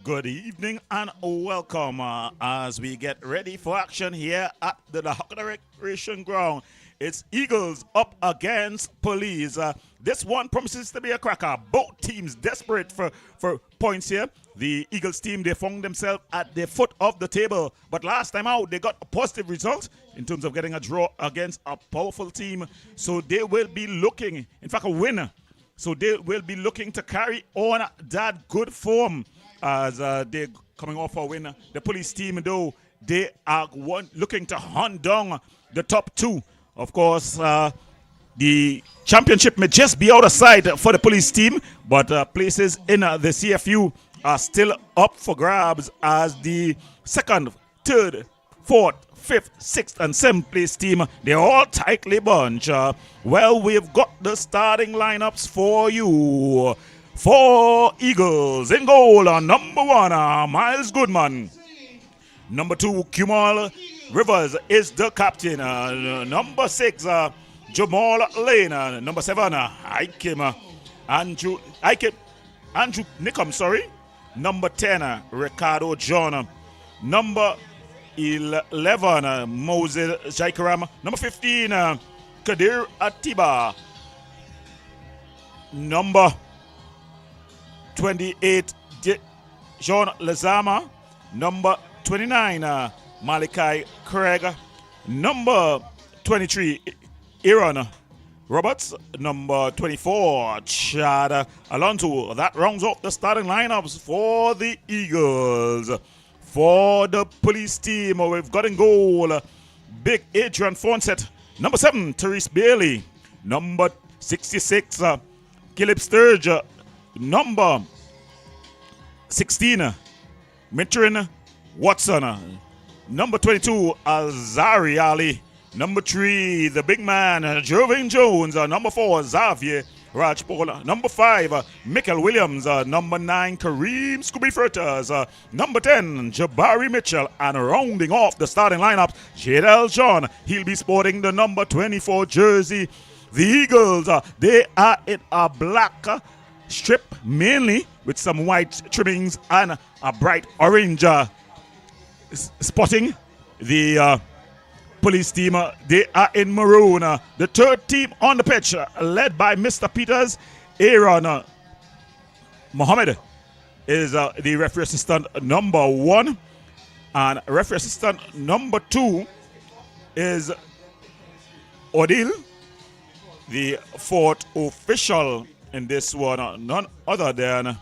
Good evening and welcome as we get ready for action here at the Hockey Recreation Ground. It's Eagles up against Police. This one promises to be a cracker. Both teams desperate for points here. The Eagles team, they found themselves at the foot of the table. But last time out, they got a positive result in terms of getting a draw against a powerful team. So they will be looking, in fact, a winner. So they will be looking to carry on that good form as they're coming off a win. The Police team, though, they are looking to hunt down the top two. Of course, the championship may just be out of sight for the Police team, but places in the CFU are still up for grabs as the second, third, fourth, fifth, sixth, and seventh place team, they're all tightly bunched. Well, we've got the starting lineups for you. For Eagles in goal, number 1, Miles Goodman. Number 2, Kumal Rivers is the captain. Number 6, Jamal Lane. Number 7, Andrew Nickham, sorry. Number 10, Ricardo John. Number 11, Moses Jaikaram. Number 15, Kadir Atiba. Number 28, John Lazama. Number 29, Malachi Craig. Number 23, Aaron Roberts. Number 24, Chad Alonso. That rounds up the starting lineups for the Eagles. For the Police team, we've got in goal Big Adrian Fawcett. Number 7, Therese Bailey. Number 66, Caleb Sturge. Number 16, Mitrin Watson. Number 22, Azari Ali. Number 3, the big man, Jervin Jones. Number 4, Xavier Rajpal. Number 5, Michael Williams. Number 9, Kareem Scooby Furters. Number 10, Jabari Mitchell. And rounding off the starting lineup, Jadel John. He'll be sporting the number 24 jersey. The Eagles, they are in a black strip mainly with some white trimmings and a bright orange spotting. The Police team, they are in maroon. The third team on the pitch, led by Mr. Peters, Aaron Mohammed, is the referee assistant number 1. And referee assistant number 2 is Odile, the fourth official in this one, none other than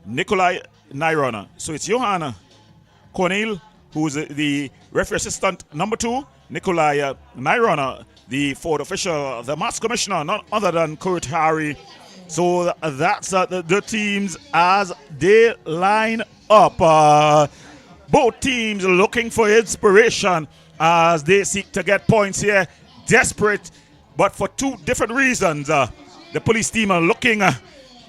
Nikolai Nyron. So it's Johanna Cornel, who's the referee assistant number 2, Nikolai Nyron, the fourth official, the match commissioner, none other than Kurt Harry. So that's the teams as they line up. Both teams looking for inspiration as they seek to get points here. Desperate, but for two different reasons. The Police team are looking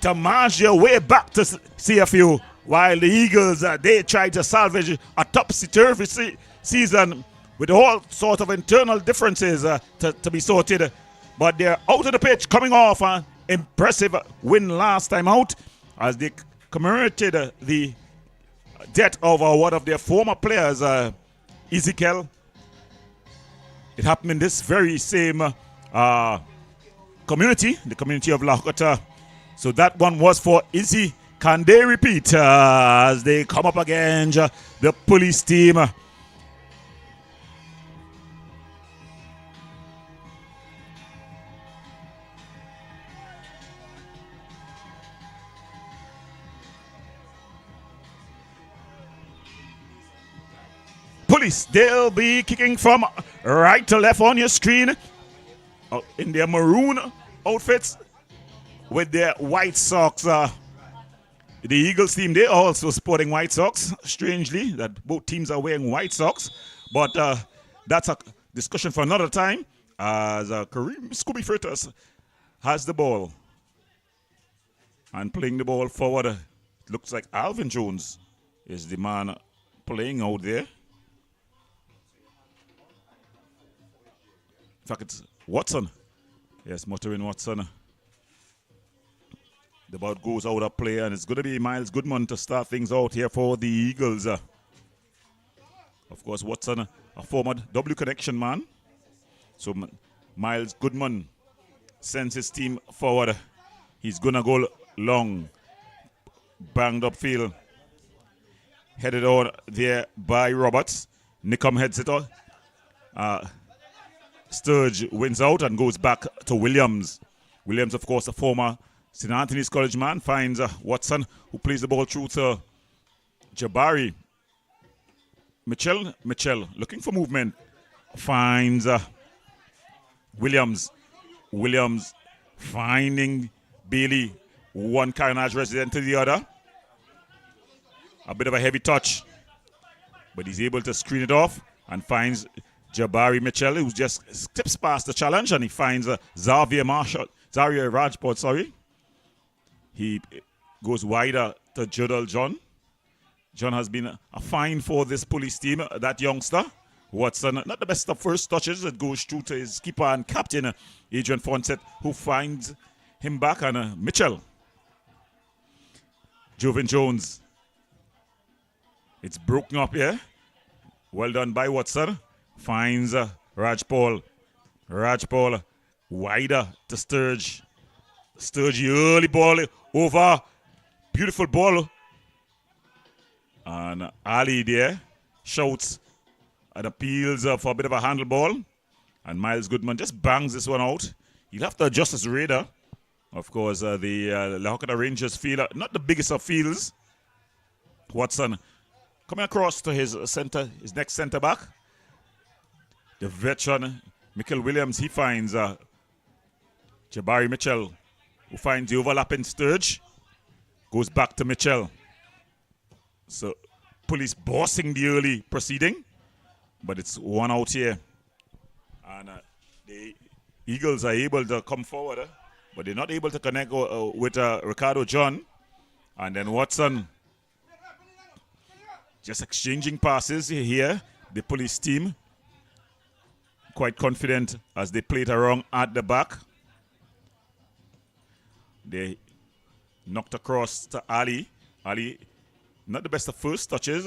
to march their way back to CFU, while the Eagles, they try to salvage a topsy-turvy season with all sorts of internal differences to be sorted. But they're out of the pitch, coming off an impressive win last time out as they commemorated the death of one of their former players, Ezekiel. It happened in this very same community, the community of Lahokota. So that one was for Izzy. Can they repeat as they come up against the Police team? Police, they'll be kicking from right to left on your screen in their maroon outfits with their white socks. The Eagles team, they're also sporting white socks. Strangely, that both teams are wearing white socks. But that's a discussion for another time as Kareem Scooby Fritters has the ball. And playing the ball forward, it looks like Alvin Jones is the man playing out there. In fact, it's Watson. Yes, Motorin Watson. The ball goes out of play, and it's going to be Miles Goodman to start things out here for the Eagles. Of course, Watson, a former W connection man. So Miles Goodman sends his team forward. He's going to go long. Banged up field. Headed out there by Roberts. Nickham heads it out. Sturge wins out and goes back to Williams. Williams, of course, a former St. Anthony's College man, finds Watson, who plays the ball through to Jabari. Mitchell, looking for movement, finds Williams. Williams finding Bailey, one Carnage resident to the other. A bit of a heavy touch, but he's able to screen it off and finds Jabari Mitchell, who just steps past the challenge, and he finds Xavier Rajput, sorry. He goes wider to Jodel John. John has been a find for this police team, that youngster. Watson, not the best of first touches. It goes through to his keeper and captain, Adrian Fonset, who finds him back, and Mitchell. Joven Jones. It's broken up here. Well done by Watson. Finds Rajpal. Rajpal wider to Sturge. Sturge, early ball over. Beautiful ball. And Ali there shouts and appeals for a bit of a handle ball. And Miles Goodman just bangs this one out. He'll have to adjust his radar. Of course, the Lahokada Rangers field, not the biggest of fields. Watson coming across to his next centre back. The veteran, Michael Williams, he finds Jabari Mitchell, who finds the overlapping Sturge. Goes back to Mitchell. So, police bossing the early proceeding. But it's one out here. And the Eagles are able to come forward, but they're not able to connect with Ricardo John. And then Watson just exchanging passes here. The police team quite confident as they play it around at the back. They knocked across to Ali. Ali, not the best of first touches,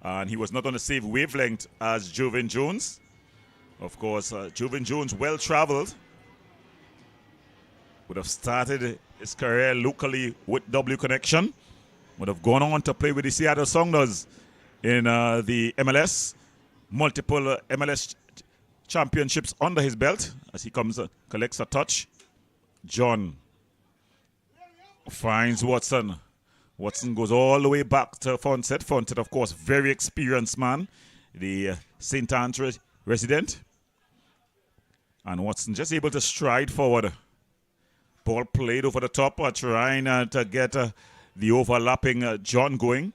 and he was not on the same wavelength as Joven Jones. Of course, Joven Jones, well-traveled, would have started his career locally with W Connection, would have gone on to play with the Seattle Sounders in the MLS, multiple MLS championships under his belt as he comes, collects a touch. John finds Watson. Watson goes all the way back to Fonset. Fonset, of course, very experienced man, the St. Anne's resident. And Watson just able to stride forward. Ball played over the top, trying to get the overlapping John going.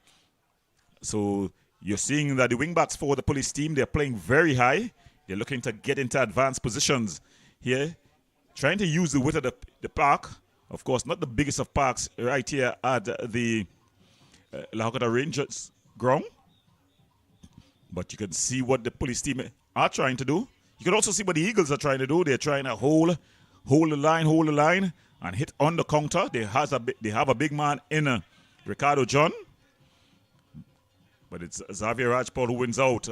So you're seeing that the wingbacks for the police team, they're playing very high. They're looking to get into advanced positions here, trying to use the width of the park. Of course, not the biggest of parks right here at the Lahokada Rangers ground. But you can see what the police team are trying to do. You can also see what the Eagles are trying to do. They're trying to hold the line, and hit on the counter. They have a big man in Ricardo John. But it's Xavier Rajpal who wins out.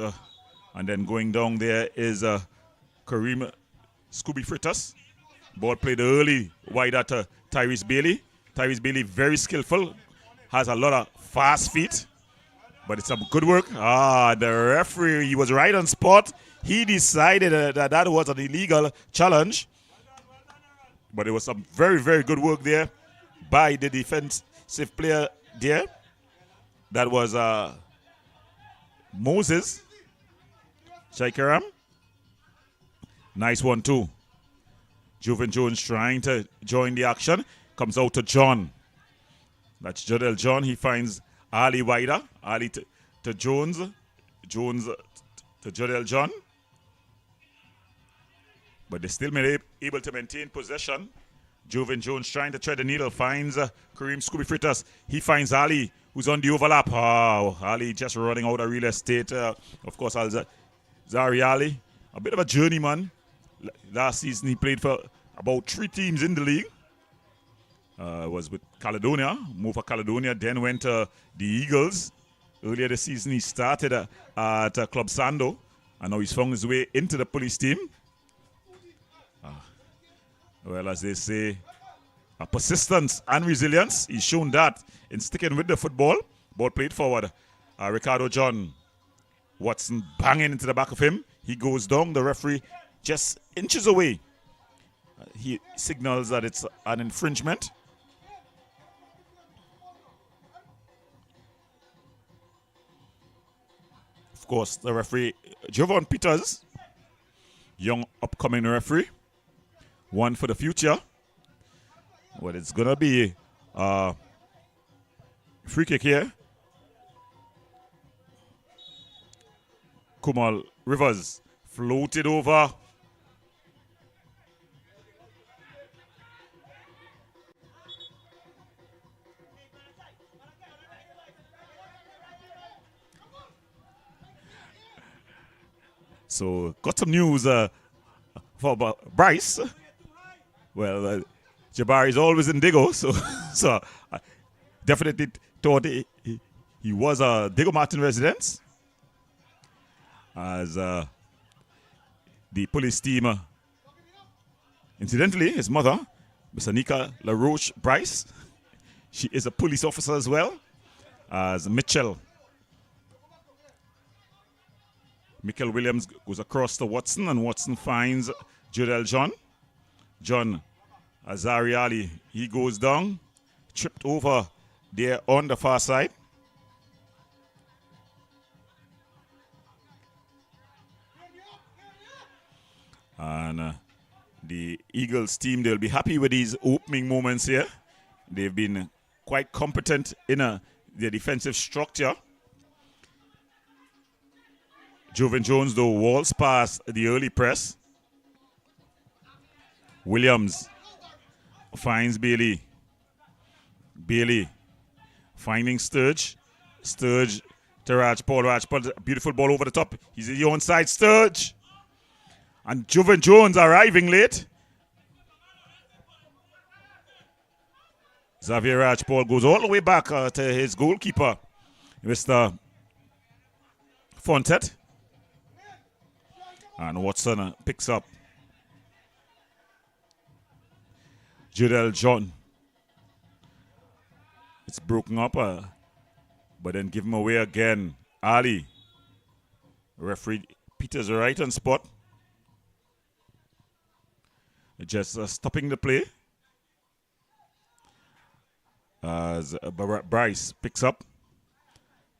And then going down there is Kareem Scooby Frittas. Ball played early, wide at Tyrese Bailey. Tyrese Bailey, very skillful, has a lot of fast feet, but it's some good work. The referee, he was right on spot. He decided that was an illegal challenge, but it was some very, very good work there by the defensive player there. That was Moses Shaikaram. Nice one, too. Joven Jones trying to join the action. Comes out to John. That's Jodel John. He finds Ali wider. Ali to Jones. Jones to Jodel John. But they still able to maintain possession. Joven Jones trying to thread the needle. Finds Kareem Scooby Frittas. He finds Ali, who's on the overlap. Ali just running out of real estate. Of course, Zari Ali, a bit of a journeyman. Last season, he played for about 3 teams in the league. Was with Caledonia, moved for Caledonia, then went to the Eagles. Earlier this season, he started at Club Sando, and now he's found his way into the police team. Well, as they say, persistence and resilience. He's shown that in sticking with the football. Ball played forward. Ricardo John. Watson banging into the back of him. He goes down. The referee just inches away. He signals that it's an infringement. Of course, the referee, Jovan Peters, young upcoming referee. One for the future. Well, it's going to be a free kick here. Kumal Rivers floated over. So, got some news for Bryce. Well, Jabari is always in Digo, so I definitely thought he was a Digo Martin resident. As the police team, incidentally, his mother, Miss Anika LaRoche Bryce, she is a police officer as well as Mitchell Williams goes across to Watson, and Watson finds Jodel John. John Azari Ali, he goes down, tripped over there on the far side. And the Eagles team, they'll be happy with these opening moments here. They've been quite competent in their defensive structure. Joven Jones, though, walls past the early press. Williams finds Bailey. Bailey finding Sturge. Sturge to Raj Paul. Raj Paul, beautiful ball over the top. He's the onside Sturge. And Joven Jones arriving late. Xavier Raj Paul goes all the way back to his goalkeeper, Mr. Fontet. And Watson picks up Jodel John. It's broken up, but then give him away again. Ali. Referee Peters right on spot. Just stopping the play. As Bryce picks up.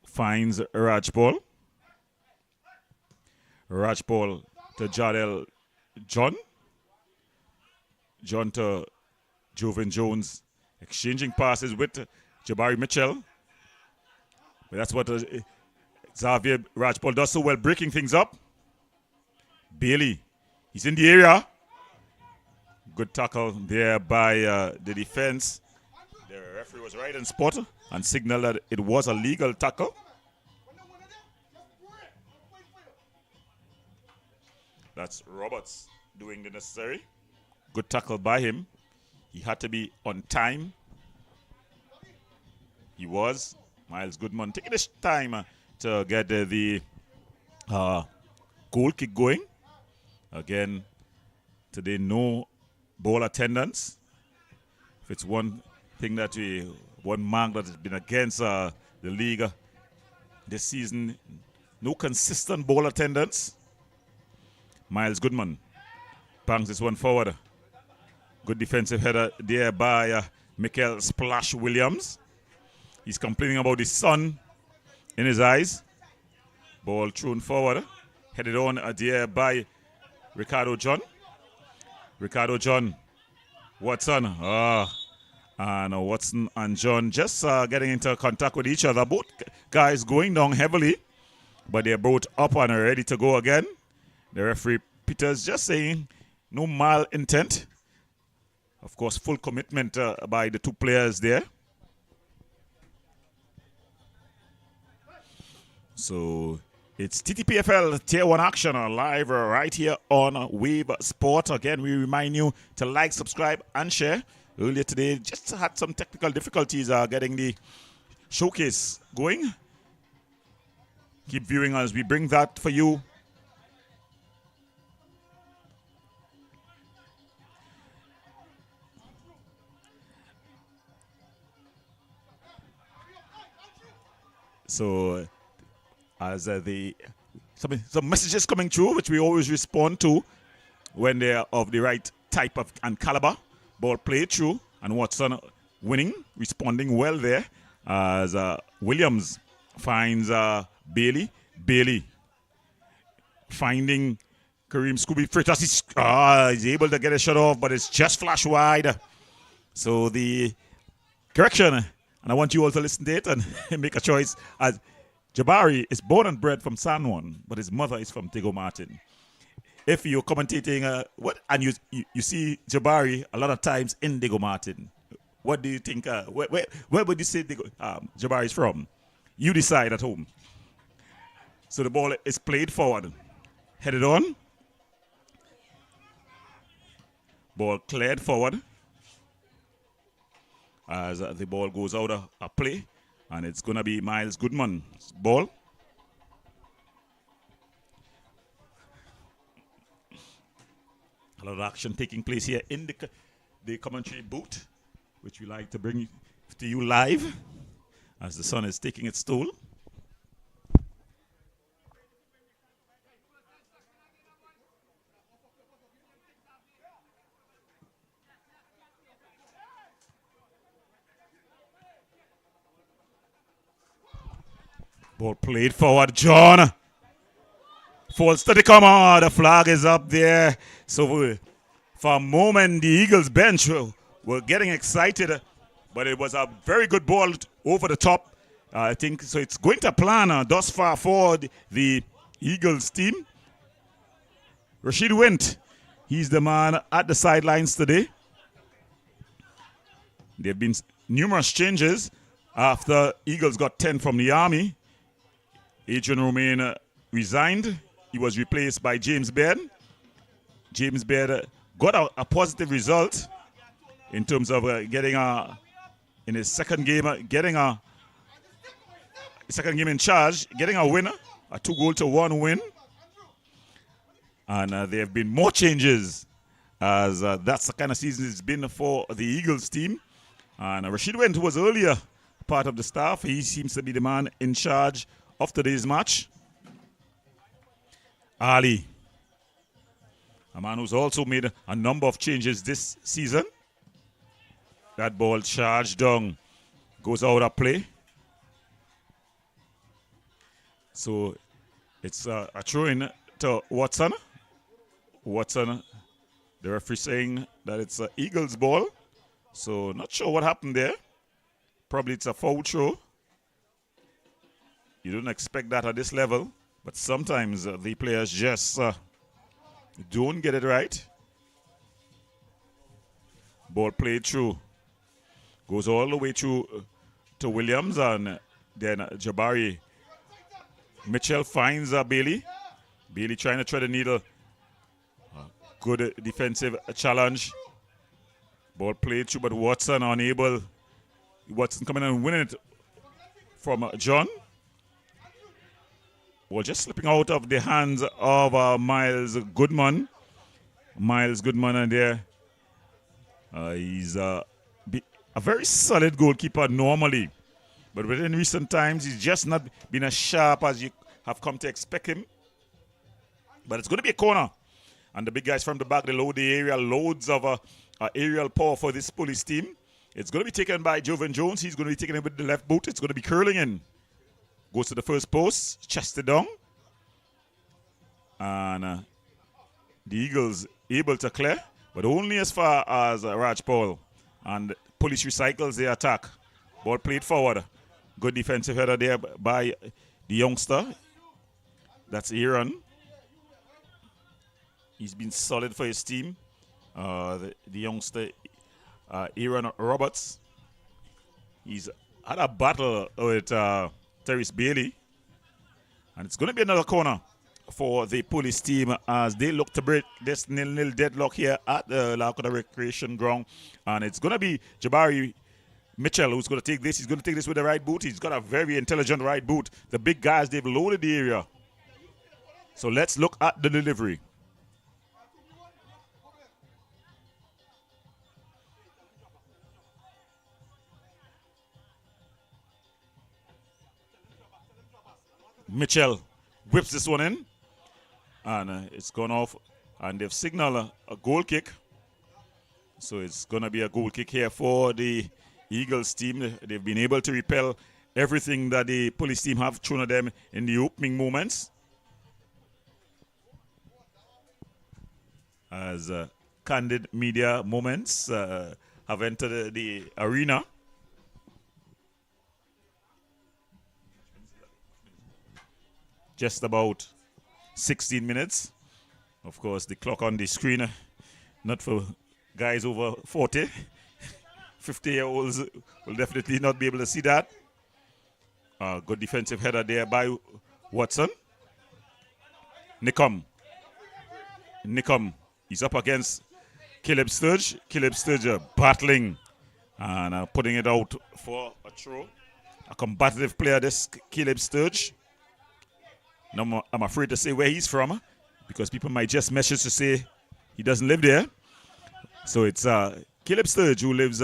Finds Rajpal. Rajpal to Jadel John. John to Joven Jones. Exchanging passes with Jabari Mitchell. But that's what Xavier Rajpal does so well, breaking things up. Bailey, he's in the area. Good tackle there by the defense. The referee was right on spot and signaled that it was a legal tackle. That's Roberts doing the necessary. Good tackle by him. He had to be on time. He was. Miles Goodman taking his time to get the goal kick going. Again, today no ball attendance. If it's one thing that one mark that has been against the league this season, no consistent ball attendance. Miles Goodman bangs this one forward. Good defensive header there by Michael Splash Williams. He's complaining about the sun in his eyes. Ball thrown forward. Headed on there by Ricardo John. Ricardo John. Watson. And Watson and John just getting into contact with each other. Both guys going down heavily. But they're both up and ready to go again. The referee Peters just saying no mal intent. Of course, full commitment by the two players there. So it's TTPFL Tier 1 action live right here on Wave Sport. Again, we remind you to like, subscribe, and share. earlier today. Just had some technical difficulties getting the showcase going. Keep viewing as we bring that for you. So, as some messages coming through, which we always respond to when they are of the right type of and caliber. Ball played through, and Watson winning, responding well there as Williams finds Bailey. Bailey finding Kareem Scooby Freitas. He's able to get a shot off, but it's just flash wide. So the correction, and I want you all to listen to it and make a choice, as Jabari is born and bred from San Juan, but his mother is from Diego Martin. If you're commentating and you see Jabari a lot of times in Diego Martin, what do you think? Where would you say Jabari is from? You decide at home. So the ball is played forward, headed on. Ball cleared forward as the ball goes out of play, and it's going to be Miles Goodman's ball. A lot of action taking place here in the commentary booth, which we like to bring to you live as the sun is taking its toll. Ball played forward, John. Full steady come on, the flag is up there. So for a moment, the Eagles bench were getting excited, but it was a very good ball over the top. I think so. It's going to plan thus far for the Eagles team. Rashid Wint, he's the man at the sidelines today. There have been numerous changes after Eagles got 10 from the Army. Adrian Romain resigned. He was replaced by James Baird. James Baird got a positive result in terms of getting in his second game, getting a second game in charge, getting a winner, a 2-1 win. And there have been more changes, as that's the kind of season it's been for the Eagles team. And Rashid Went, who was earlier part of the staff, he seems to be the man in charge of today's match. Ali, a man who's also made a number of changes this season. That ball charged down, goes out of play. So it's a throw-in to Watson. Watson, the referee saying that it's an Eagles ball. So not sure what happened there. Probably it's a foul throw. You don't expect that at this level, but sometimes the players just don't get it right. Ball played through. Goes all the way through to Williams, and then Jabari Mitchell finds Bailey. Bailey trying to thread the needle. Good defensive challenge. Ball played through, but Watson unable. Watson coming and winning it from John. Ball just slipping out of the hands of Miles Goodman. Miles Goodman, and there he's a very solid goalkeeper normally, but within recent times he's just not been as sharp as you have come to expect him. But it's going to be a corner, and the big guys from the back, they load the area, loads of aerial power for this police team. It's going to be taken by Jovan Jones. He's going to be taking it with the left boot. It's going to be curling in. Goes to the first post, chested down. And the Eagles able to clear, but only as far as Raj Paul. And police recycles the attack. Ball played forward. Good defensive header there by the youngster. That's Aaron. He's been solid for his team. The youngster, Aaron Roberts. He's had a battle with Terrence Bailey. And it's going to be another corner for the police team as they look to break this 0-0 deadlock here at the Lakota Recreation Ground. And it's going to be Jabari Mitchell who's going to take this. He's going to take this with the right boot. He's got a very intelligent right boot. The big guys, they've loaded the area. So let's look at the delivery. Mitchell whips this one in, and it's gone off, and they've signaled a goal kick. So it's going to be a goal kick here for the Eagles team. They've been able to repel everything that the police team have thrown at them in the opening moments. As candid media moments have entered the arena. Just about 16 minutes. Of course, the clock on the screen, not for guys over 40. 50-year-olds will definitely not be able to see that. Good defensive header there by Watson. Nickum. He's up against Caleb Sturge. Caleb Sturge battling and putting it out for a throw. A combative player, this Caleb Sturge. Now, I'm afraid to say where he's from because people might just message to say he doesn't live there. So it's Caleb Sturge who lives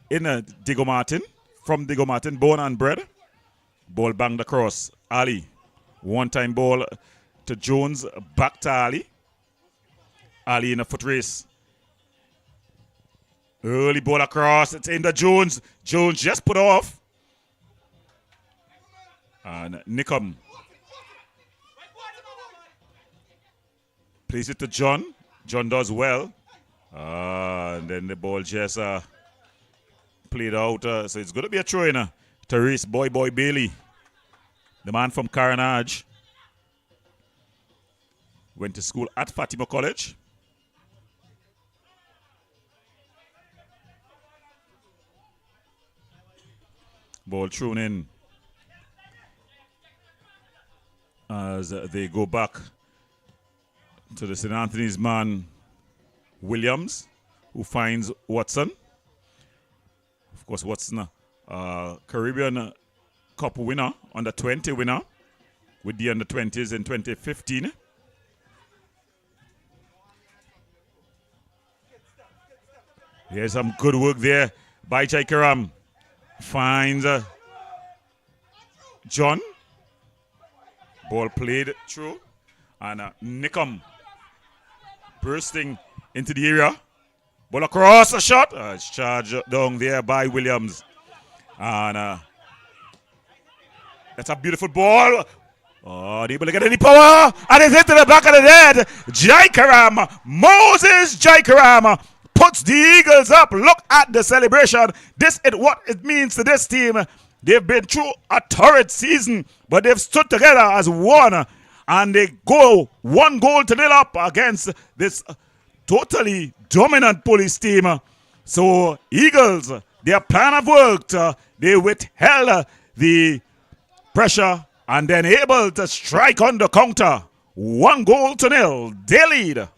in Diego Martin, from Diego Martin, born and bred. Ball banged across Ali. One-time ball to Jones, back to Ali. Ali in a foot race. Early ball across. It's in the Jones. Jones just put off. And Nickum plays it to John. John does well. And then the ball just played out. So it's going to be a throw-in to Reese Boy Bailey. The man from Carnage. Went to school at Fatima College. Ball thrown in as they go back to the St. Anthony's man, Williams, who finds Watson. Of course, Watson, Caribbean Cup winner, under 20 winner, with the under 20s in 2015. Here's some good work there by Jaikaram. Finds John. Ball played through. And Nickum bursting into the area. Ball across, a shot. It's charged down there by Williams. And that's a beautiful ball. Oh, they able to get any power. And it's into the back of the net. Jaikaram, Moses Jaikaram, puts the Eagles up. Look at the celebration. This is what it means to this team. They've been through a torrid season, but they've stood together as one. And they go 1-0 up against this totally dominant police team. So Eagles, their plan have worked. They withheld the pressure and then able to strike on the counter. 1-0. They lead.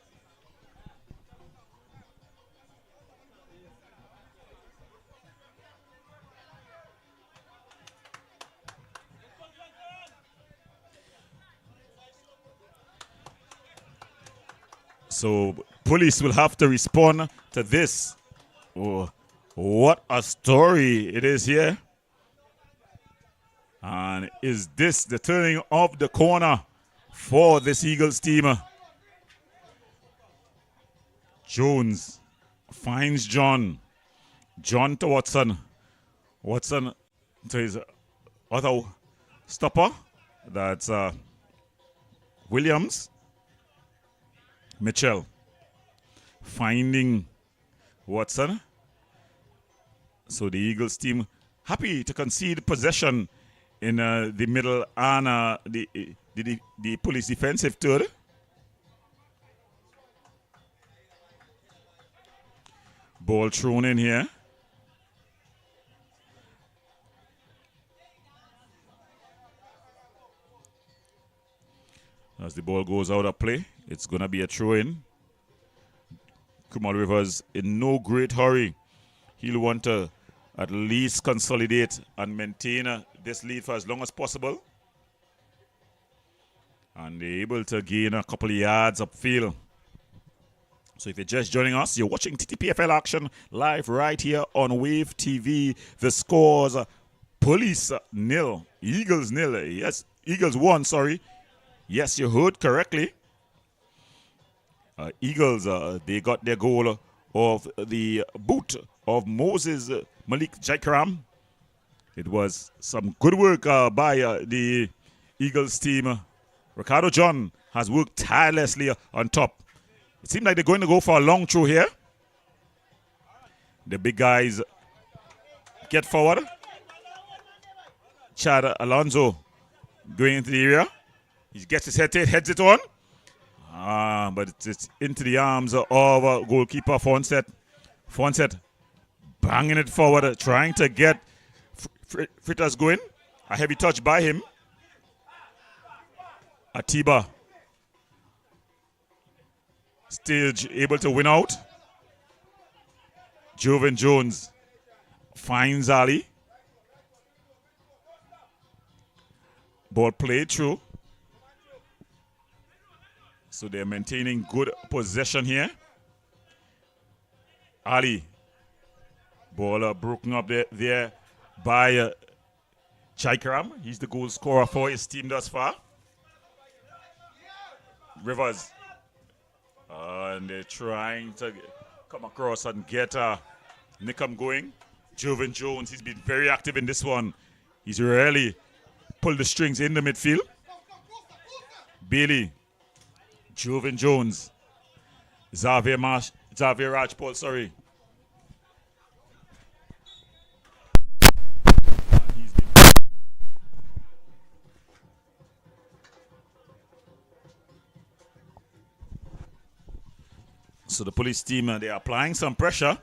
So police will have to respond to this. Oh, what a story it is here. And is this the turning of the corner for this Eagles team? Jones finds John. John to Watson. Watson to his other stopper. That's Williams. Mitchell finding Watson. So the Eagles team happy to concede possession in the middle and the police defensive third. Ball thrown in here. As the ball goes out of play, it's going to be a throw-in. Kumar Rivers in no great hurry. He'll want to at least consolidate and maintain this lead for as long as possible. And they're able to gain a couple of yards upfield. So if you're just joining us, you're watching TTPFL action live right here on Wave TV. The scores, Police 0, Eagles 0. Yes, Eagles 1, sorry. Yes, you heard correctly. Eagles, they got their goal of the boot of Moses Malik Jaikaram. It was some good work by the Eagles team. Ricardo John has worked tirelessly on top. It seems like they're going to go for a long throw here. The big guys get forward. Chad Alonso going into the area. He gets his heads it on. But it's into the arms of goalkeeper Fonset. Fonset banging it forward, trying to get Fritters going. A heavy touch by him. Atiba. Stage able to win out. Joven Jones finds Ali. Ball played through. So they're maintaining good possession here. Ali. Ball broken up there by Chaikaram. He's the goal scorer for his team thus far. Rivers. And they're trying to come across and get Nickham going. Joven Jones, he's been very active in this one. He's really pulled the strings in the midfield. Bailey. Joven Jones. Xavier Rajpal, sorry. So the police team, they are applying some pressure.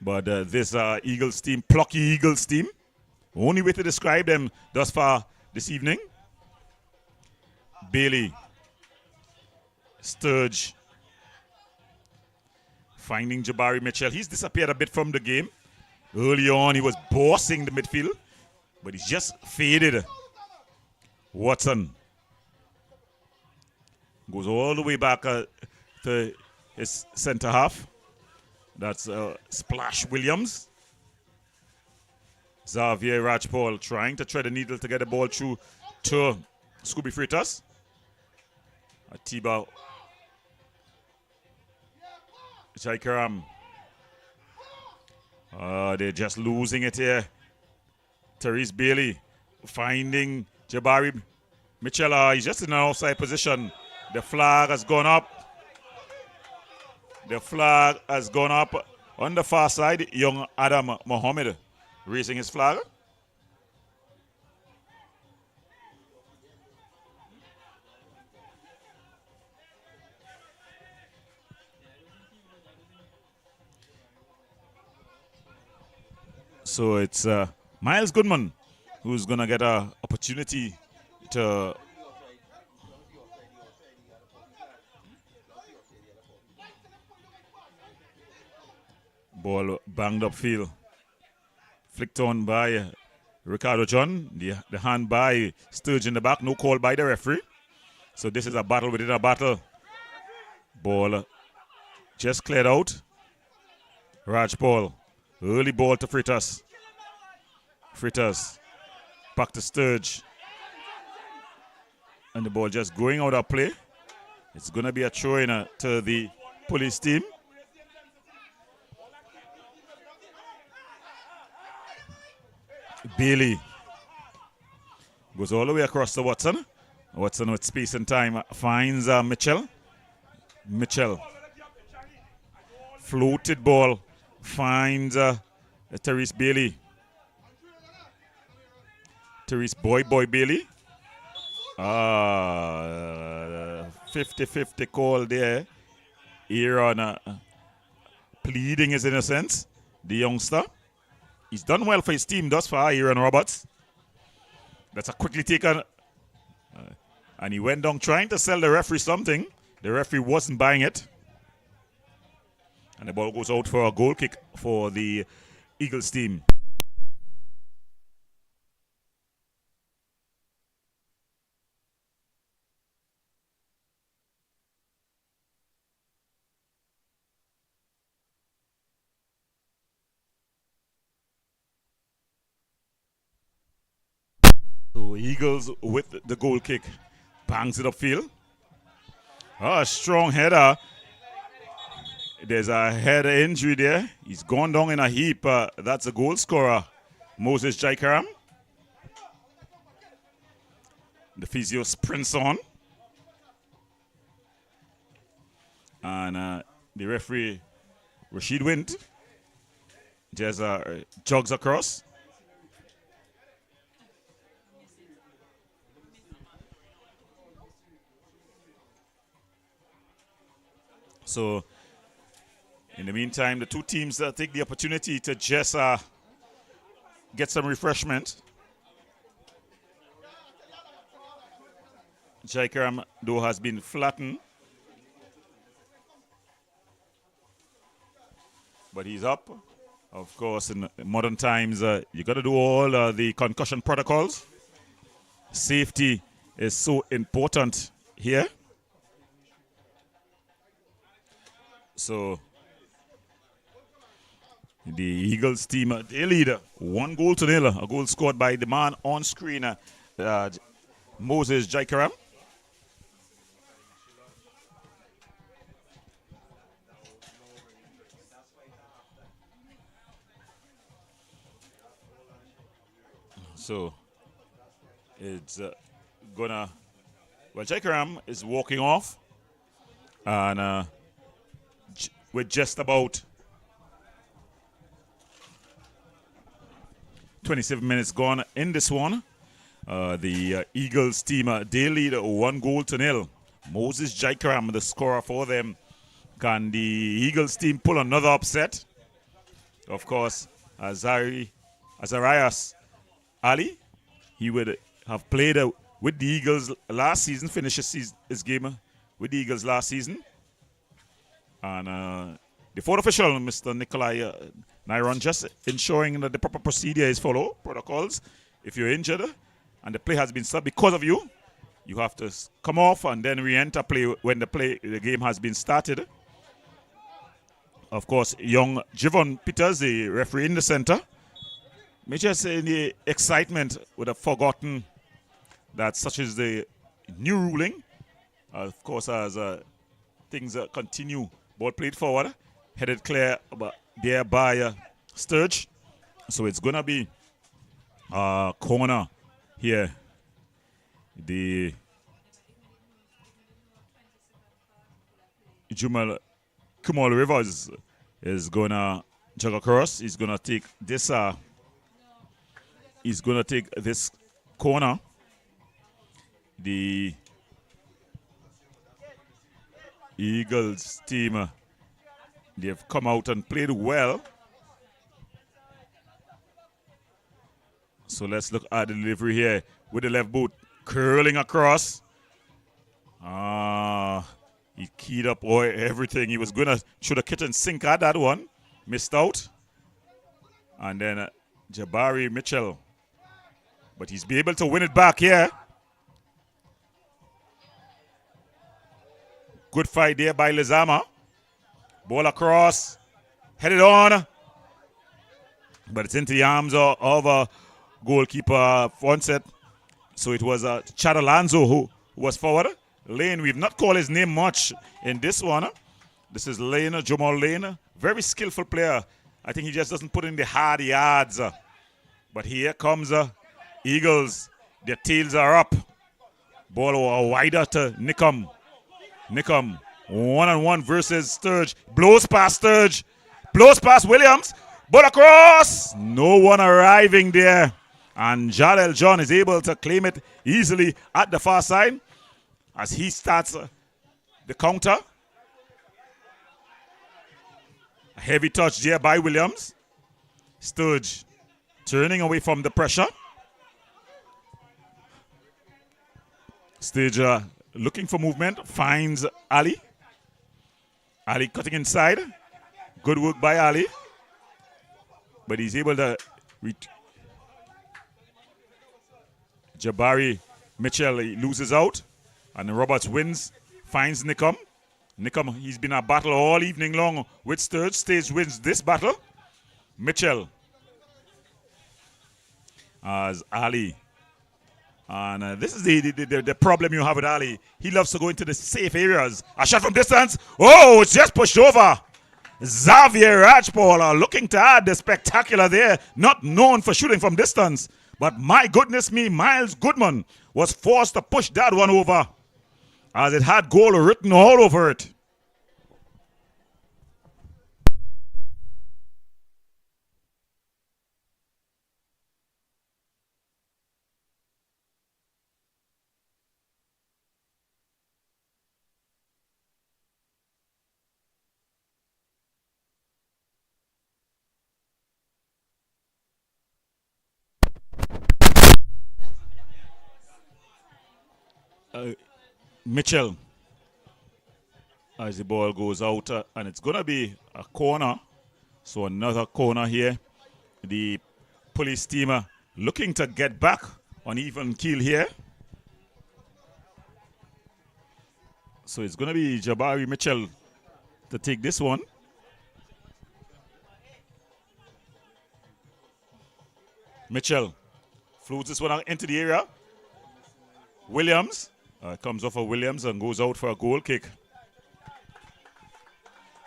But this Eagles team, plucky Eagles team, only way to describe them thus far this evening. Bailey. Sturge. Finding Jabari Mitchell. He's disappeared a bit from the game. Early on, he was bossing the midfield. But he's just faded. Watson. Goes all the way back to his center half. That's Splash Williams. Xavier Rajpal trying to thread the needle to get the ball through to Scooby Freitas. Atiba. Chaikaram. They're just losing it here. Therese Bailey finding Jabari Mitchell. He's just in an offside position. The flag has gone up. The flag has gone up on the far side. Young Adam Mohammed raising his flag. So it's Miles Goodman who's going to get an opportunity to ball banged up field. Flicked on by Ricardo John. The hand by Sturge in the back. No call by the referee. So this is a battle within a battle. Ball just cleared out. Rajpal. Early ball to Freitas. Freitas. Back to Sturge. And the ball just going out of play. It's going to be a throw-in to the police team. Bailey goes all the way across to Watson. Watson with space and time finds Mitchell. Mitchell. Floated ball. Finds Therese Bailey. Therese Boy Bailey. 50-50 call there. Aaron pleading his innocence. The youngster. He's done well for his team thus far, Aaron Roberts. That's a quickly taken And he went down trying to sell the referee something. The referee wasn't buying it. And the ball goes out for a goal kick for the Eagles team. So Eagles with the goal kick. Bangs it upfield. A strong header. There's a head injury there. He's gone down in a heap. That's a goal scorer, Moses Jaikaram. The physio sprints on. And the referee, Rashid Wint, just jogs across. So, in the meantime, the two teams take the opportunity to just get some refreshment. Jaikaram, though, has been flattened. But he's up. Of course, in modern times, you got to do all the concussion protocols. Safety is so important here. So, the Eagles team, they lead 1-0. A goal scored by the man on screen, Moses Jaikaram. So, it's gonna... Well, Jaikaram is walking off. And with just about 27 minutes gone in this one, the Eagles team, they lead 1-0. Moses Jaikaram, the scorer for them. Can the Eagles team pull another upset? Of course, Azarias Ali, he would have played with the Eagles last season, finished his game with the Eagles last season. And the fourth official, Mr. Nikolai Nyron, just ensuring that the proper procedure is followed, protocols. If you're injured and the play has been stopped because of you, you have to come off and then re-enter play when the game has been started. Of course, young Javon Peters, the referee in the center, may just in the excitement would have forgotten that such is the new ruling. Of course, as things continue. Ball played forward, headed clear there by Sturge. So it's going to be a corner here. The Kumal Rivers is going to jog across. He's going to take this. He's going to take this corner. The Eagles team, they've come out and played well. So let's look at the delivery here with the left boot curling across. He keyed up everything. He was gonna should have kitchen sink at that one, missed out. And then Jabari Mitchell, but he's be able to win it back here. Good fight there by Lizama. Ball across. Headed on. But it's into the arms of goalkeeper Fonset. So it was Chad Alonso who was forward. Lane, we've not called his name much in this one. This is Lane, Jamal Lane. Very skillful player. I think he just doesn't put in the hard yards. But here comes Eagles. Their tails are up. Ball wider to Nickham. Nickham, one-on-one versus Sturge. Blows past Sturge. Blows past Williams. Ball across. No one arriving there. And Jalel John is able to claim it easily at the far side as he starts the counter. A heavy touch there by Williams. Sturge turning away from the pressure. Stage looking for movement, finds Ali. Ali cutting inside. Good work by Ali. But he's able to Jabari Mitchell loses out. And Roberts wins, finds Nickum. Nickum, he's been a battle all evening long with Sturge. Stage wins this battle. Mitchell as Ali. And this is the problem you have with Ali. He loves to go into the safe areas. A shot from distance. Oh, it's just pushed over. Xavier Rajpaul looking to add the spectacular there. Not known for shooting from distance. But my goodness me, Miles Goodman was forced to push that one over, as it had goal written all over it. Mitchell, as the ball goes out, and it's going to be a corner. So another corner here. The police team looking to get back on even keel here. So it's going to be Jabari Mitchell to take this one. Mitchell floats this one out into the area. Williams comes off of Williams and goes out for a goal kick.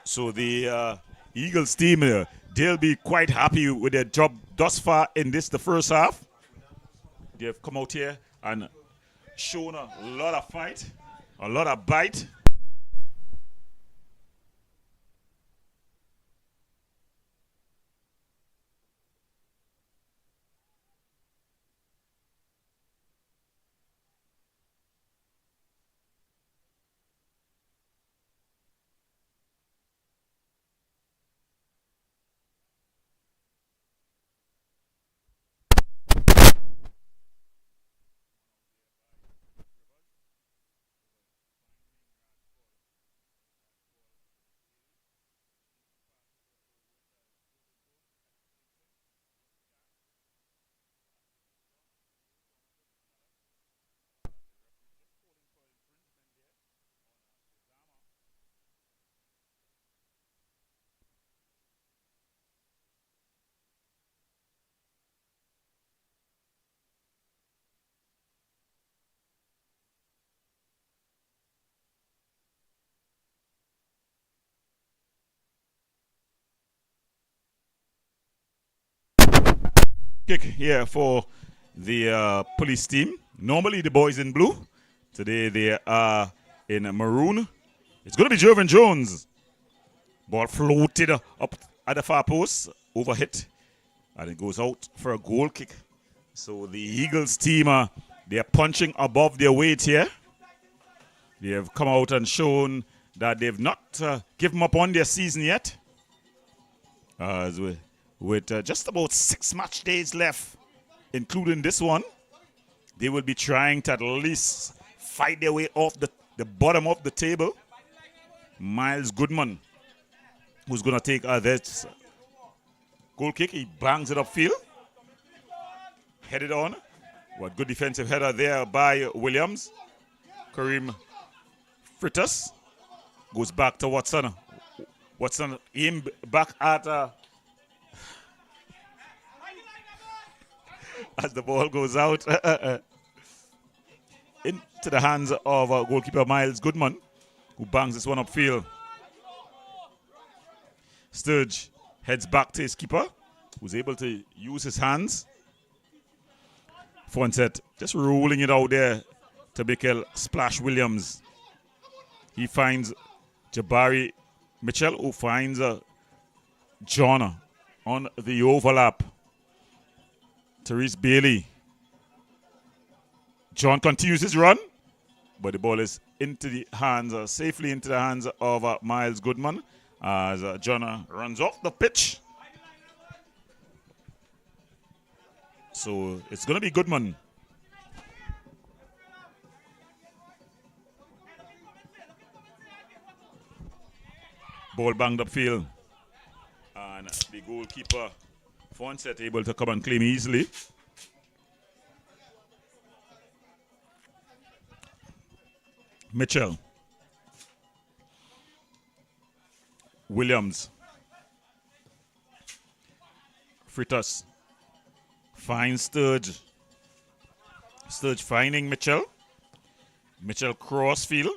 So the Eagles team, they'll be quite happy with their job thus far in the first half. They've come out here and shown a lot of fight, a lot of bite. Kick here for the police team. Normally the boys in blue. Today they are in maroon. It's going to be Jervin Jones. Ball floated up at the far post, overhit, and it goes out for a goal kick. So the Eagles team, they are punching above their weight here. They have come out and shown that they've not given up on their season yet. With just about 6 match days left, including this one, they will be trying to at least fight their way off the bottom of the table. Miles Goodman, who's going to take this goal kick. He bangs it upfield. Headed on. What good defensive header there by Williams. Kareem Frittas goes back to Watson. Watson aimed back at as the ball goes out into the hands of goalkeeper Miles Goodman, who bangs this one upfield. Sturge heads back to his keeper, who's able to use his hands. Fonset just rolling it out there to Mikel Splash Williams. He finds Jabari Mitchell, who finds John on the overlap. Therese Bailey. John continues his run, but the ball is into the hands, safely into the hands of Miles Goodman as John runs off the pitch. So it's going to be Goodman. Ball banged upfield. And the goalkeeper, Fonset, able to come and claim easily. Mitchell. Williams. Freitas. Finds Sturge. Sturge finding Mitchell. Mitchell crossfield.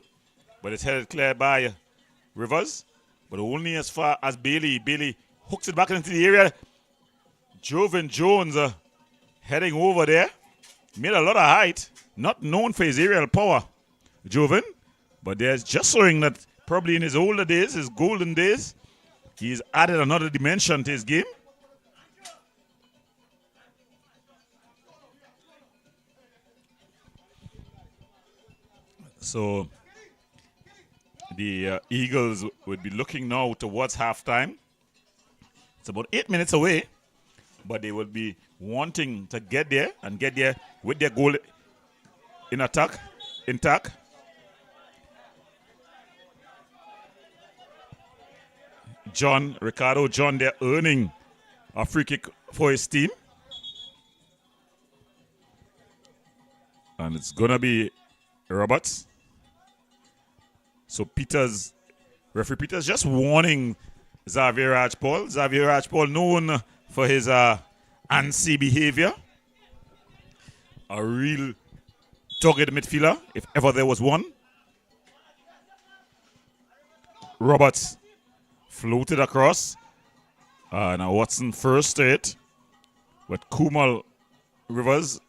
But it's headed clear by Rivers. But only as far as Bailey. Bailey hooks it back into the area. Joven Jones heading over there. Made a lot of height. Not known for his aerial power, Joven. But there's just showing that probably in his older days, his golden days, he's added another dimension to his game. So the Eagles would be looking now towards halftime. It's about 8 minutes away, but they will be wanting to get there and get there with their goal in attack, intact. Ricardo John, they're earning a free kick for his team. And it's going to be Roberts. So referee Peters just warning Xavier Rajpal. Xavier Rajpal known for his antsy behavior. A real dogged midfielder, if ever there was one. Roberts floated across. Now Watson first to it. But Kumal Rivers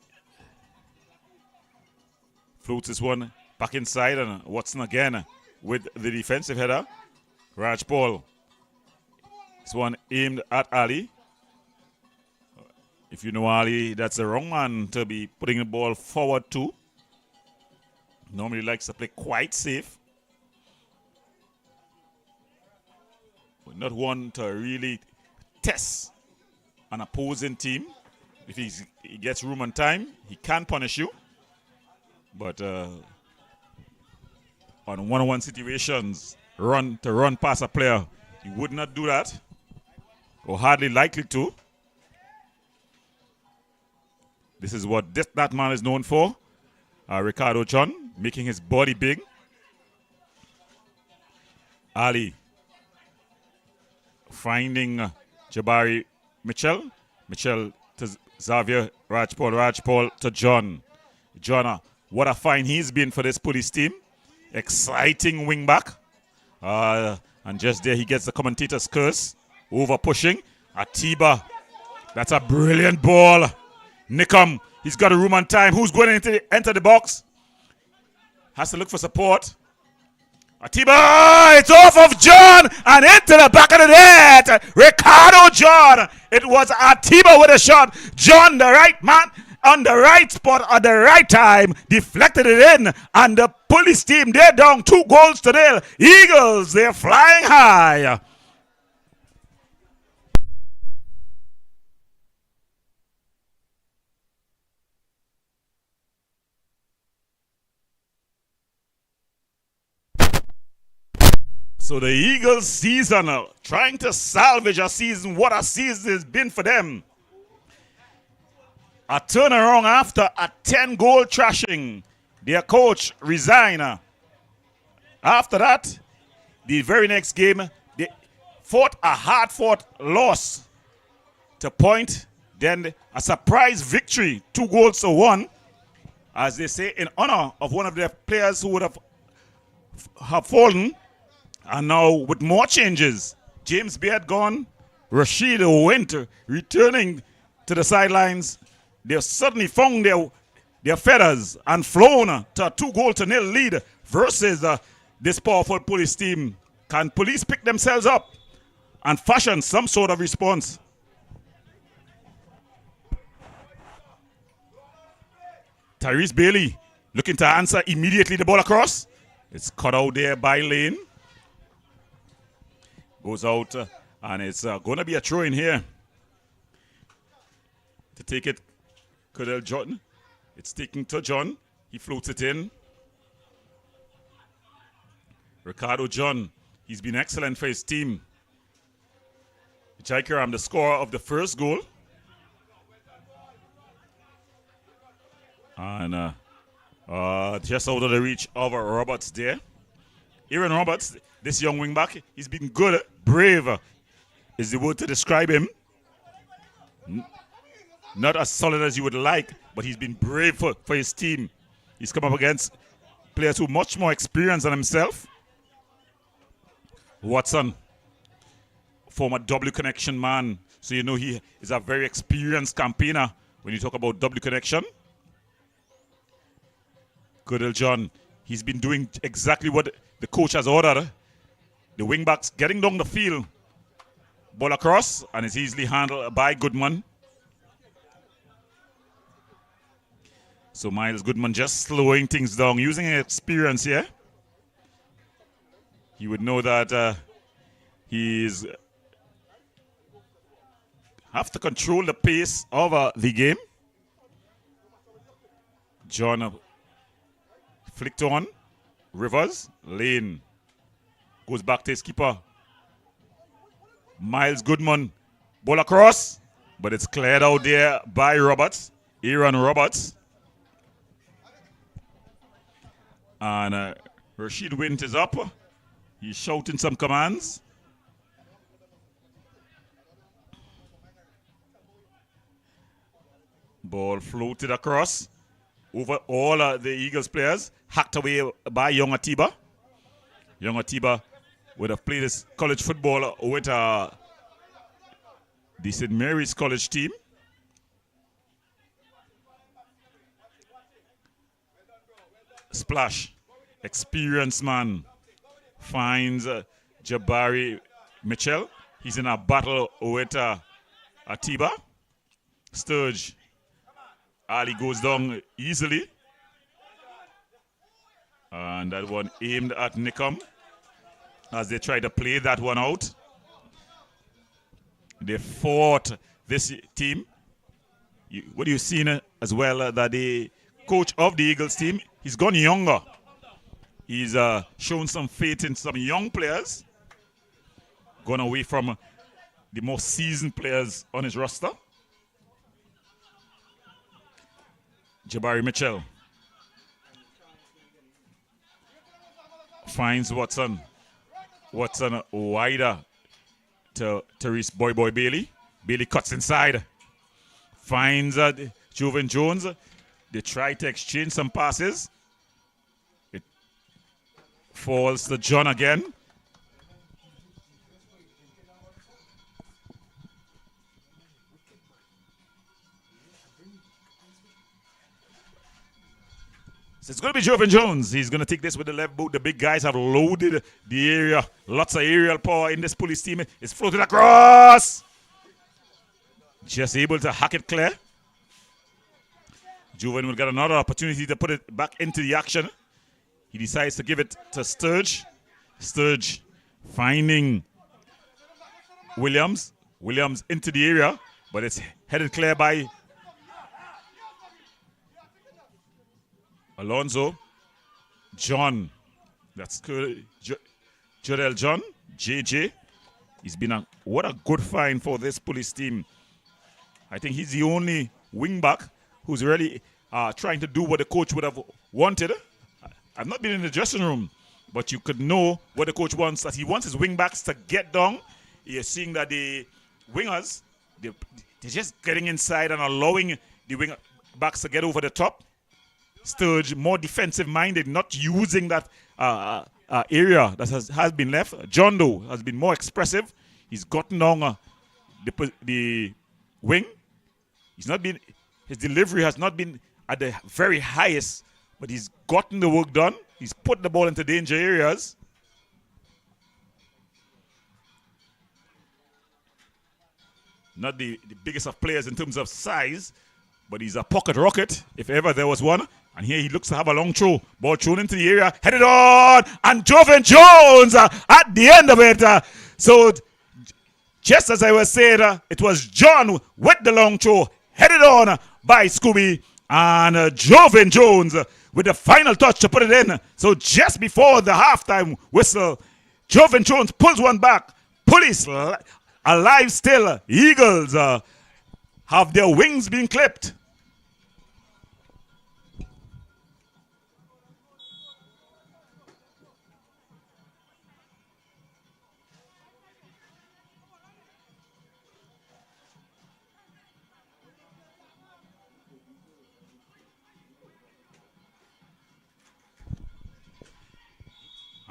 floats this one back inside, and Watson again with the defensive header. Rajpal. This one aimed at Ali. If you know Ali, that's the wrong man to be putting the ball forward to. Normally likes to play quite safe. But not one to really test an opposing team. If he gets room and time, he can punish you. But on one-on-one situations, run past a player, he would not do that, or hardly likely to. This is what that man is known for. Ricardo John, making his body big. Ali finding Jabari Mitchell. Mitchell to Xavier Rajpal. Rajpal to John. John, what a find he's been for this police team. Exciting wing back. And just there he gets the commentator's curse. Over pushing. Atiba. That's a brilliant ball. Nickham. He's got a room and time. Who's going to enter the box? Has to look for support. Atiba. It's off of John and into the back of the net. Ricardo John. It was Atiba with a shot. John, the right man, on the right spot at the right time, deflected it in, and the police team, they're down 2-0. Eagles, they're flying high. So the Eagles season, trying to salvage a season. What a season it's been for them. A turnaround after a 10-goal thrashing. Their coach resigned. After that, the very next game, they fought a hard-fought loss to point. Then a surprise victory, 2-1, as they say, in honor of one of their players who would have fallen. And now with more changes, James Beard gone, Rashid Winter returning to the sidelines. They've suddenly found their feathers and flown to a 2-0 lead versus this powerful police team. Can police pick themselves up and fashion some sort of response? Tyrese Bailey looking to answer immediately. The ball across. It's cut out there by Lane. Goes out, and it's going to be a throw in here. To take it, Cadell John. It's taken to John. He floats it in. Ricardo John. He's been excellent for his team. Jaikaram, the scorer of the first goal. And just out of the reach of Roberts there. Aaron Roberts, this young wing back, he's been good, brave is the word to describe him. Not as solid as you would like, but he's been brave for his team. He's come up against players who are much more experienced than himself. Watson, former W Connection man, so you know he is a very experienced campaigner when you talk about W Connection. Goodell John, he's been doing exactly what the coach has ordered. The wingbacks getting down the field, ball across, and it's easily handled by Goodman. So Miles Goodman just slowing things down, using his experience here. He would know that he's have to control the pace of the game. John flicked on. Rivers, Lane. Goes back to his keeper. Miles Goodman. Ball across. But it's cleared out there by Roberts. Aaron Roberts. And Rashid Wint is up. He's shouting some commands. Ball floated across. Over all the Eagles players. Hacked away by Young Atiba. Young Atiba would have played his college football with the St. Mary's College team. Splash. Experienced man. Finds Jabari Mitchell. He's in a battle with Atiba. Sturge. Ali goes down easily. And that one aimed at Nickham as they try to play that one out. They fought this team. What do you see as well that the coach of the Eagles team, he's gone younger. He's shown some faith in some young players. Gone away from the more seasoned players on his roster. Jabari Mitchell finds Watson. Watson wider to Therese Boy Bailey. Bailey cuts inside. Finds Jovan Jones. They try to exchange some passes. It falls to John again. It's going to be Jovan Jones. He's going to take this with the left boot. The big guys have loaded the area. Lots of aerial power in this police team. It's floated across. Just able to hack it clear. Jovan will get another opportunity to put it back into the action. He decides to give it to Sturge. Sturge finding Williams. Williams into the area, but it's headed clear by Alonso. John. That's good. Jodel John. JJ. He's been what a good find for this police team. I think he's the only wing back who's really trying to do what the coach would have wanted. I've not been in the dressing room, but you could know what the coach wants. That he wants his wing backs to get down. You're seeing that the wingers, they're just getting inside and allowing the wing backs to get over the top. Sturge, more defensive-minded, not using that area that has been left. John Doe has been more expressive. He's gotten down the wing. His delivery has not been at the very highest, but he's gotten the work done. He's put the ball into danger areas. Not the biggest of players in terms of size, but he's a pocket rocket, if ever there was one. And here he looks to have a long throw. Ball thrown into the area, headed on, and Jovan Jones at the end of it. So just as I was saying, it was John with the long throw, headed on by Scooby, and Jovan Jones with the final touch to put it in. So just before the halftime whistle, Joven Jones pulls one back. Police alive still. Eagles have their wings being clipped.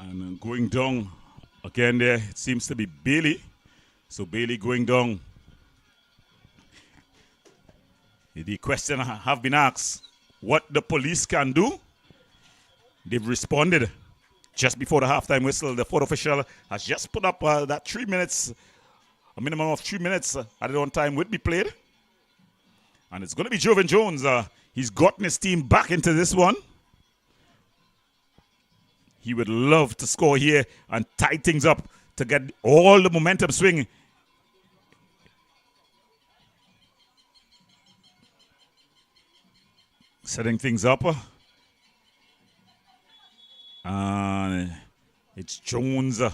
And going down again there, it seems to be Bailey. So Bailey going down. The question have been asked, what the police can do? They've responded just before the halftime whistle. The fourth official has just put up that 3 minutes, a minimum of 3 minutes added on time would be played. And it's going to be Joven Jones. He's gotten his team back into this one. He would love to score here and tie things up to get all the momentum swing. Setting things up. And it's Jones. The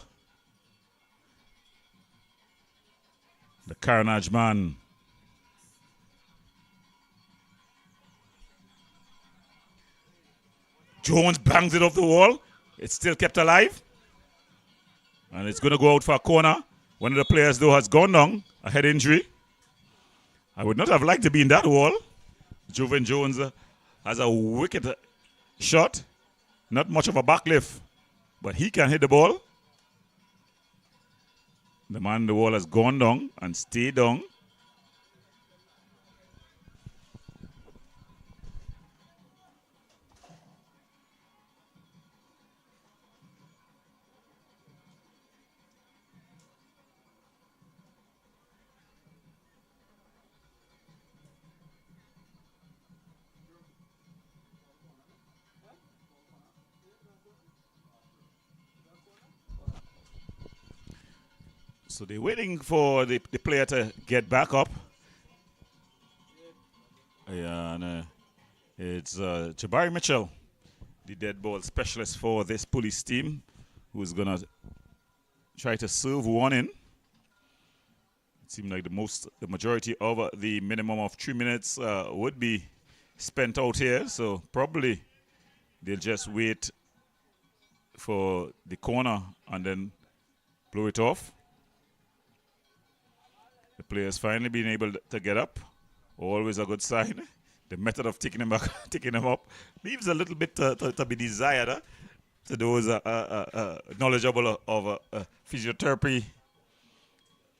Carnage man. Jones bangs it off the wall. It's still kept alive. And it's going to go out for a corner. One of the players, though, has gone down. A head injury. I would not have liked to be in that wall. Joven Jones has a wicked shot. Not much of a backlift. But he can hit the ball. The man in the wall has gone down and stayed down. So they're waiting for the player to get back up. And it's Jabari Mitchell, the dead ball specialist for this police team, who's going to try to serve one in. It seems like the majority of the minimum of 3 minutes would be spent out here. So probably they'll just wait for the corner and then blow it off. The players finally being able to get up. Always a good sign. The method of taking them back, taking them up, leaves a little bit to be desired to those knowledgeable of physiotherapy.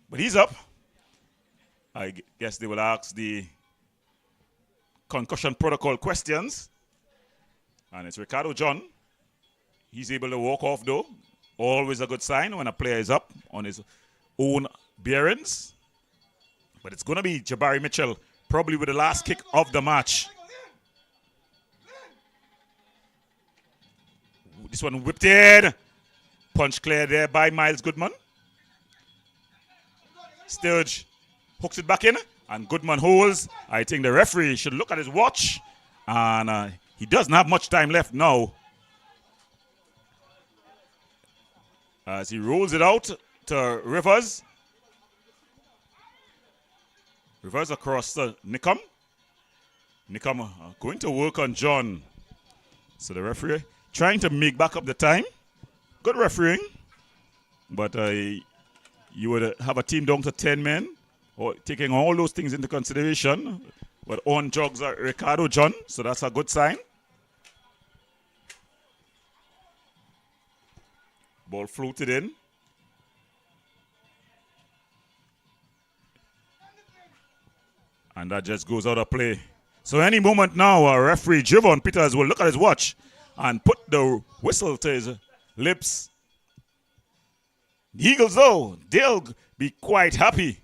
But he's up. I guess they will ask the concussion protocol questions. And it's Ricardo John. He's able to walk off, though. Always a good sign when a player is up on his own bearings. But it's going to be Jabari Mitchell, probably with the last kick of the match. This one whipped in. Punch clear there by Miles Goodman. Sturge hooks it back in, and Goodman holds. I think the referee should look at his watch. And he doesn't have much time left now. As he rolls it out to Rivers. Rivers across to Nickham. Nickham going to work on John. So the referee trying to make back up the time. Good refereeing. But you would have a team down to 10 men, or taking all those things into consideration. But on jogs are Ricardo John, so that's a good sign. Ball floated in. And that just goes out of play. So any moment now, referee Javon Peters will look at his watch and put the whistle to his lips. The Eagles, though, they'll be quite happy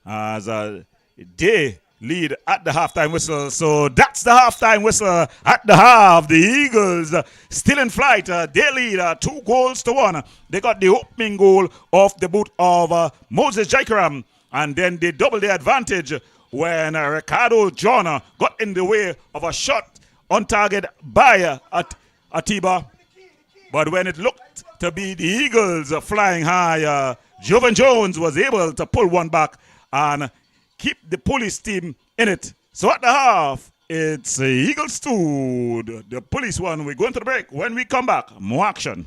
as they lead at the halftime whistle. So that's the halftime whistle at the half. The Eagles still in flight. They lead 2-1. They got the opening goal off the boot of Moses Jaikaram. And then they double the advantage when Ricardo John got in the way of a shot on target by Atiba. But when it looked to be the Eagles flying high. Jovan Jones was able to pull one back and keep the police team in it. So at the half, it's Eagles 2, the police 1. We're going to the break. When we come back, more action.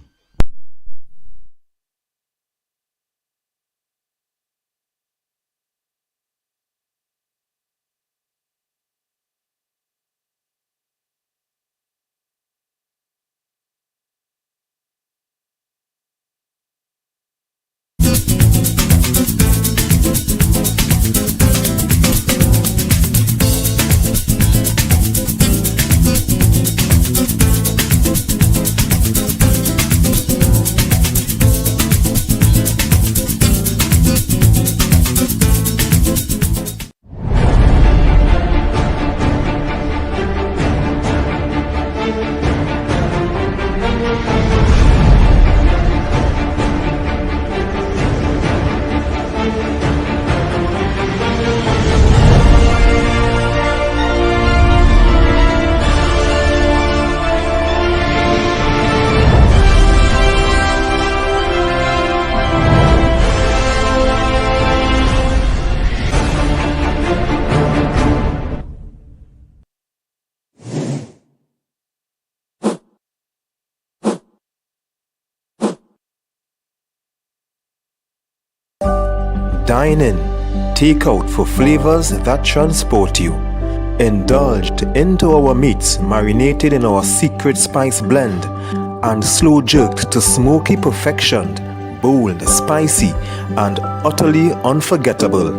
Dine in, take out for flavors that transport you. Indulged into our meats marinated in our secret spice blend and slow jerked to smoky perfection, bold, spicy, and utterly unforgettable.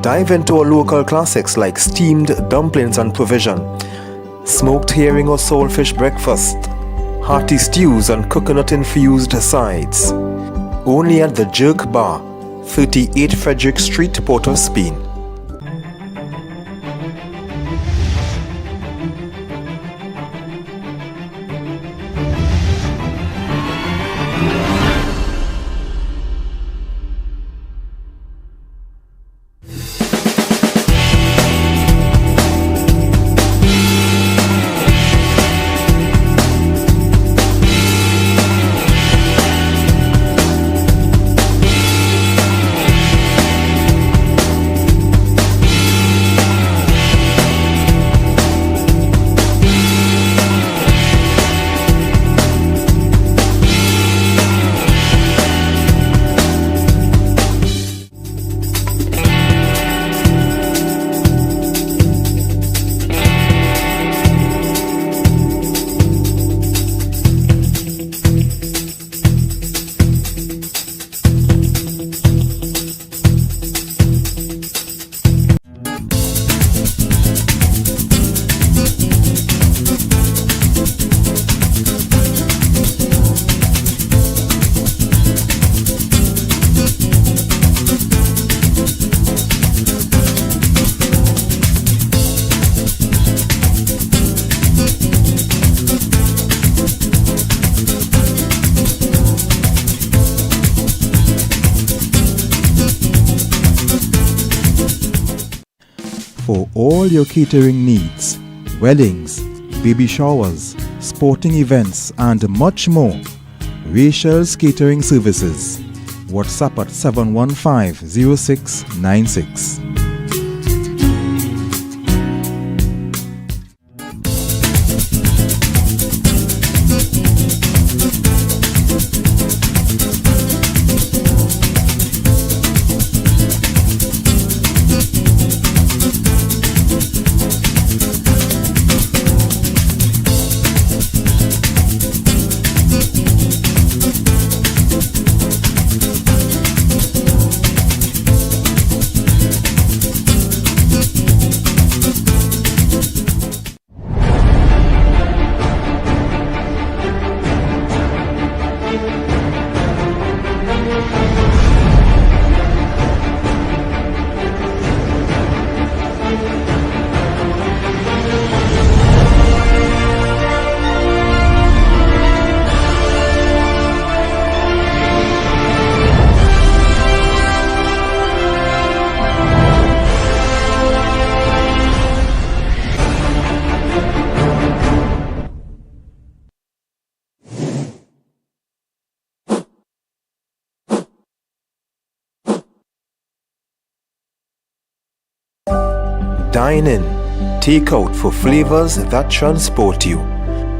Dive into our local classics like steamed dumplings and provision, smoked herring or saltfish breakfast, hearty stews and coconut-infused sides. Only at the Jerk Bar, 38 Frederick Street, Port of Spain. For all your catering needs, weddings, baby showers, sporting events and much more, Rachel's Catering Services. WhatsApp at 715-0696. Dine in, take out for flavors that transport you.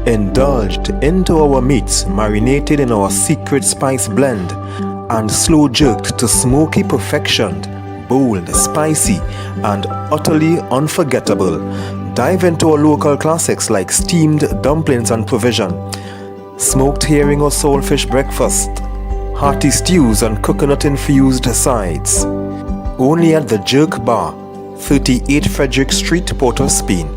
Indulged into our meats marinated in our secret spice blend and slow jerked to smoky perfection, bold, spicy, and utterly unforgettable. Dive into our local classics like steamed dumplings and provision, smoked herring or saltfish breakfast, hearty stews and coconut-infused sides. Only at the Jerk Bar, 38 Frederick Street, Port of Spain.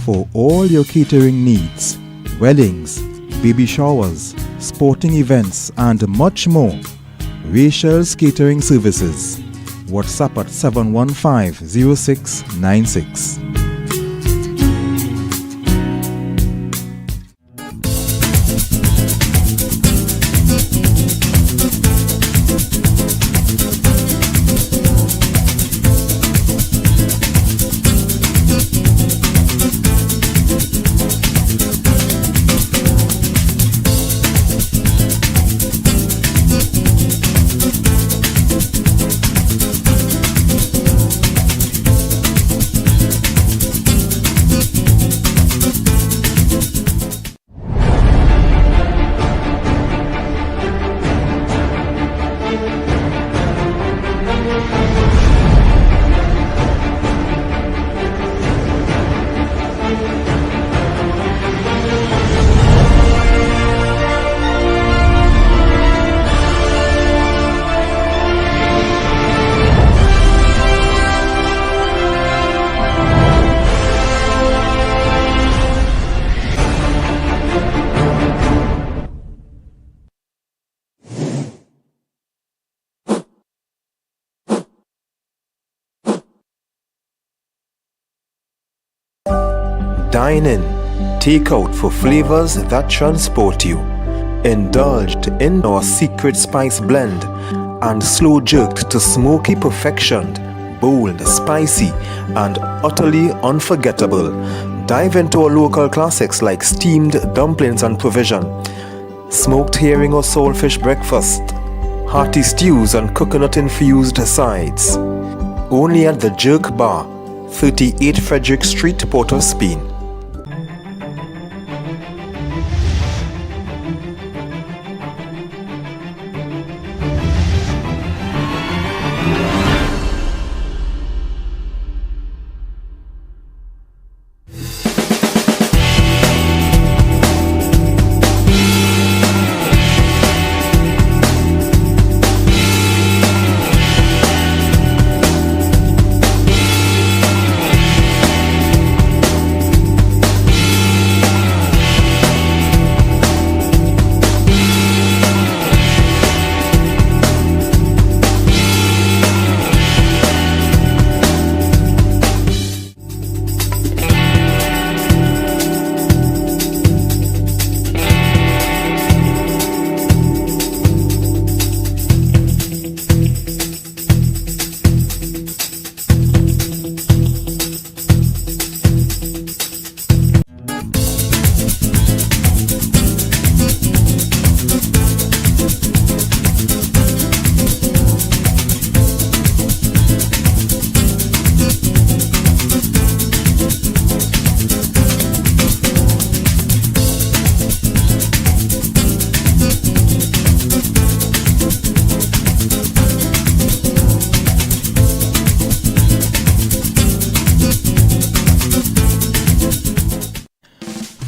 For all your catering needs, weddings, baby showers, sporting events and much more, Rachel's Catering Services. WhatsApp at 715-0696. Dine in, take out for flavors that transport you. Indulged in our secret spice blend and slow jerked to smoky perfection, bold, spicy, and utterly unforgettable. Dive into our local classics like steamed dumplings and provision, smoked herring or saltfish breakfast, hearty stews and coconut-infused sides. Only at the Jerk Bar, 38 Frederick Street, Port of Spain.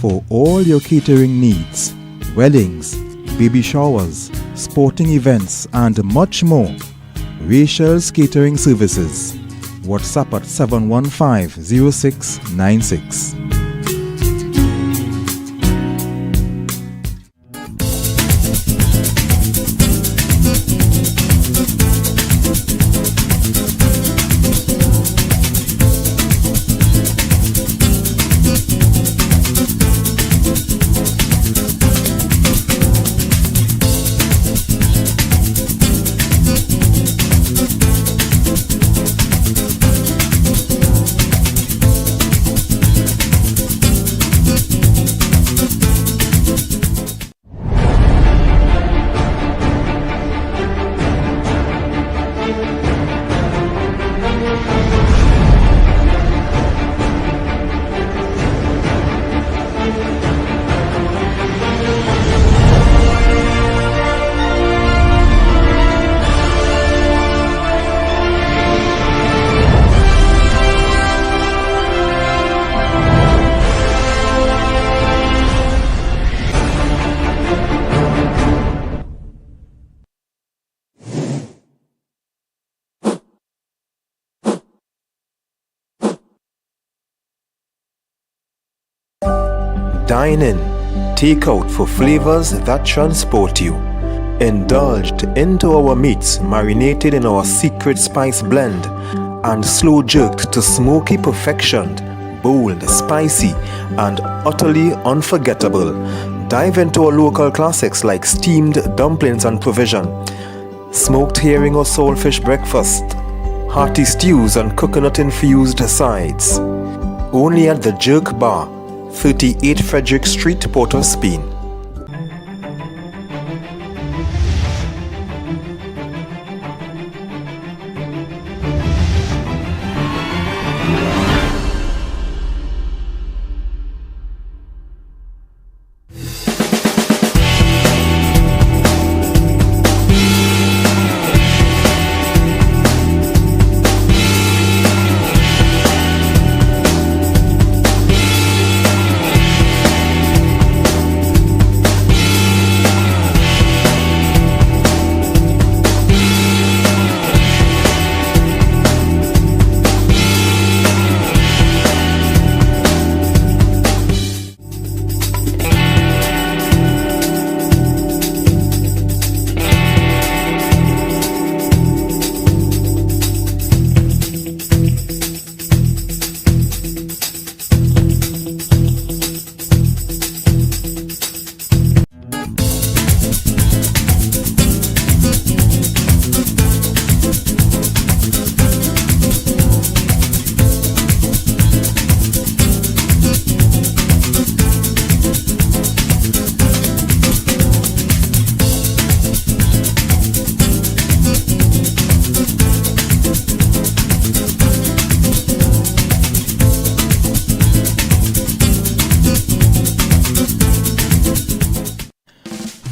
For all your catering needs, weddings, baby showers, sporting events, and much more, Rachel's Catering Services. WhatsApp at 715-0696. Dine in, take out for flavors that transport you. Indulged into our meats marinated in our secret spice blend and slow jerked to smoky perfection, bold, spicy, and utterly unforgettable. Dive into our local classics like steamed dumplings and provision, smoked herring or saltfish breakfast, hearty stews and coconut-infused sides. Only at the Jerk Bar, 38 Frederick Street, Port of Spain.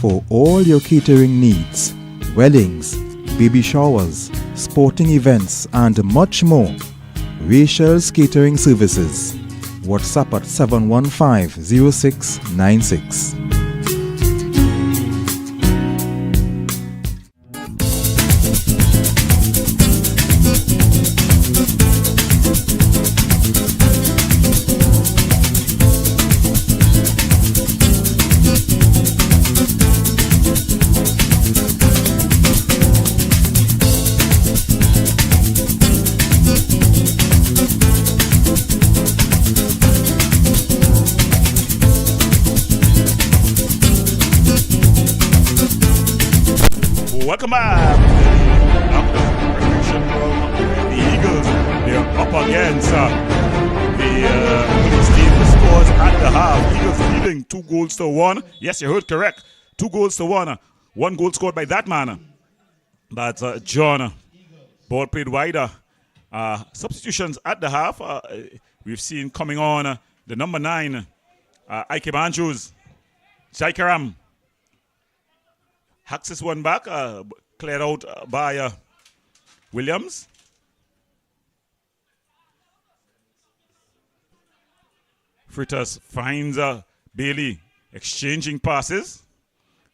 For all your catering needs, weddings, baby showers, sporting events, and much more, Rachel's Catering Services. WhatsApp at 715-0696. Welcome back to the recreation ground. The Eagles, they're up against the police team. The scores at the half. Eagles leading 2-1. Yes, you heard correct. 2-1. One goal scored by that man. That's John. Ball played wider. Substitutions at the half. We've seen coming on the number 9, Ike Banjus, Shaikaram. Hacks this one back, cleared out by Williams. Fritters finds Bailey exchanging passes.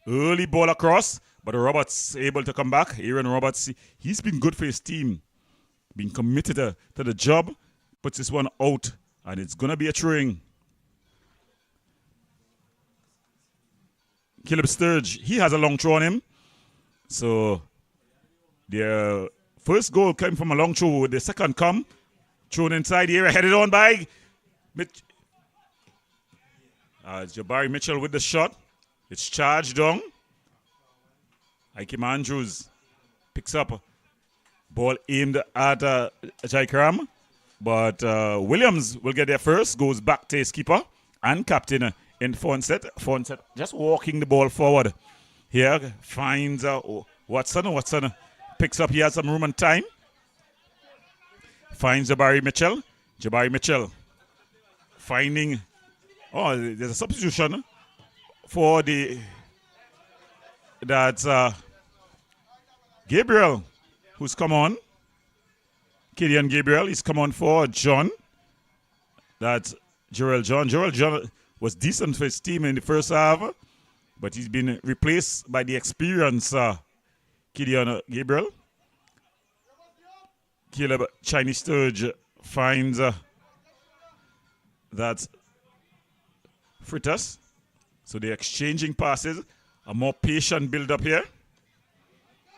Early ball across, but Roberts able to come back. Aaron Roberts, he's been good for his team. Been committed to the job. Puts this one out, and it's going to be a throwing. Caleb Sturge, he has a long throw on him. So the first goal came from a long throw. The second come, thrown inside the area, headed on by Jabari Mitchell with the shot. It's charged down. Hakeem Andrews picks up. Ball aimed at Jaikram. But Williams will get there first. Goes back to his keeper and captain in Fonset. Fonset just walking the ball forward. Here finds Watson. Watson picks up. He has some room and time. Finds Jabari Mitchell. Jabari Mitchell finding. Oh, there's a substitution for that's Gabriel, who's come on. Killian Gabriel, he's come on for John. That's Jarrell John. Jarrell John was decent for his team in the first half, but he's been replaced by the experienced Killian Gabriel. Caleb Chinese Sturge finds that Freitas. So they're exchanging passes. A more patient build up here.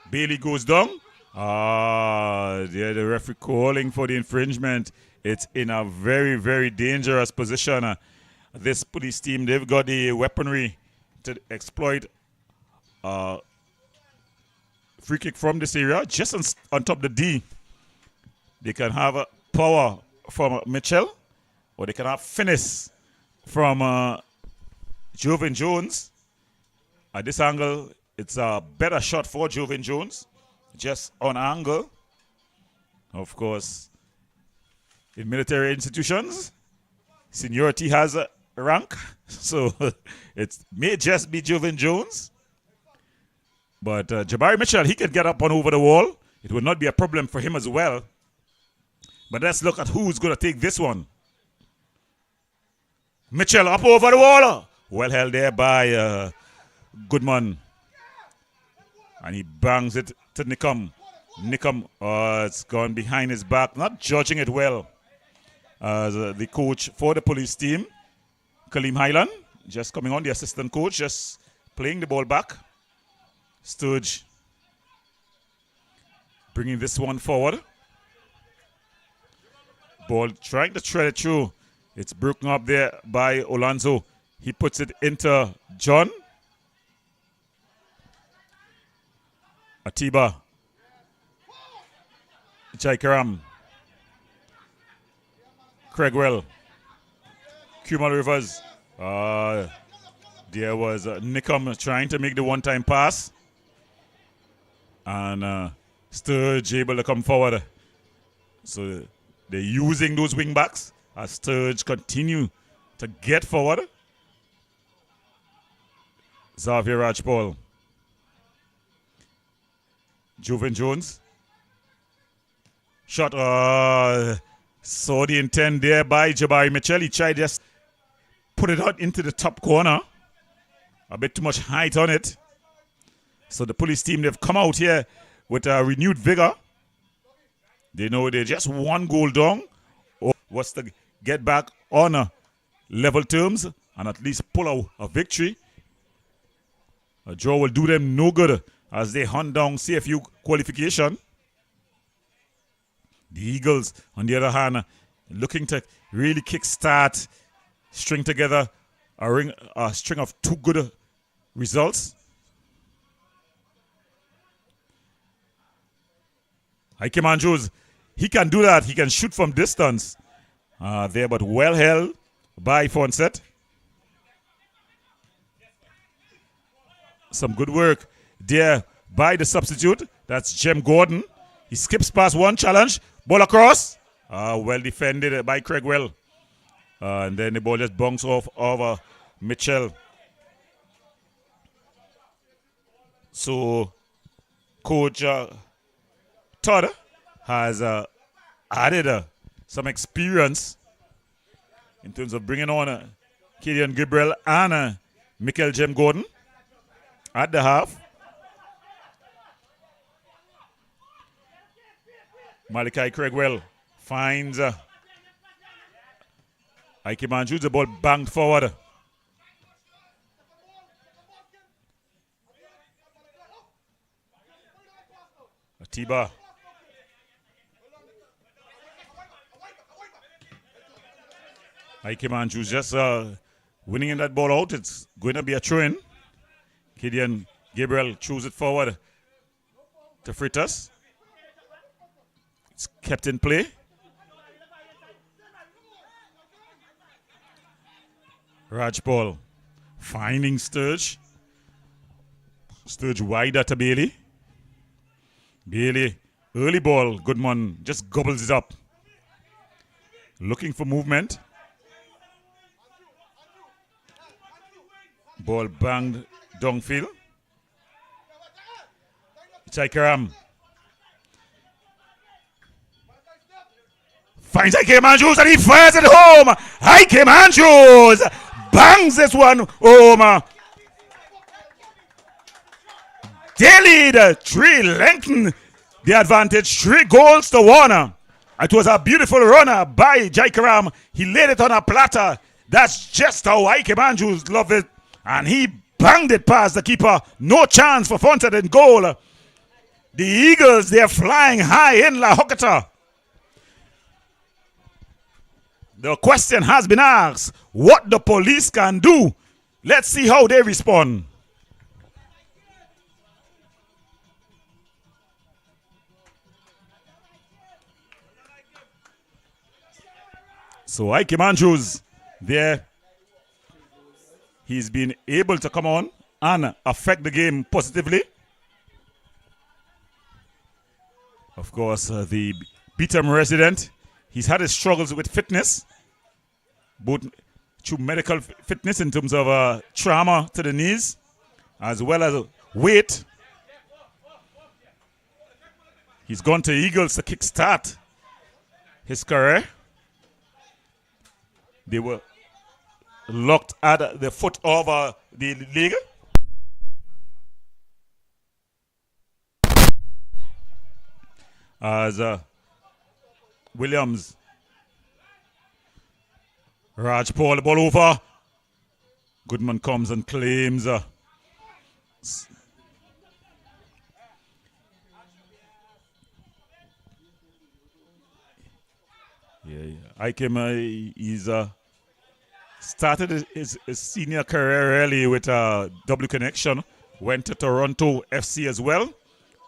Bailey goes down. The referee calling for the infringement. It's in a very, very dangerous position. This police team, they've got the weaponry to exploit free kick from this area. Just on top of the D. They can have a power from Mitchell, or they can have finesse from Jovan Jones. At this angle, it's a better shot for Jovan Jones. Just on angle. Of course, in military institutions, seniority has a rank. So it may just be Jovan Jones. But Jabari Mitchell, he can get up and over the wall. It will not be a problem for him as well. But let's look at who's going to take this one. Mitchell up over the wall. Well held there by Goodman. And he bangs it to Nickum. Nickum, it's gone behind his back. Not judging it well. The coach for the police team, Kaleem Highland, just coming on, the assistant coach, just playing the ball back. Sturge bringing this one forward. Ball trying to thread it through. It's broken up there by Olonzo. He puts it into John. Atiba. Jaikaram. Craigwell. Kumal Rivers. There was Nickum trying to make the one-time pass. And Sturge able to come forward. So they're using those wing backs as Sturge continue to get forward. Xavier Rajpal. Jovan Jones. Shot. Saw the intent there by Jabari Mitchell. He tried just put it out into the top corner. A bit too much height on it. So the police team, they've come out here with a renewed vigor. They know they're just one goal down. Or what's to get back on level terms and at least pull out a victory. A draw will do them no good as they hunt down CFU qualification. The Eagles, on the other hand, looking to really kickstart, string together a string of two good results. Hakeem Andrews, he can do that. He can shoot from distance. There, but well held by Fonset. Some good work there by the substitute. That's Jem Gordon. He skips past one challenge. Ball across. Well defended by Craigwell. And then the ball just bounces off over Mitchell. So, Coach Todd has added some experience in terms of bringing on Killian Gabriel and Michael Jem Gordon at the half. Malachi Craigwell finds Ike Manjus, the ball banged forward. Atiba. Ike Manjus just winning that ball out. It's going to be a throw-in. Killian Gabriel throws it forward to Freitas. It's kept in play. Rajpal finding Sturge. Sturge wider to Bailey. Bailey, early ball. Goodman just gobbles it up. Looking for movement. Ball banged downfield. Chaikaram finds Ike Manjus and he fires it home. Ike Manjus bangs this one home. They lead 3, lengthen the advantage, 3 goals to 1. It was a beautiful runner by Jaikaram. He laid it on a platter. That's just how Ike Manjus love it. And he banged it past the keeper. No chance for FORTIN in goal. The Eagles, they're flying high in La Hokata. The question has been asked, what the police can do. Let's see how they respond. So Ike Manjus there, he's been able to come on and affect the game positively. Of course, the Beetham resident, he's had his struggles with fitness, both through medical fitness in terms of trauma to the knees, as well as weight. He's gone to Eagles to kickstart his career. They were locked at the foot of the league. As Williams, Rajpal, the ball over. Goodman comes and claims. Ike, he's started his senior career early with W Connection. Went to Toronto FC as well.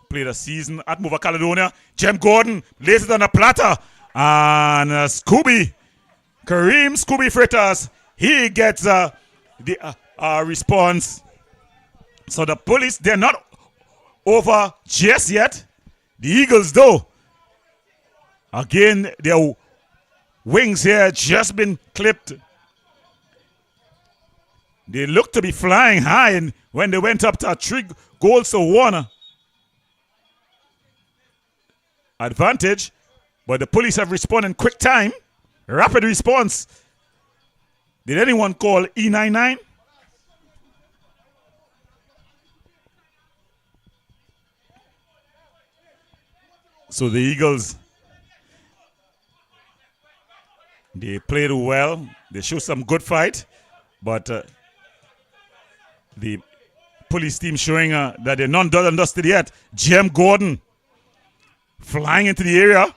Played a season at Mova Caledonia. Jem Gordon lays it on a platter. And Kareem Scooby Freitas, he gets the response. So the police, they're not over just yet. The Eagles, though, again, their wings here just been clipped. They look to be flying high, and when they went up to 3 goals to 1 advantage, but the police have responded in quick time. Rapid response. Did anyone call E99? So the Eagles, they played well. They showed some good fight, but the police team showing that they're not done and dusted yet. Jem Gordon flying into the area.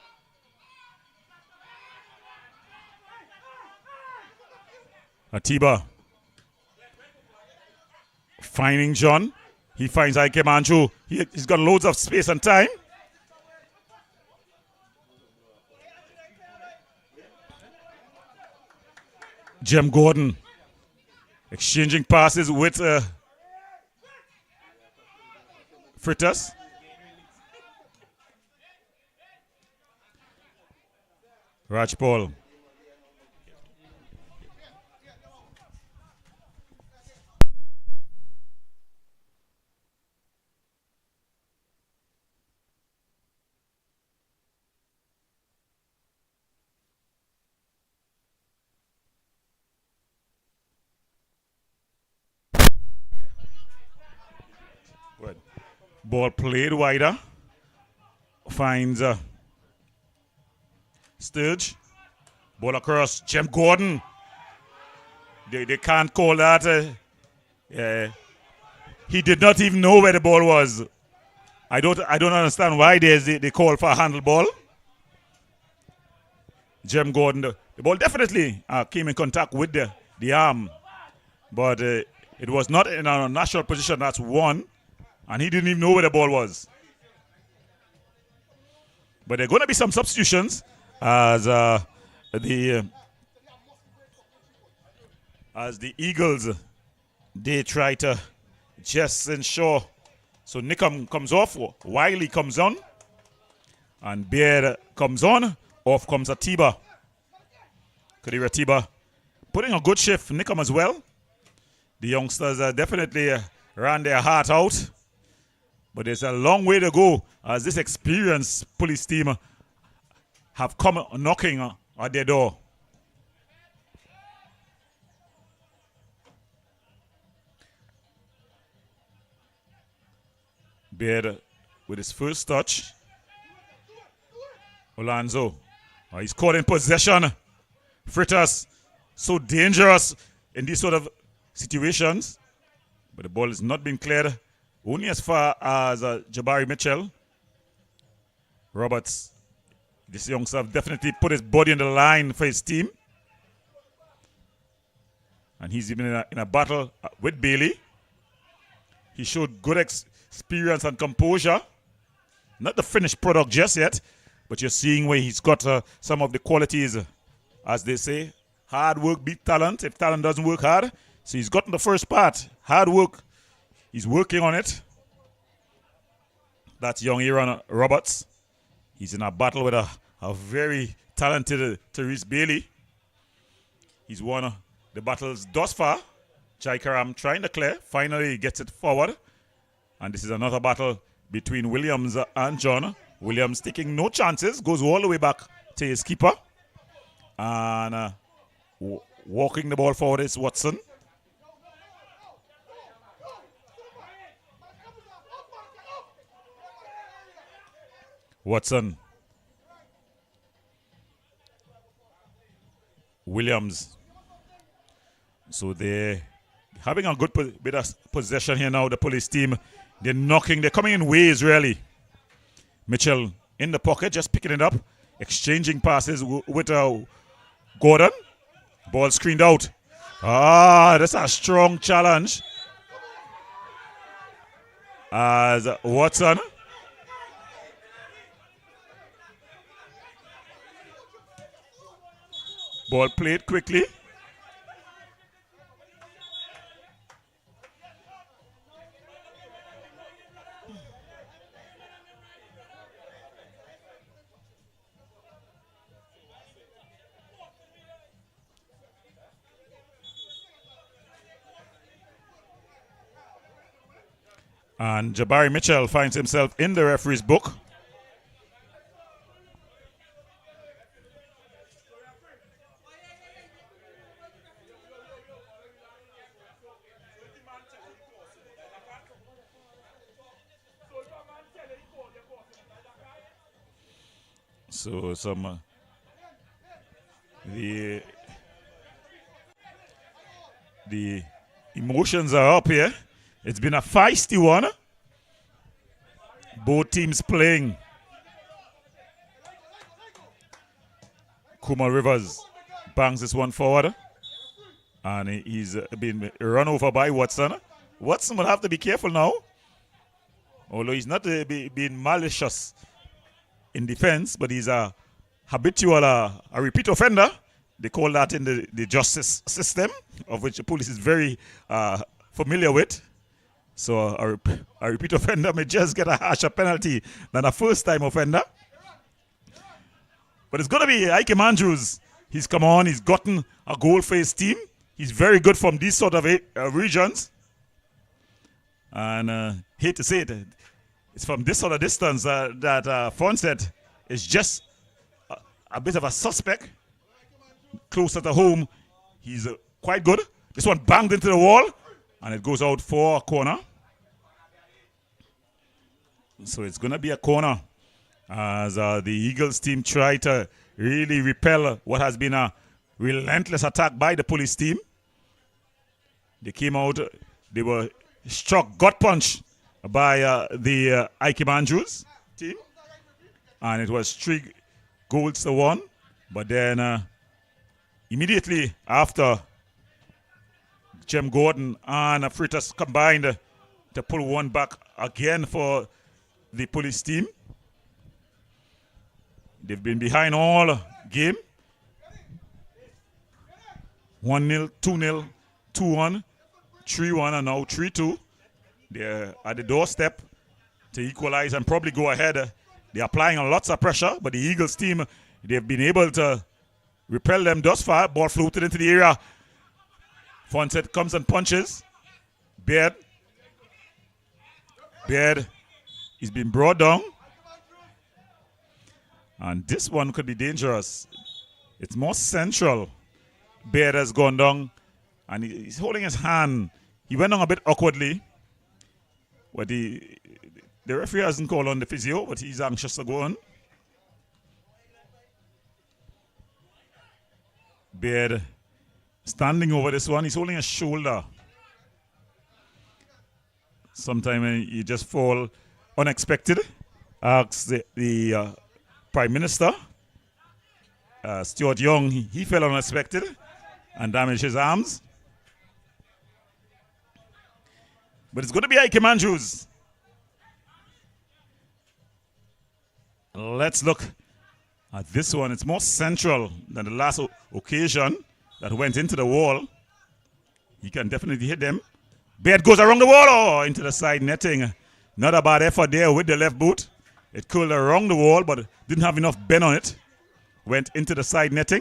Atiba finding John. He finds Ike Manjus. He's got loads of space and time. Jem Gordon exchanging passes with Freitas. Rajpal. Ball played wider. Finds Sturge. Ball across. Jem Gordon. They can't call that. He did not even know where the ball was. I don't understand why they call for a handle ball. Jem Gordon, the ball definitely came in contact with the arm, but it was not in a natural position. That's one, and he didn't even know where the ball was. But there are going to be some substitutions as the Eagles, they try to just ensure. So Nickham comes off, Wiley comes on, and Beard comes on. Off comes Atiba. Kadira Atiba putting a good shift. Nickham as well. The youngsters definitely ran their heart out. But there's a long way to go as this experienced police team have come knocking at their door. Beard with his first touch. Olanzo. He's caught in possession. Fritters, so dangerous in these sort of situations. But the ball is not being cleared. Only as far as Jabari Mitchell. Roberts, this youngster definitely put his body on the line for his team. And he's even in a battle with Bailey. He showed good experience and composure. Not the finished product just yet. But you're seeing where he's got some of the qualities, as they say. Hard work beat talent if talent doesn't work hard. So he's gotten the first part. Hard work. He's working on it. That's young Aaron Roberts. He's in a battle with a very talented Therese Bailey. He's won the battles thus far. Jai Karam trying to clear. Finally he gets it forward. And this is another battle between Williams and John. Williams taking no chances, goes all the way back to his keeper. And walking the ball forward is Watson. Watson. Williams. So they're having a good bit of possession here now, the police team. They're coming in waves really. Mitchell in the pocket, just picking it up, exchanging passes with Gordon. Ball screened out. That's a strong challenge. As Watson. Ball played quickly. And Jabari Mitchell finds himself in the referee's book. So the emotions are up here. It's been a feisty one. Both teams playing. Kuma Rivers bangs this one forward. And he's been run over by Watson. Watson will have to be careful now. Although he's not being malicious in defense, but he's a habitual, a repeat offender. They call that in the justice system, of which the police is very familiar with. So a repeat offender may just get a harsher penalty than a first-time offender. But it's going to be Ike Andrews. He's come on. He's gotten a goal for his team. He's very good from these sort of regions. And hate to say it, it's from this sort of distance that Fonset is just a bit of a suspect. Closer to home, he's quite good. This one banged into the wall, and it goes out for a corner. So it's going to be a corner as the Eagles team try to really repel what has been a relentless attack by the police team. They came out, they were struck gut punch by the Ike Andrews team. And it was 3 goals to 1. But then immediately after, Jem Gordon and Freitas combined to pull one back again for the police team. They've been behind all game. 1-0, 2-0, 2-1, 3-1, and now 3-2. They're at the doorstep to equalize and probably go ahead. They're applying lots of pressure, but the Eagles team, they've been able to repel them thus far. Ball floated into the area. Fonset comes and punches. Beard. He's been brought down. And this one could be dangerous. It's more central. Beard has gone down. And he's holding his hand. He went down a bit awkwardly. But the referee hasn't called on the physio, but he's anxious to go on. Beard standing over this one. He's holding his shoulder. Sometimes you just fall unexpected. Ask the Prime Minister, Stuart Young, he fell unexpected and damaged his arms. But it's going to be Ike Andrews. Let's look at this one. It's more central than the last occasion that went into the wall. He can definitely hit them. Beard goes around the wall, into the side netting. Not a bad effort there with the left boot. It curled around the wall, but didn't have enough bend on it. Went into the side netting.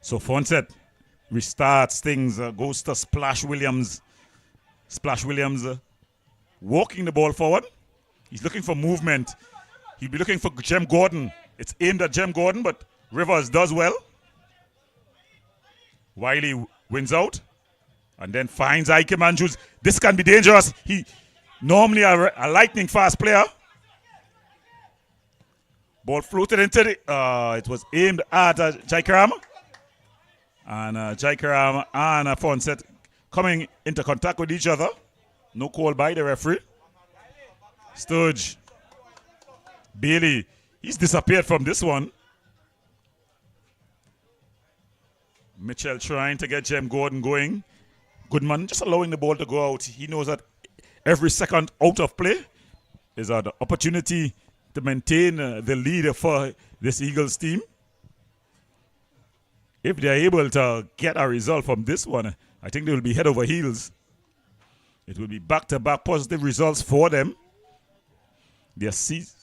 So Fonset restarts things, goes to Splash Williams. Splash Williams walking the ball forward. He's looking for movement. He'll be looking for Jem Gordon. It's aimed at Jem Gordon, but Rivers does well. Wiley wins out and then finds Ike Andrews. This can be dangerous. He normally a lightning fast player. Ball floated into the, it was aimed at Jaikaram. And Jaikaram and Fonset coming into contact with each other. No call by the referee. Sturge. Bailey, he's disappeared from this one. Mitchell trying to get Jem Gordon going. Goodman just allowing the ball to go out. He knows that every second out of play is an opportunity to maintain the lead for this Eagles team. If they're able to get a result from this one, I think they will be head over heels. It will be back-to-back positive results for them. Their season.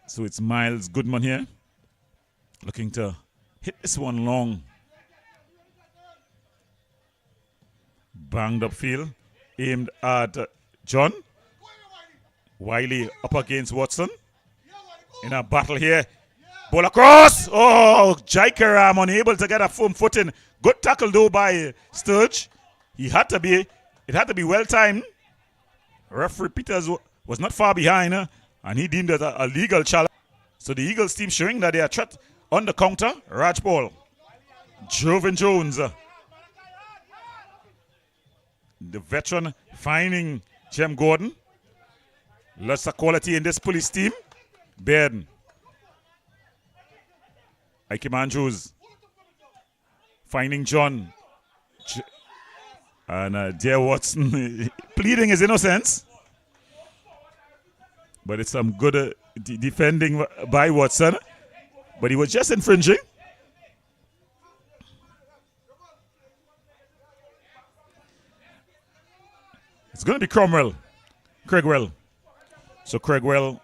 So it's Miles Goodman here, looking to hit this one long. Banged upfield, aimed at John. Wiley up against Watson. In a battle here. Ball across. Oh, Jaikaram unable to get a firm footing. Good tackle though by Sturge. It had to be well timed. Referee Peters was not far behind, and he deemed it a legal challenge. So the Eagles team showing that they are threat on the counter. Raj ball. Joven Jones. The veteran finding Jem Gordon. Lots of quality in this police team. Baird. Ike Andrews. Finding John. And dear Watson pleading his innocence. But it's some good defending by Watson. But he was just infringing. It's going to be Craigwell. So Craigwell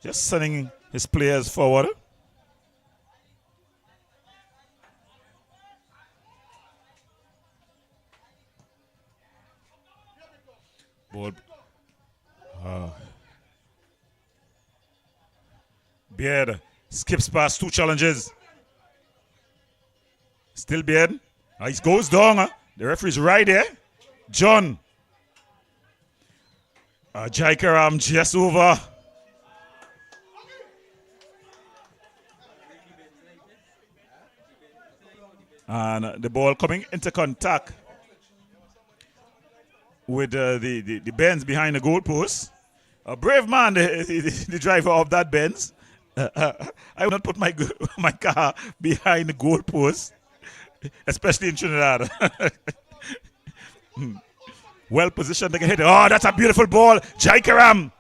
just sending his players forward. Ball. Beard skips past two challenges. Still Beard. He goes down. The referee's right there. John. Jaikaram just over. And the ball coming into contact with the Benz behind the goalpost. A brave man, the driver of that Benz. I will not put my car behind the goalpost, especially in Trinidad. Well positioned to get hit. Oh, that's a beautiful ball. Jaikaram.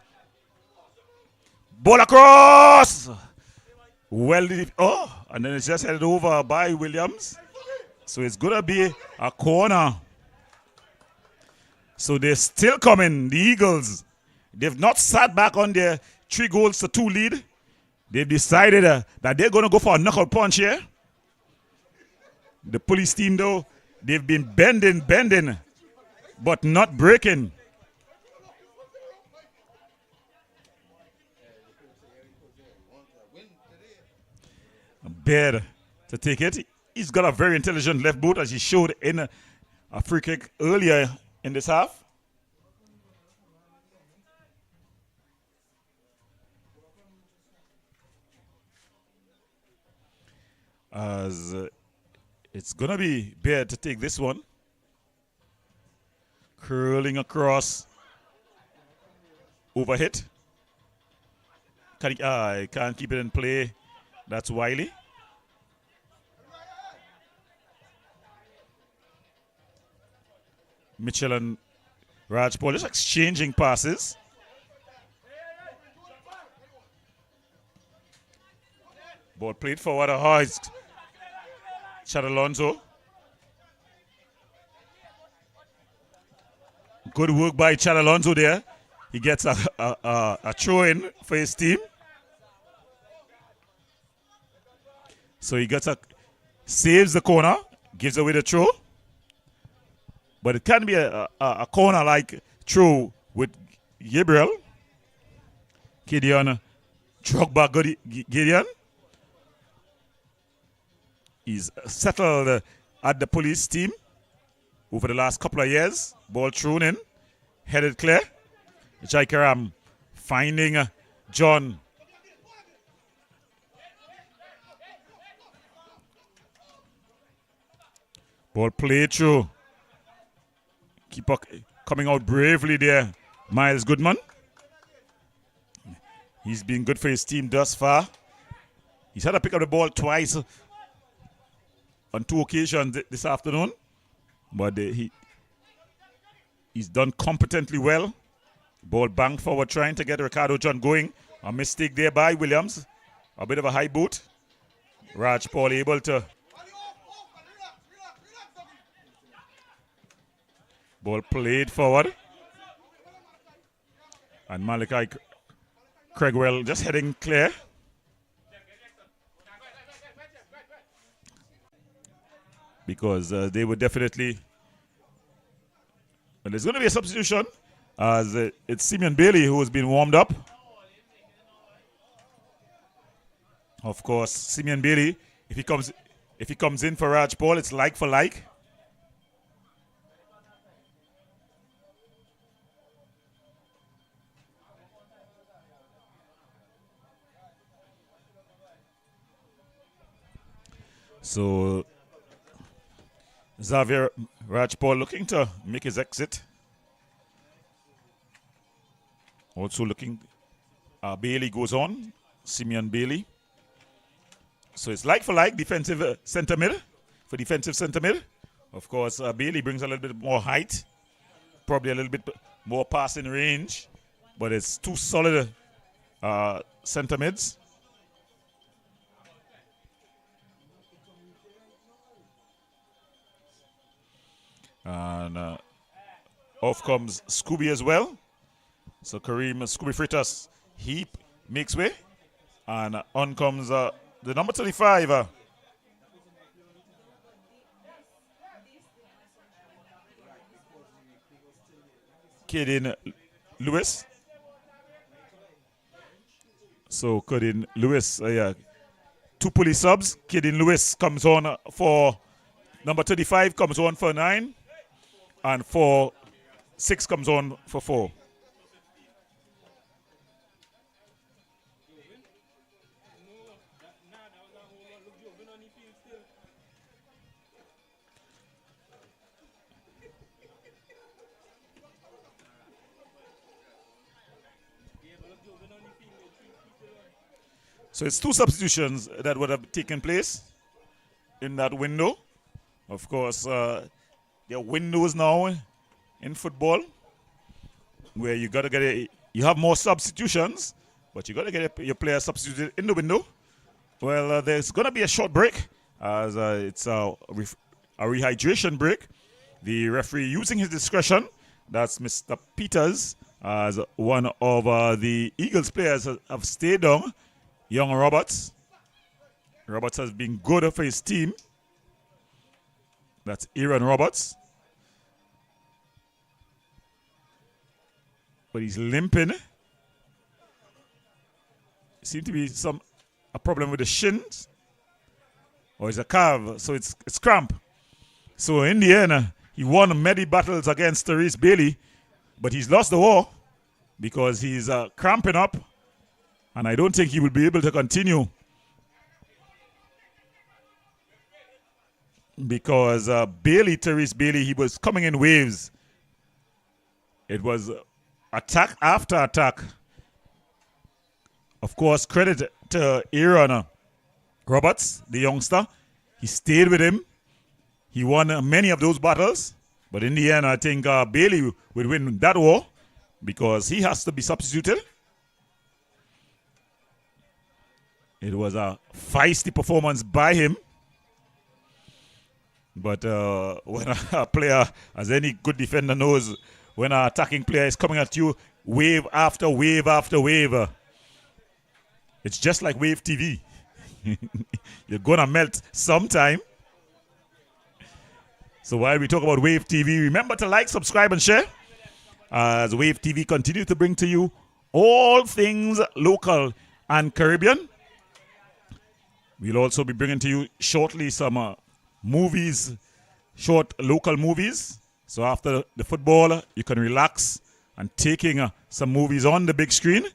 Ball across. Well, and then it's just headed over by Williams. So it's going to be a corner. So they're still coming, the Eagles. They've not sat back on their 3-2 lead. They've decided that they're going to go for a knockout punch here. The police team, though, they've been bending, but not breaking. Bear to take it. He's got a very intelligent left boot, as he showed in a free kick earlier in this half. As it's going to be Bear to take this one. Curling across. Overhit. Can't keep it in play. That's Wiley. Mitchell and Raj Paul just exchanging passes. Ball played forward. It's Chad Alonso. Good work by Chad Alonso there. He gets a throw-in for his team. So he saves the corner, gives away the throw. But it can be a corner-like throw with Gabriel. Gideon, Drogba Gideon. He's settled at the police team over the last couple of years. Ball thrown in, headed clear. Jaikaram finding John. Ball played through. Keeper coming out bravely there. Miles Goodman. He's been good for his team thus far. He's had to pick up the ball twice on 2 occasions this afternoon. But he's done competently well. Ball banged forward trying to get Ricardo John going. A mistake there by Williams. A bit of a high boot. Raj Paul able to. Ball played forward. And Malachi Craigwell just heading clear. Because they would definitely. Well, there's going to be a substitution. As it's Simeon Bailey who has been warmed up. Of course, Simeon Bailey, if he comes in for Raj Paul, it's like for like. So Xavier Rajpaul looking to make his exit. Also looking, Bailey goes on, Simeon Bailey. So it's like for like defensive center mid, for defensive center mid. Of course, Bailey brings a little bit more height, probably a little bit more passing range, but it's two solid center mids. And off comes Scooby as well. So Kareem Scooby Fritas, he makes way. And on comes the number 25. Caden Lewis. So Caden Lewis, 2 police subs. Caden Lewis comes on for Number 35 comes on for 9. And 6 comes on for 4. So it's 2 substitutions that would have taken place in that window. Of course, there are windows now in football where you got to get you have more substitutions, but you got to get your players substituted in the window. Well, there's going to be a short break as it's a rehydration break. The referee using his discretion, that's Mr. Peters, as one of the Eagles players have stayed down. Young Roberts. Roberts has been good for his team. That's Aaron Roberts. But he's limping. Seems to be a problem with the shins. Or it's a calf, so it's cramp. So in the end, he won many battles against Therese Bailey, but he's lost the war because he's cramping up. And I don't think he will be able to continue because Therese Bailey, he was coming in waves. It was attack after attack. Of course, credit to Aaron Roberts, the youngster. He stayed with him. He won many of those battles. But in the end, I think Bailey will win that war because he has to be substituted. It was a feisty performance by him. But when a player, as any good defender knows, when an attacking player is coming at you wave after wave after wave, it's just like wave TV. You're going to melt sometime. So while we talk about wave TV, remember to like, subscribe, and share as Wave TV continue to bring to you all things local and Caribbean. We'll also be bringing to you shortly some movies, short local movies. So after the football, you can relax and taking some movies on the big screen.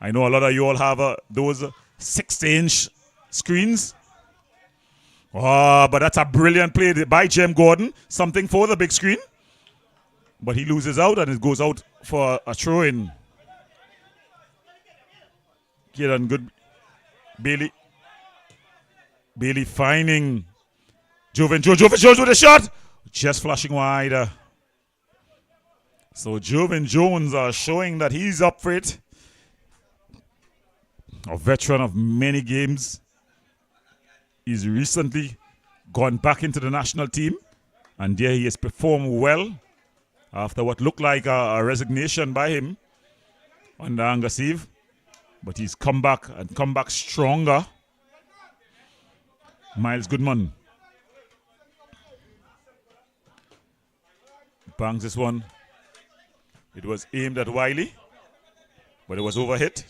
I know a lot of you all have those 60-inch screens. Oh, but that's a brilliant play by Jem Gordon. Something for the big screen. But he loses out and it goes out for a throw-in. Kieran good. Bailey finding Joven Jones with a shot. Just flashing wide. So Joven Jones showing that he's up for it. A veteran of many games. He's recently gone back into the national team. And there he has performed well after what looked like a resignation by him under Angaseve. But he's come back and come back stronger. Miles Goodman bangs this one. It was aimed at Wiley, but it was overhit.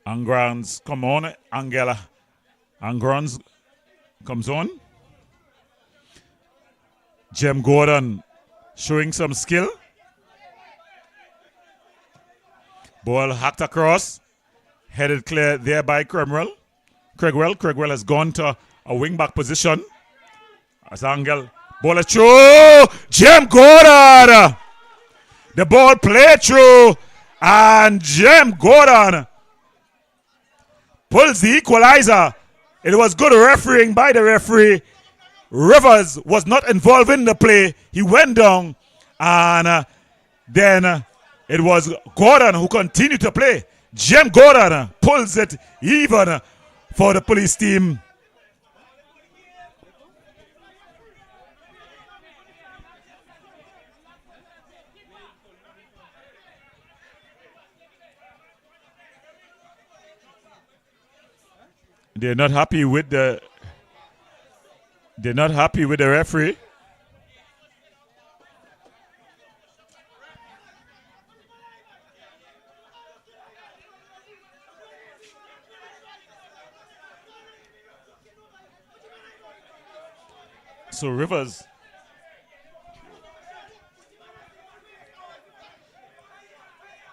Angrans come on. Angrans comes on. Jem Gordon showing some skill. Ball hacked across. Headed clear there by Cromwell. Craigwell has gone to a wing-back position. As Angel. Ball is through. Jem Gordon. The ball played through. And Jem Gordon pulls the equalizer. It was good refereeing by the referee. Rivers was not involved in the play. He went down. And then it was Gordon who continued to play. Jem Gordon pulls it even for the police team. They're not happy with the referee. So Rivers.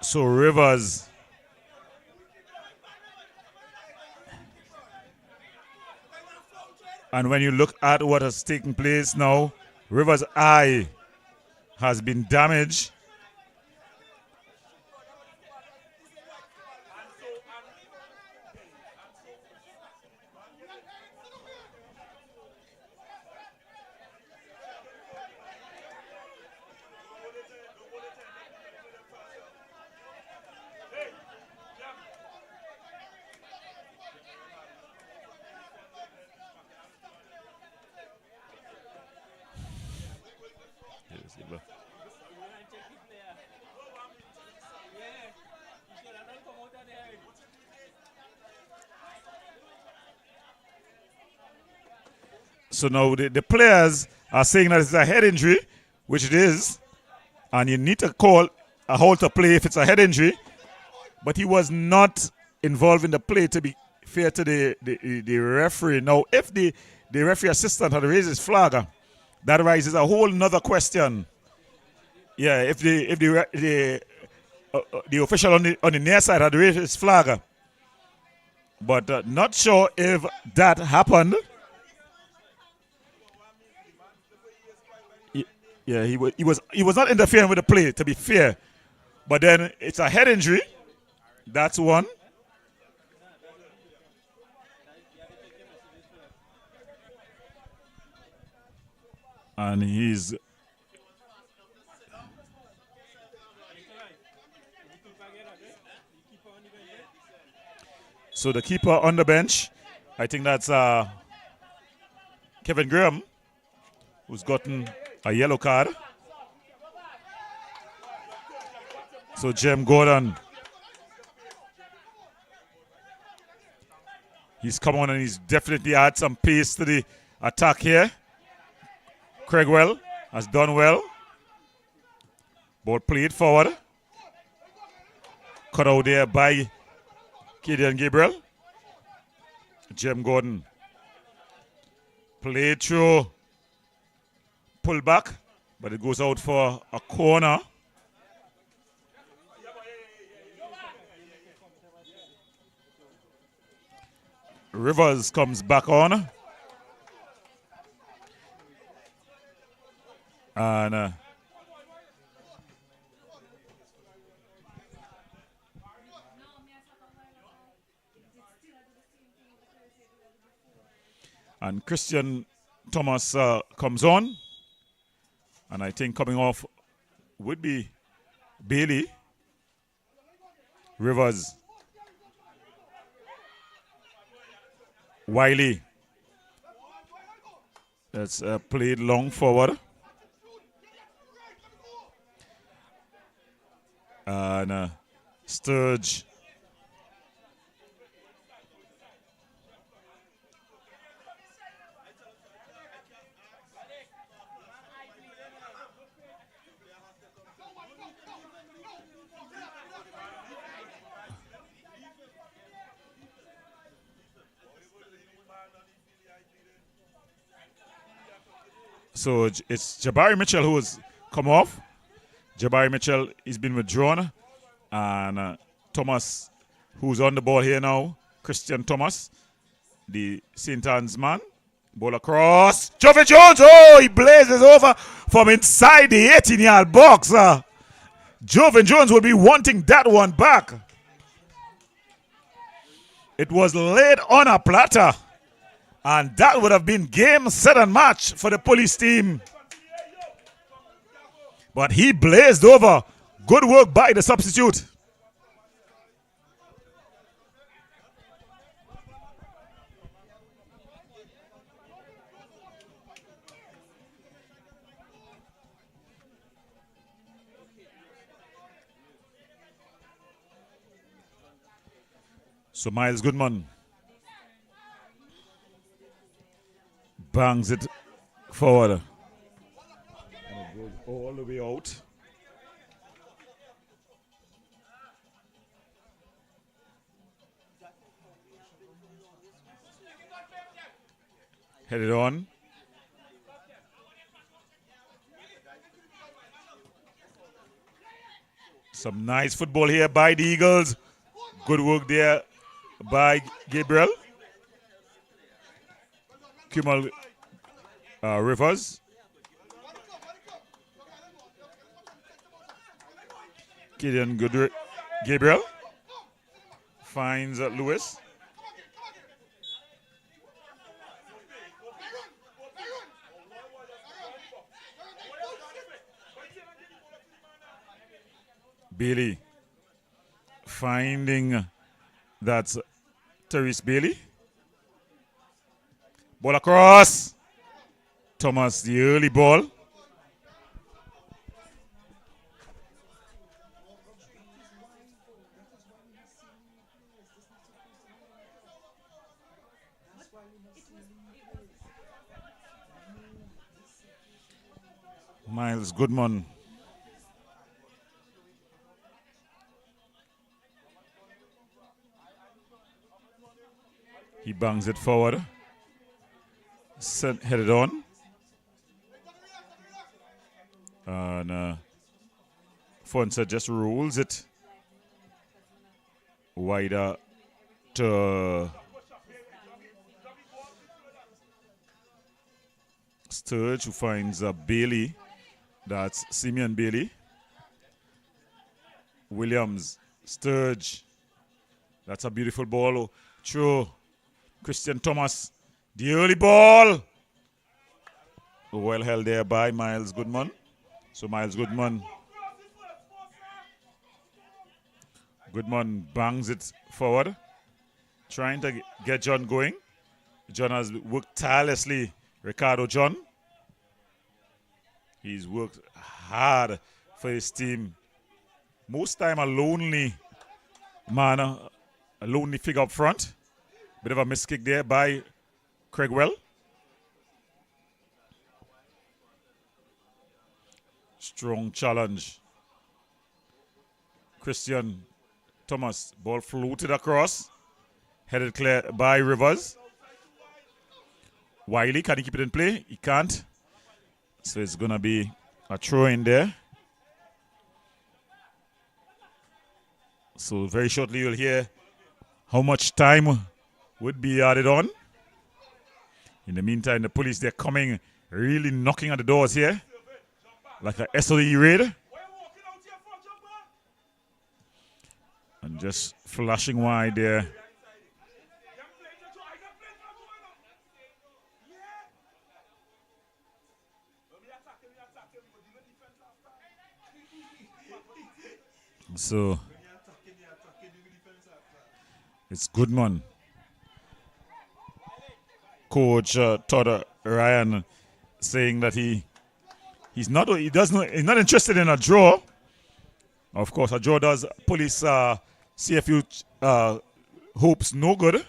So Rivers. And when you look at what has taken place now, Rivers' eye has been damaged. So now the players are saying that it's a head injury, which it is, and you need to call a halt to play if it's a head injury. But he was not involved in the play, to be fair to the referee. Now, if the referee assistant had raised his flag, that raises a whole nother question. Yeah, if the official on the near side had raised his flag, but not sure if that happened. Yeah, he was not interfering with the play, to be fair. But then it's a head injury. That's one. And he's so the keeper on the bench, I think that's Kevin Graham, who's gotten a yellow card. So Jem Gordon, he's come on and he's definitely add some pace to the attack here. Craigwell has done well. Ball played forward. Cut out there by Gideon Gabriel. Jem Gordon played through. Pull back, but it goes out for a corner. Rivers comes back on. And Christian Thomas comes on. And I think coming off would be Bailey. Rivers. Wiley. That's played long forward. And Sturge. So it's Jabari Mitchell who has come off. Jabari Mitchell has been withdrawn. And Thomas, who's on the ball here now, Christian Thomas, the St. Anne's man. Ball across. Joven Jones, he blazes over from inside the 18-yard box. Joven Jones will be wanting that one back. It was laid on a platter. And that would have been game, set, and match for the police team. But he blazed over. Good work by the substitute. So Miles Goodman bangs it forward. And it goes all the way out. Headed on. Some nice football here by the Eagles. Good work there by Gabriel. Kimal Rivers. Gideon Gabriel finds Lewis. Bailey finding that's Therese Bailey. Ball across. Thomas, the early ball. Miles Goodman. He bangs it forward. Headed on. And Fonsa just rolls it wider to Sturge, who finds Bailey. That's Simeon Bailey. Williams, Sturge. That's a beautiful ball through Christian Thomas. The early ball. Well held there by Miles Goodman. So Miles Goodman bangs it forward, trying to get John going. John has worked tirelessly. Ricardo John. He's worked hard for his team. Most time a lonely man, a lonely figure up front. Bit of a miskick there by Craigwell. Strong challenge. Christian Thomas, ball floated across. Headed clear by Rivers. Wiley, can he keep it in play? He can't. So it's going to be a throw in there. So very shortly you'll hear how much time would be added on. In the meantime, the police, they're coming, really knocking at the doors here. Like a SOE raid. And just flashing wide there. So it's Goodman. Coach Todd Ryan saying that he's not interested in a draw. Of course, a draw does police CFU hopes no good.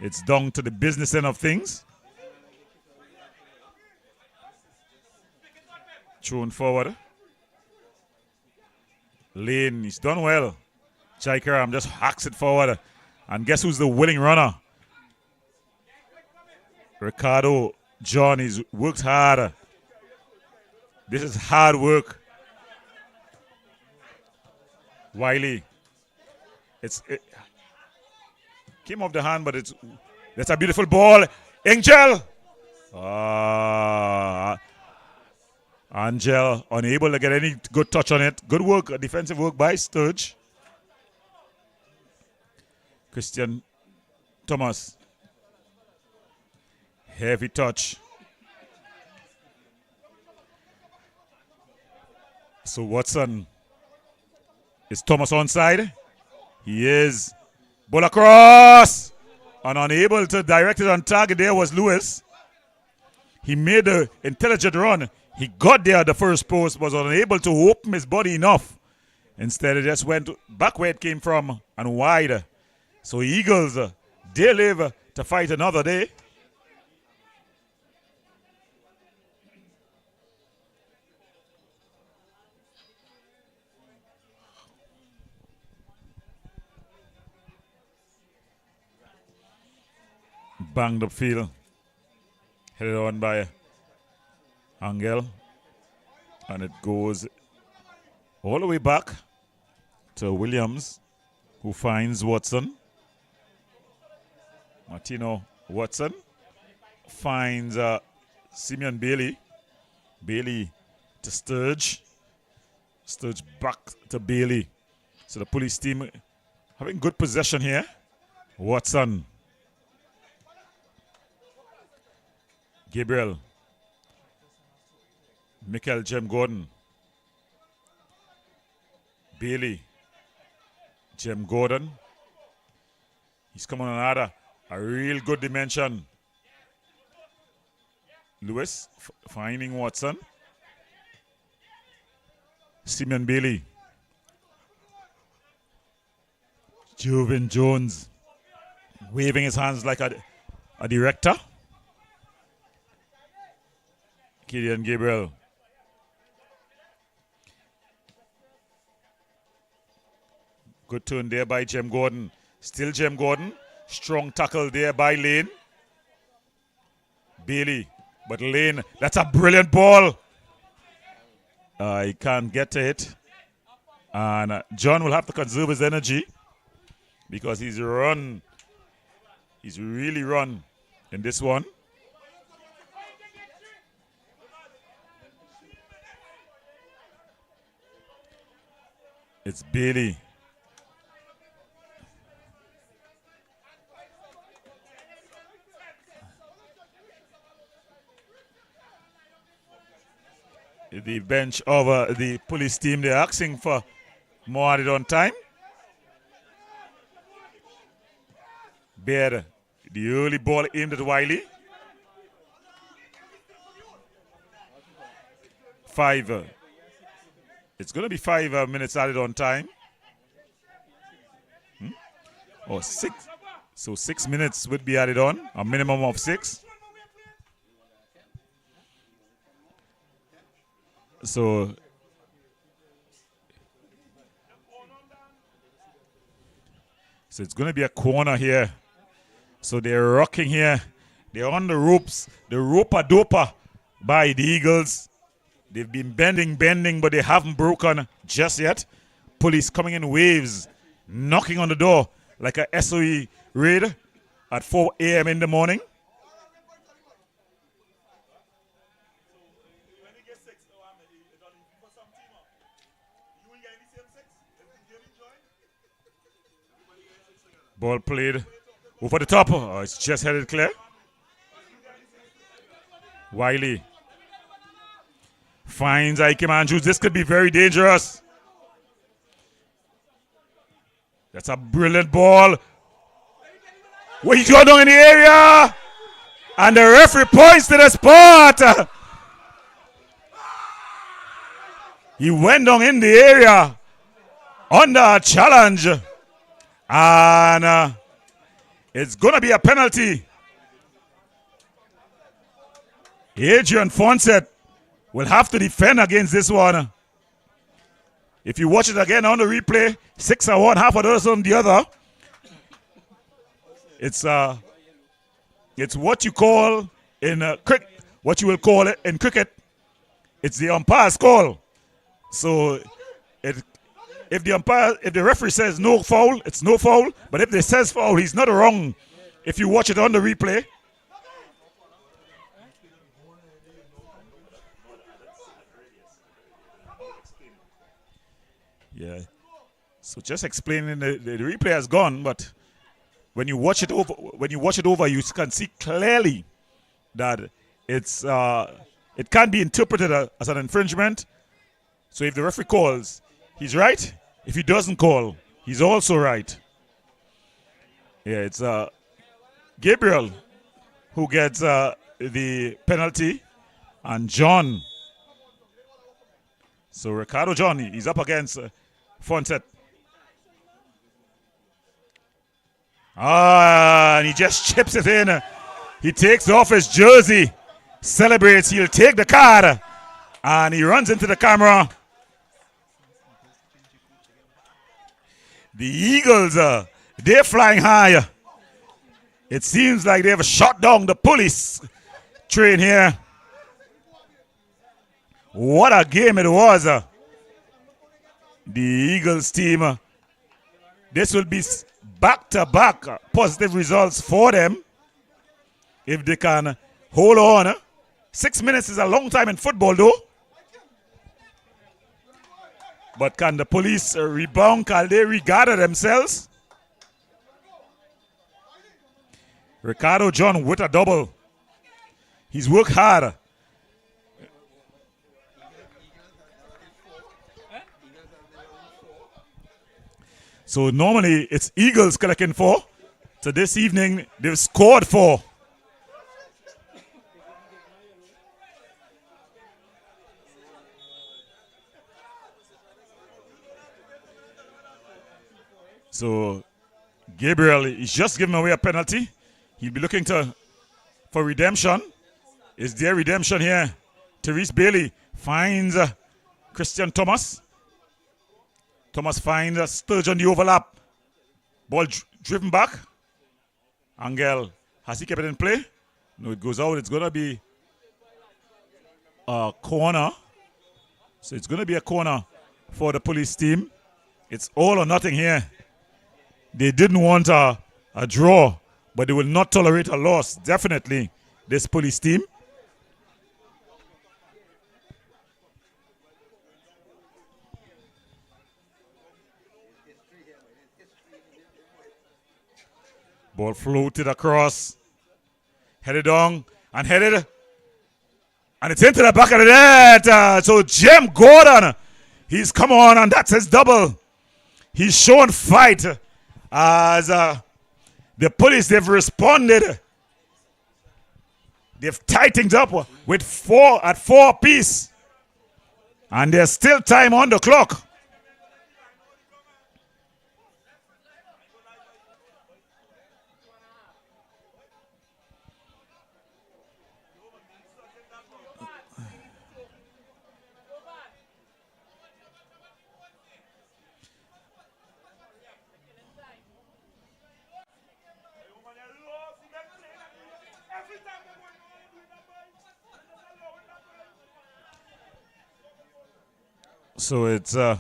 It's down to the business end of things. Thrown forward. Lane, he's done well. Chaikaram just hacks it forward. And guess who's the winning runner? Ricardo John, he's worked hard. This is hard work. Wiley. It came off the hand, but that's a beautiful ball. Angel. Angel unable to get any good touch on it. Good work, defensive work by Sturge. Christian Thomas. Heavy touch. So Watson. Is Thomas onside? He is. Ball across. And unable to direct it on target there was Lewis. He made the intelligent run. He got there at the first post, was unable to open his body enough. Instead, it just went back where it came from and wide. So Eagles, they live to fight another day. Banged up field. Headed on by Angel. And it goes all the way back to Williams, who finds Watson. Martino Watson finds Simeon Bailey. Bailey to Sturge. Sturge back to Bailey. So the police team having good possession here. Watson. Gabriel. Michael Jem Gordon. Bailey. Jem Gordon. He's coming on a real good dimension. Lewis finding Watson. Simeon Bailey. Joven Jones waving his hands like a director. Killian Gabriel. Good turn there by Jem Gordon. Still Jem Gordon. Strong tackle there by Lane. Bailey. But Lane, that's a brilliant ball. He can't get to it. And John will have to conserve his energy because he's run. He's really run in this one. It's Bailey. The bench of the police team, they're asking for more added on time. Bear, the early ball aimed at Wiley. 5. It's going to be 5 minutes added on time. Or 6. So 6 minutes would be added on, a minimum of 6. So it's going to be a corner here. So they're rocking here. They're on the ropes. The rope-a-dopa by the Eagles. They've been bending, but they haven't broken just yet. Police coming in waves, knocking on the door like a SOE raid at 4 a.m. in the morning. Ball played over the top. Oh, it's just headed clear. Wiley finds Ike Andrews. This could be very dangerous. That's a brilliant ball. Well, he's going down in the area. And the referee points to the spot. He went down in the area under a challenge. And it's going to be a penalty. Adrian Fonset will have to defend against this one. If you watch it again on the replay, 6 on one, half a dozen on the other. It's what you call in cricket, what you will call it in cricket. It's the umpire's call. So if the referee says no foul, it's no foul. But if they says foul, he's not wrong. If you watch it on the replay. Yeah. So just explaining the replay has gone, but when you watch it over, you can see clearly that it can't be interpreted as an infringement. So if the referee calls, he's right. If he doesn't call, he's also right. Yeah, it's Gabriel who gets the penalty, and John. So Ricardo John, he's up against Fonset. And he just chips it in. He takes off his jersey, celebrates, he'll take the card, and he runs into the camera. The Eagles, they're flying high. It seems like they've shot down the police train here. What a game it was. The Eagles team This will be back-to-back positive results for them if they can hold on. 6 minutes is a long time in football, though. But can the police rebound? Can they regather themselves? Ricardo John with a double. He's worked hard. So normally it's Eagles collecting 4. So this evening they've scored 4. So Gabriel is just giving away a penalty. He'll be looking for redemption. Is there redemption here? Therese Bailey finds Christian Thomas. Thomas finds Sturgeon on the overlap. Ball driven back. Angel, has he kept it in play? No, it goes out. It's going to be a corner. So it's going to be a corner for the police team. It's all or nothing here. They didn't want a draw, but they will not tolerate a loss. Definitely, this police team. Ball floated across, headed down, and headed, and it's into the back of the net. So Jem Gordon, he's come on, and that's his double. He's shown fight as the police, they've responded. They've tightened up with 4 apiece, and there's still time on the clock. So it's 4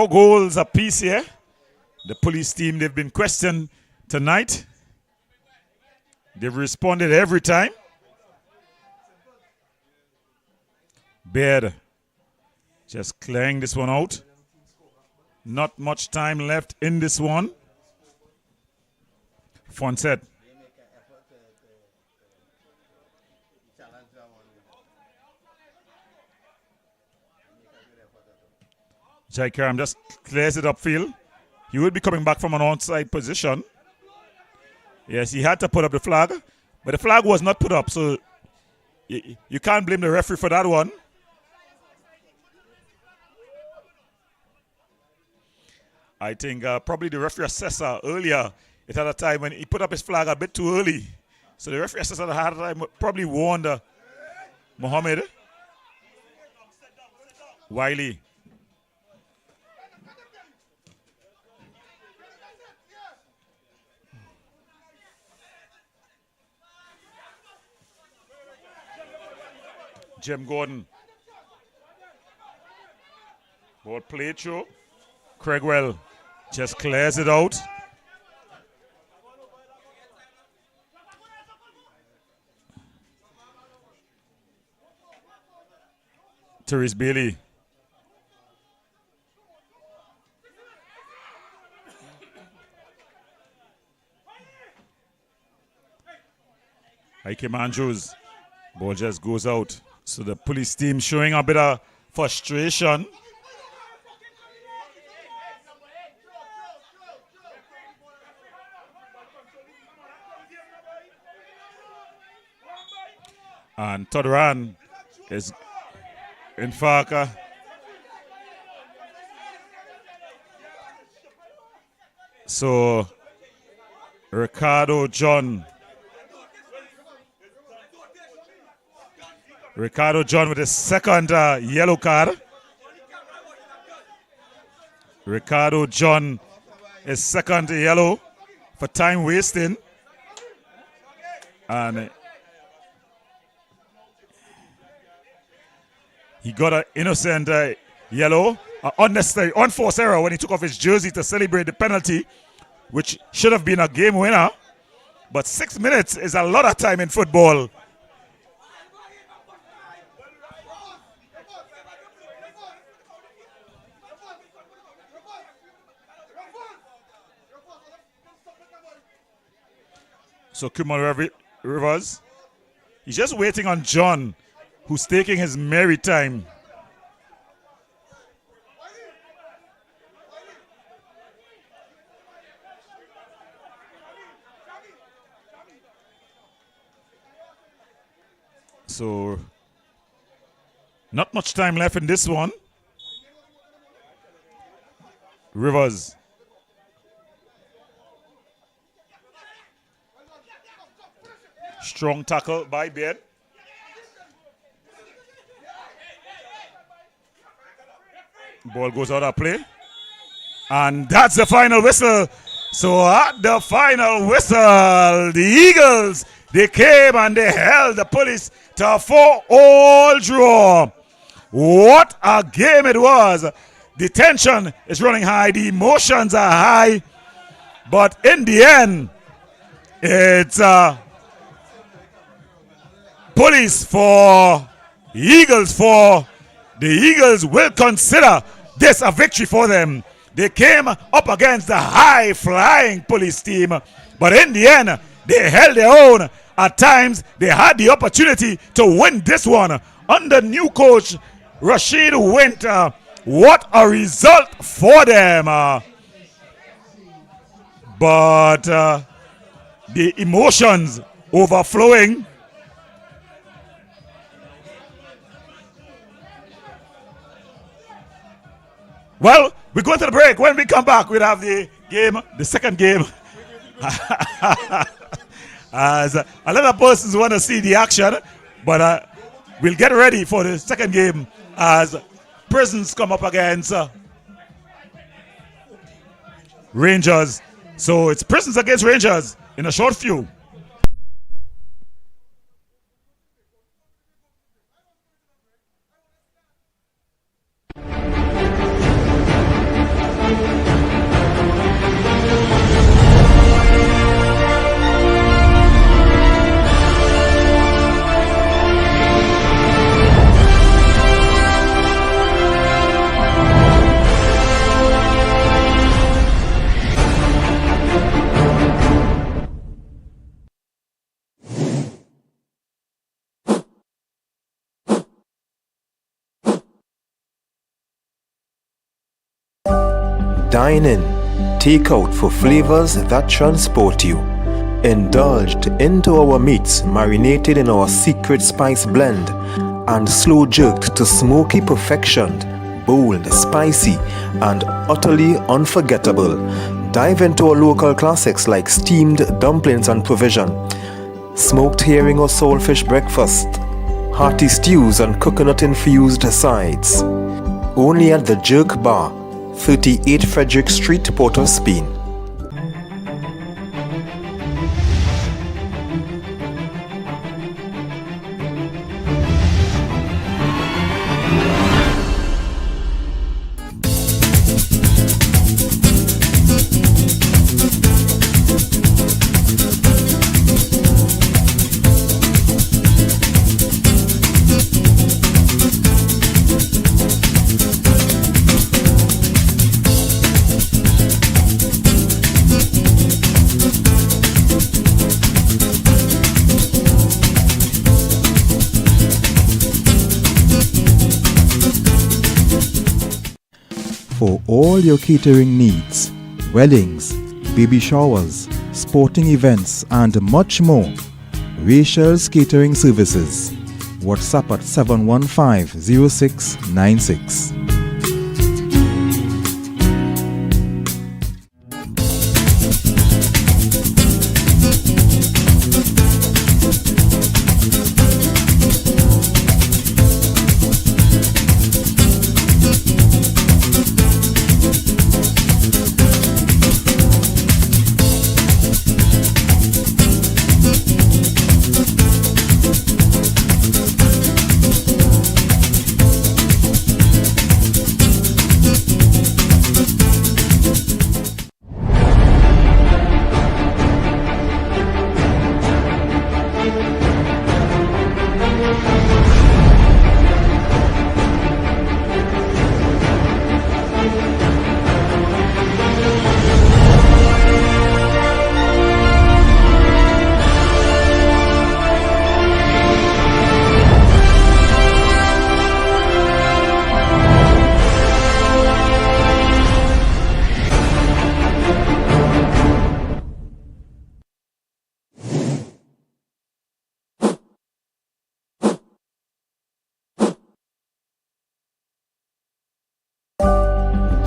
goals apiece here. The police team, they've been questioned tonight. They've responded every time. Baird just clearing this one out. Not much time left in this one. Fonset. Jai Karam just clears it upfield. He will be coming back from an onside position. Yes, he had to put up the flag, but the flag was not put up, so you can't blame the referee for that one. I think probably the referee assessor earlier, it had a time when he put up his flag a bit too early. So the referee assessor had a time, probably warned Mohammed. Wiley. Jem Gordon. Ball played through. Craigwell just clears it out. Therese Bailey. Ike Andrews. Ball just goes out. So the police team showing a bit of frustration. And Todran is, in fact, so Ricardo John with his second yellow card. Ricardo John, his second yellow for time wasting. And he got an innocent yellow. unnecessary, unforced error when he took off his jersey to celebrate the penalty, which should have been a game winner. But 6 minutes is a lot of time in football. So Kumar Rivers, he's just waiting on John, who's taking his merry time. So, not much time left in this one. Rivers. Strong tackle by Beard. Ball goes out of play. And that's the final whistle. So at the final whistle, the Eagles, they came and they held the Police to a 4-all draw. What a game it was. The tension is running high. The emotions are high. But in the end, it's Police for Eagles for. The Eagles will consider this a victory for them. They came up against the high-flying Police team. But in the end, they held their own. At times, they had the opportunity to win this one. Under new coach, Rashid Winter. What a result for them. But the emotions overflowing. Well, we go to the break. When we come back, we'll have the game, the second game. As a lot of persons want to see the action, but we'll get ready for the second game as Prisons come up against Rangers. So it's Prisons against Rangers in a short few. Dine in, take out for flavors that transport you. Indulged into our meats marinated in our secret spice blend and slow jerked to smoky perfection, bold, spicy, and utterly unforgettable. Dive into our local classics like steamed dumplings and provision, smoked herring or saltfish breakfast, hearty stews and coconut-infused sides. Only at the Jerk Bar, 38 Frederick Street, Port of Spain. For all your catering needs, weddings, baby showers, sporting events, and much more, Rachel's Catering Services. WhatsApp at 715-0696.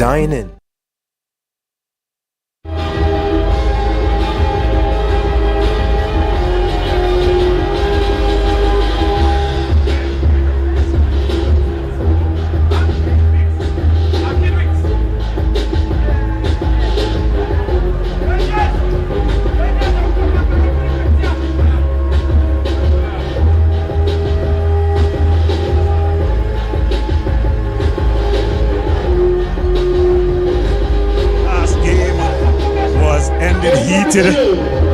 Dine in. Heated.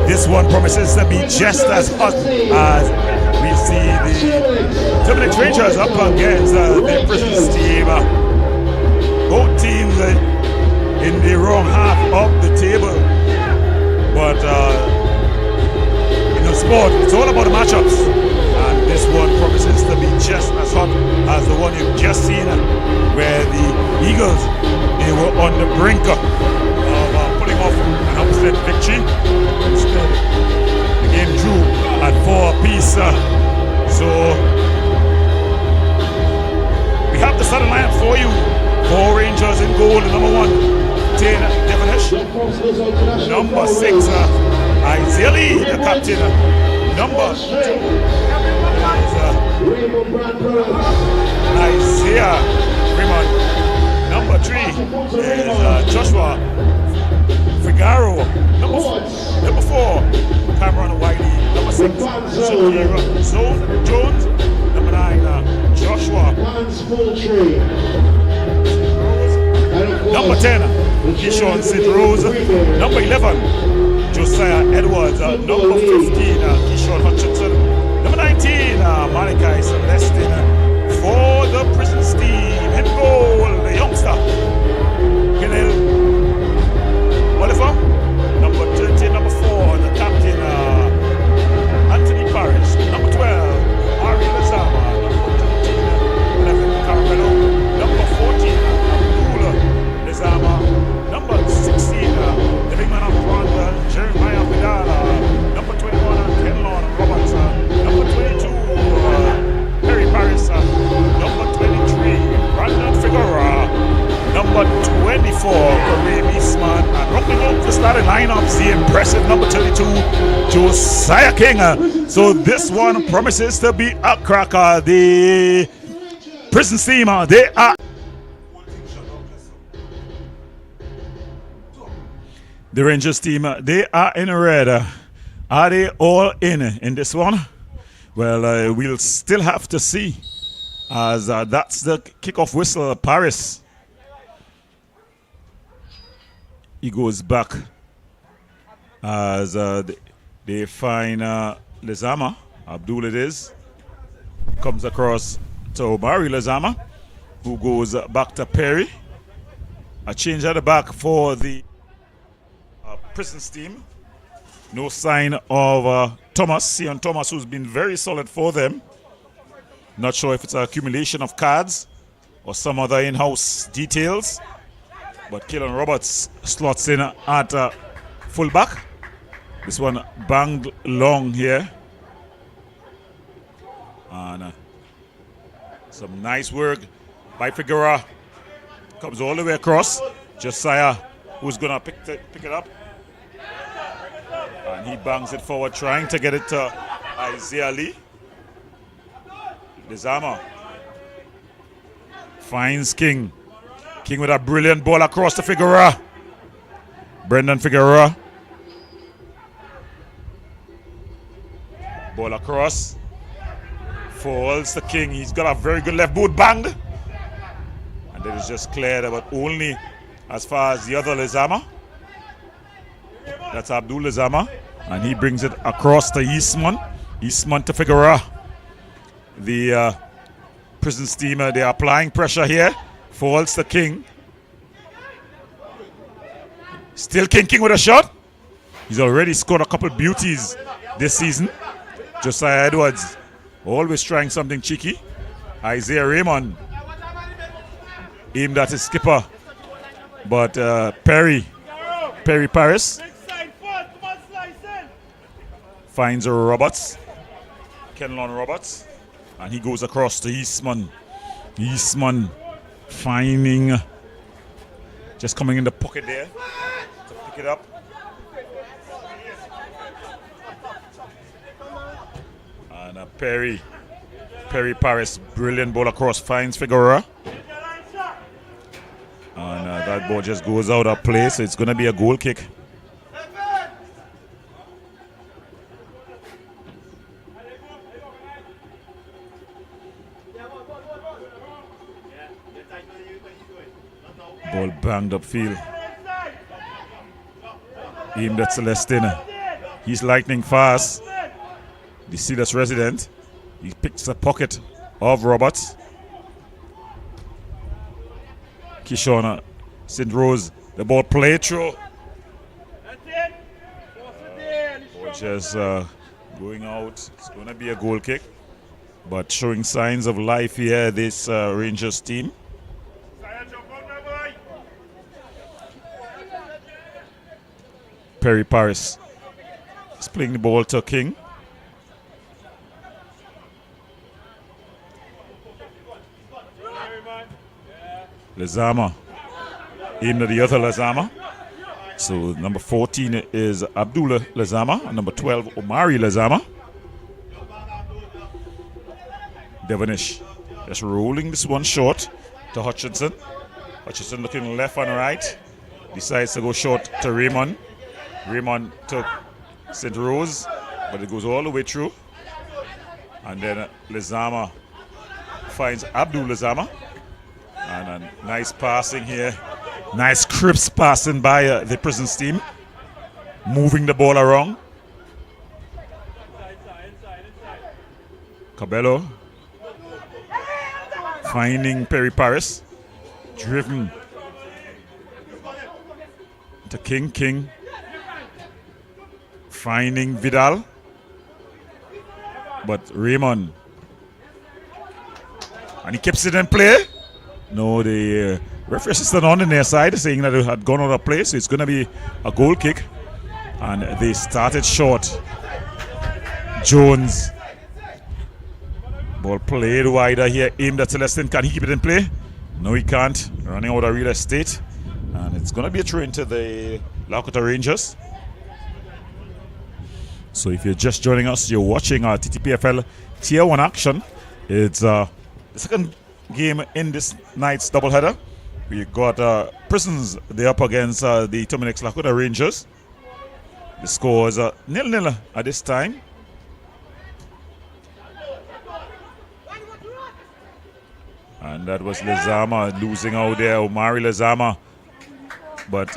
This one promises to be just as hot as we see the CIVIC Rangers up against the Prison Steam. Both teams in the wrong half of the table, but in the sport it's all about the matchups, and this one promises to be just as hot as the one you've just seen, where the Eagles, they were on the brink of pulling off an upset victory. Instead, the game drew at 4 apiece. So we have the starting lineup for you. 4 Rangers in goal. Number 1, Taylor Devonish. Number 6, Isaiah Lee, the captain. Number 2 is Isaiah Raymond. Number 3 is Joshua Figaro. Number 4, Cameron Wiley. Number 6, Shakira Zone Jones. Number 9, Joshua. Number 10, Keyshawn Sid Rose. Number 11, Josiah Edwards. Number 15, Keyshawn Hutchinson. Number 19, Malachi Celestin. For the Prison Steam, in goal, the youngster, Gilil Oliver. Number 13, number 4, the captain, Anthony Parrish. Number 12, Ari Lazama. Number 13, 11, Carmelo. Number 14, Abdullah Lazama. Number 16, the big man of Rwanda, Jeremiah Vidala. Number 21, Kenlon Roberts. Number 22, Perry Paris. Number 23, Brandon Figueroa. Number 24, Kareem Eastman. And rocking up the starting lineups, the impressive number 32, Josiah King. So this one promises to be a cracker. The Prison Steam, they are. The Rangers team, they are in red. Are they all in this one? Well, we'll still have to see, as that's the kickoff whistle. Paris, he goes back as they find Lezama. Abdul it is. Comes across to Omari Lezama, who goes back to Perry. A change at the back for the Prison Steam. No sign of Thomas, Sion Thomas, who's been very solid for them. Not sure if it's an accumulation of cards or some other in-house details. But Keelan Roberts slots in at fullback. This one banged long here. And some nice work by Figueroa. Comes all the way across. Josiah, who's going to pick it up. And he bangs it forward, trying to get it to Isaiah Lee. Lezama finds King. King with a brilliant ball across to Figueroa. Brendan Figueroa. Ball across. Falls to King. He's got a very good left boot, banged. And it is just cleared, but only as far as the other Lezama. That's Abdul Lezama. And he brings it across to Eastman. Eastman to Figueroa. The Prison Steamer, they are applying pressure here. Falls to King. Still King with a shot. He's already scored a couple beauties this season. Josiah Edwards, always trying something cheeky. Isaiah Raymond aimed at his skipper. But Perry Paris finds Roberts, Kenlon Roberts, and he goes across to Eastman. Eastman finding Just coming in the pocket there to pick it up. And Perry Paris, brilliant ball across, finds Figueroa. And that ball just goes out of play, so it's going to be a goal kick. Ball banged upfield. Aimed at Celestine. He's lightning fast. The Steelers resident. He picks the pocket of Roberts. Kishona, St. Rose, the ball played through. Ball just going out. It's going to be a goal kick. But showing signs of life here, this Rangers team. Perry Paris is playing the ball to King. Lazama aimed at the other Lazama. So number 14 is Abdullah Lazama, and number 12 Omari Lazama. Devonish just rolling this one short to Hutchinson. Hutchinson looking left and right. Decides to go short to Raymond. Raymond took St. Rose, but it goes all the way through. And then Lazama finds Abdul Lazama. And a nice passing here. Nice crisp passing by the Prisons team. Moving the ball around. Cabello finding Perry Paris. Driven to King. King finding Vidal. But Raymond. And he keeps it in play. No, the referee assistant on the near side saying that it had gone out of play, so it's going to be a goal kick. And they started short. Jones. Ball played wider here, aimed at Celestin. Can he keep it in play? No, he can't. Running out of real estate. And it's going to be a throw into the Lakota Rangers. So if you're just joining us, you're watching our TTPFL Tier 1 action. It's the second game in this night's doubleheader. We got Prisons, they're up against the Terminix Lakota Rangers. The score is 0-0 at this time. And that was Lazama losing out there, Omari Lazama. But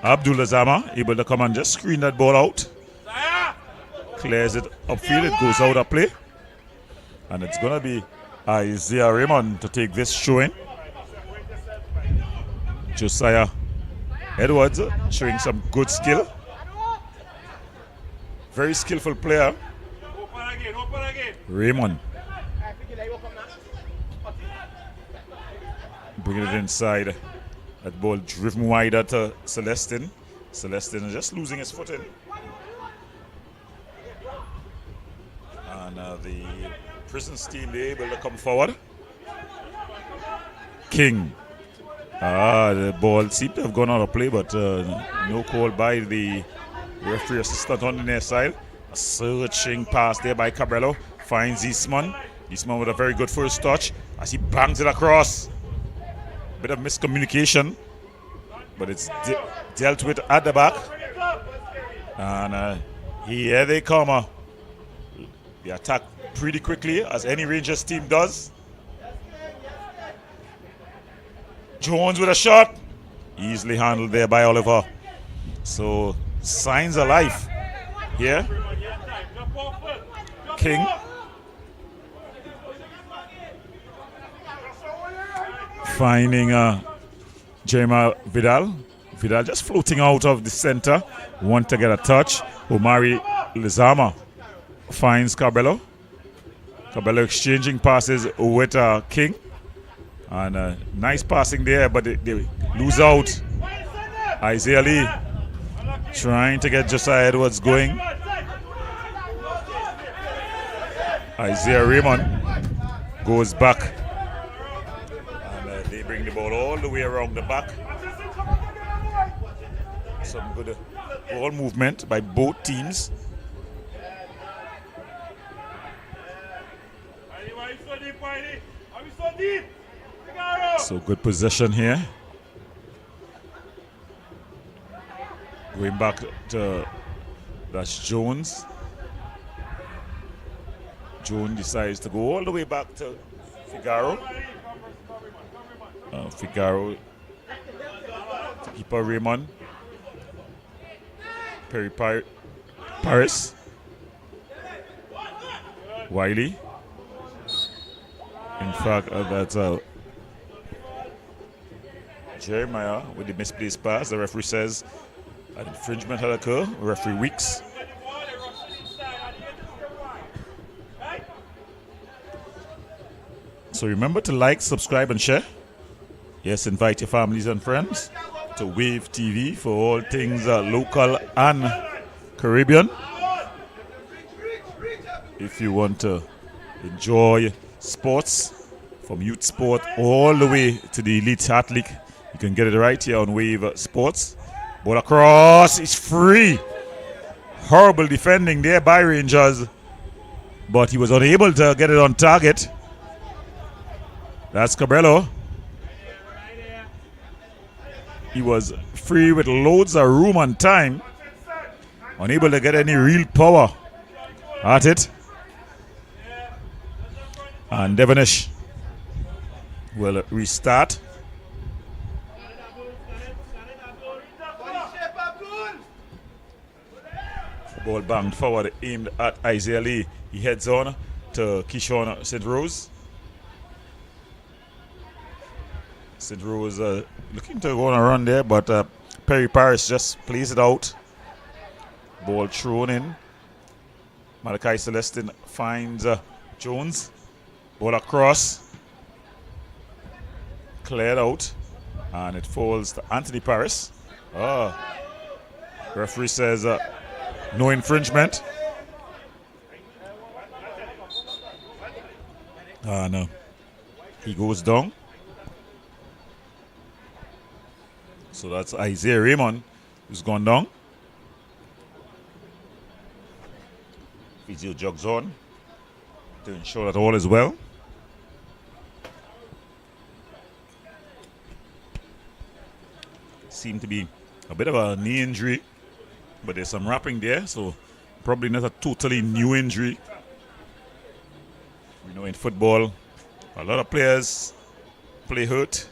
Abdul Lazama able to come and just screen that ball out. Clears it upfield, it goes out of play. And it's going to be Isaiah Raymond to take this showing. Josiah Edwards showing some good skill. Very skillful player. Raymond bringing it inside. That ball driven wider to Celestin. Celestin just losing his footing. And the Prisons team, they able to come forward. King. The ball seemed to have gone out of play, but no call by the referee assistant on the near side. A searching pass there by Cabello. Finds Eastman. Eastman with a very good first touch as he bangs it across. Bit of miscommunication, but it's dealt with at the back. And here they come. They attack pretty quickly, as any Rangers team does. Jones with a shot. Easily handled there by Oliver. So, signs of life here. King. Finding Jeremiah Vidal. Vidal just floating out of the center. Want to get a touch. Omari Lizama finds Cabello. Cabello exchanging passes with King. And nice passing there, but they lose out. Isaiah Lee trying to get Josiah Edwards going. Isaiah Raymond goes back. And they bring the ball all the way around the back. Some good ball movement by both teams. So good possession here. Going back to, that's Jones. Jones decides to go all the way back to Figaro. Figaro to keeper Raymond. Perry Paris. Wiley. In fact, that's Jeremiah with the misplaced pass. The referee says an infringement had occurred. Referee Weeks. So remember to like, subscribe, and share. Yes, invite your families and friends to Wave TV for all things local and Caribbean. If you want to enjoy sports, from youth sport all the way to the elite athlete, you can get it right here on Wave Sports. Ball across, it's free. Horrible defending there by Rangers, but he was unable to get it on target. That's Cabello. He was free with loads of room and time, unable to get any real power at it. And Devonish will restart. Ball banged forward, aimed at Isaiah Lee. He heads on to Keyshawn St. Rose. St. Rose looking to go on a run there, but Perry Paris just plays it out. Ball thrown in. Malachi Celestin finds Jones. Ball across. Cleared out. And it falls to Anthony Paris. Referee says no infringement. No. He goes down. So that's Isaiah Raymond who's gone down. Physio jogs on to ensure that all is well. Seemed to be a bit of a knee injury, but there's some wrapping there, so probably not a totally new injury. We know in football, a lot of players play hurt.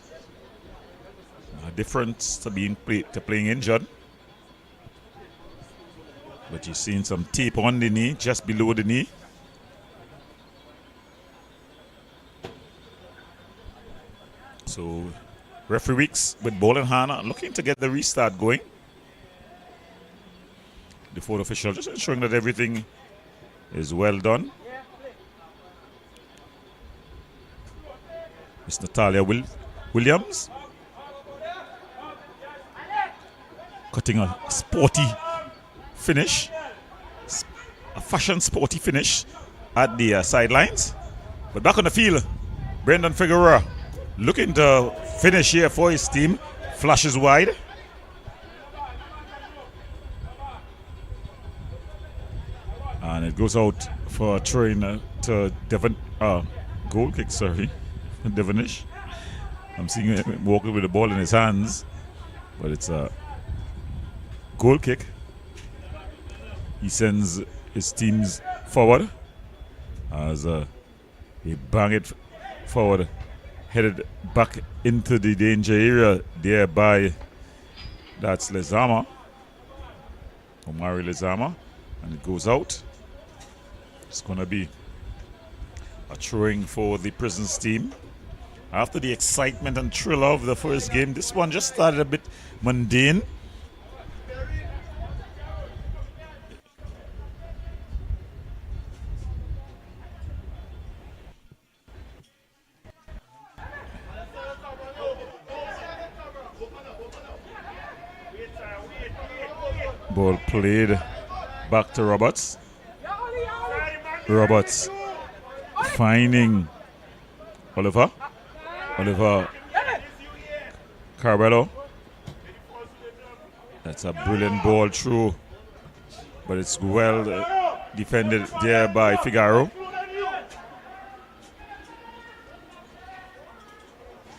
A difference to playing injured. But you've seen some tape on the knee, just below the knee. So referee Weeks with ball in hand, looking to get the restart going. The fourth official just ensuring that everything is well done. Miss Natalia Williams. Cutting a sporty finish, a fashion sporty finish at the sidelines. But back on the field, Brendan Figueroa looking to finish here for his team. Flashes wide. And it goes out for a throwing to goal kick, sorry, Devonish. I'm seeing him walking with the ball in his hands, but it's a goal kick. He sends his teams forward as they bang it forward, headed back into the danger area there by, that's Lezama, Omari Lezama, and it goes out. It's going to be a throwing for the Prisons team. After the excitement and thrill of the first game, this one just started a bit mundane. Ball played back to Roberts. Roberts finding Oliver Carbello. That's a brilliant ball through, but it's well defended there by Figaro.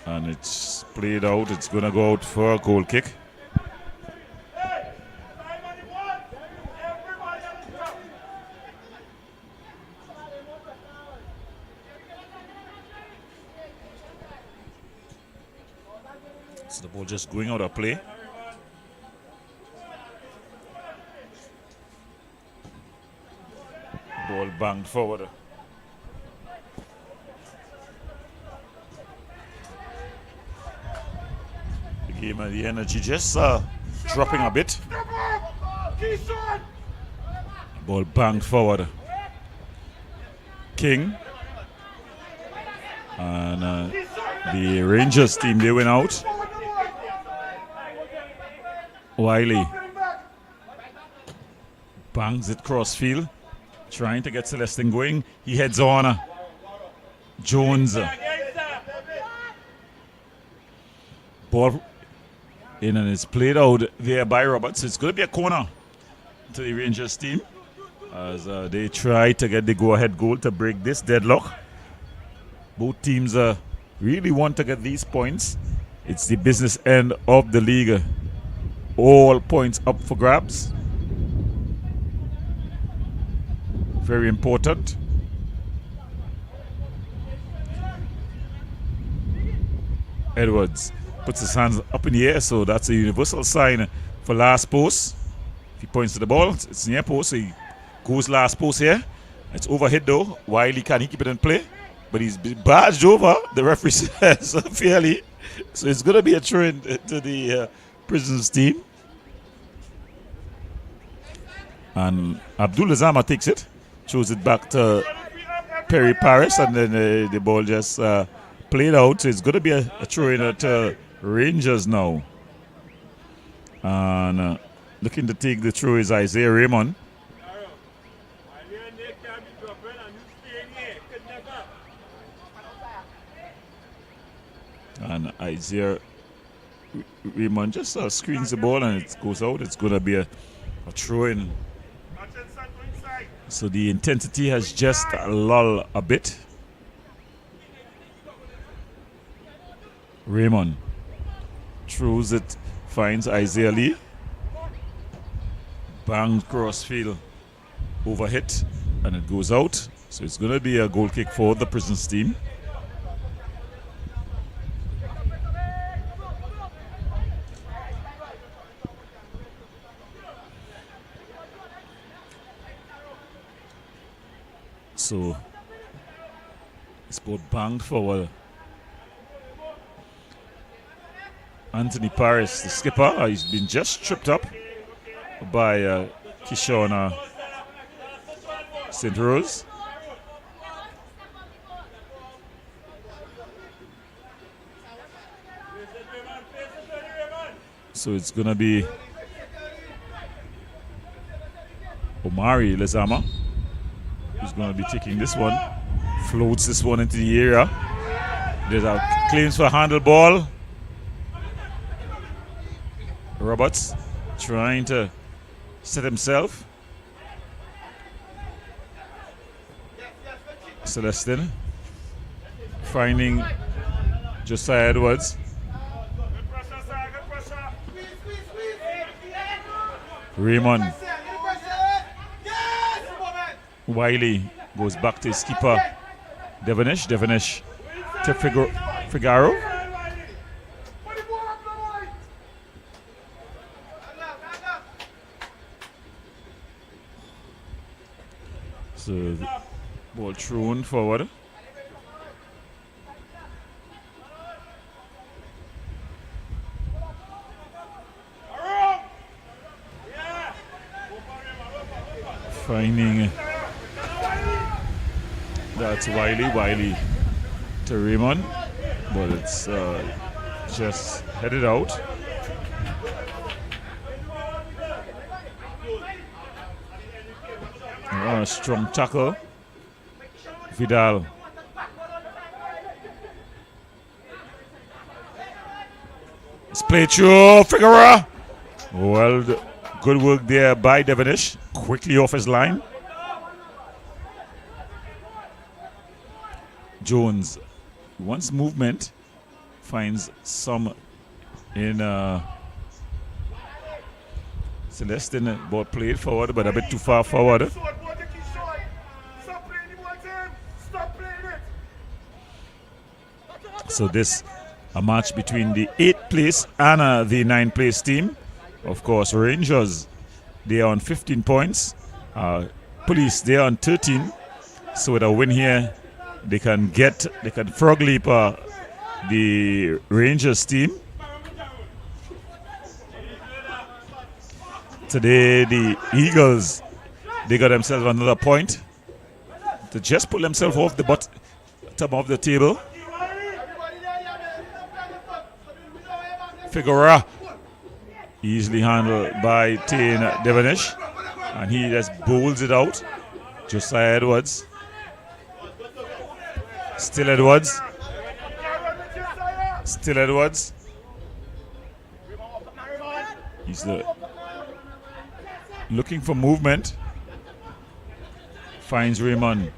And it's played out. It's going to go out for a goal kick. So the ball just going out of play. Ball banged forward. The game and the energy just dropping a bit. Ball banged forward. King. And the Rangers team, they went out. Wiley bangs it cross field, trying to get Celestin going. He heads on. Jones. Ball in and it's played out there by Roberts. It's going to be a corner to the Rangers team as they try to get the go-ahead goal to break this deadlock. Both teams really want to get these points. It's the business end of the league. All points up for grabs. Very important. Edwards puts his hands up in the air, so that's a universal sign for last post. If he points to the ball, it's near post, so he goes last post here. It's overhit though. Wiley, can he keep it in play? But he's barged over, the referee says, fairly. So it's going to be a throw in to the Prisons team. And Abdul Azama takes it, throws it back to Perry Paris, and then the ball just played out. So it's going to be a throw in at Rangers now. And looking to take the throw is Isaiah Raymond. And Isaiah Raymond just screens the ball and it goes out. It's going to be a throw in. So the intensity has just lulled a bit. Raymond throws it, finds Isaiah Lee. Banged crossfield, overhit, and it goes out. So it's going to be a goal kick for the Prisons team. So it's both banged forward. Anthony Paris, the skipper, he's been just tripped up by Kishona St. Rose. So it's going to be Omari Lezama who's going to be taking this one. Floats this one into the area. There's a claims for handle ball. Roberts trying to set himself. Celestin finding Josiah Edwards. Raymond. Wiley goes back to his keeper. Devonish to Figaro. So the ball thrown forward. Finding that's Wiley to Raymond, but it's just headed out. A strong tackle. Vidal. It's played through Figueroa. Well, good work there by Devonish. Quickly off his line. Jones wants movement. Finds some in Celestine. Ball played forward, but a bit too far forward. So this a match between the 8th place and the 9th place team. Of course, Rangers, they are on 15 points. Police, they are on 13. So with a win here, they can frog leap the Rangers team. Today, the Eagles, they got themselves another point to just pull themselves off the bottom of the table. Figueroa, easily handled by Tane Devonish, and he just bowls it out. Josiah Edwards. Still Edwards. Still Edwards. He's looking for movement. Finds Raymond.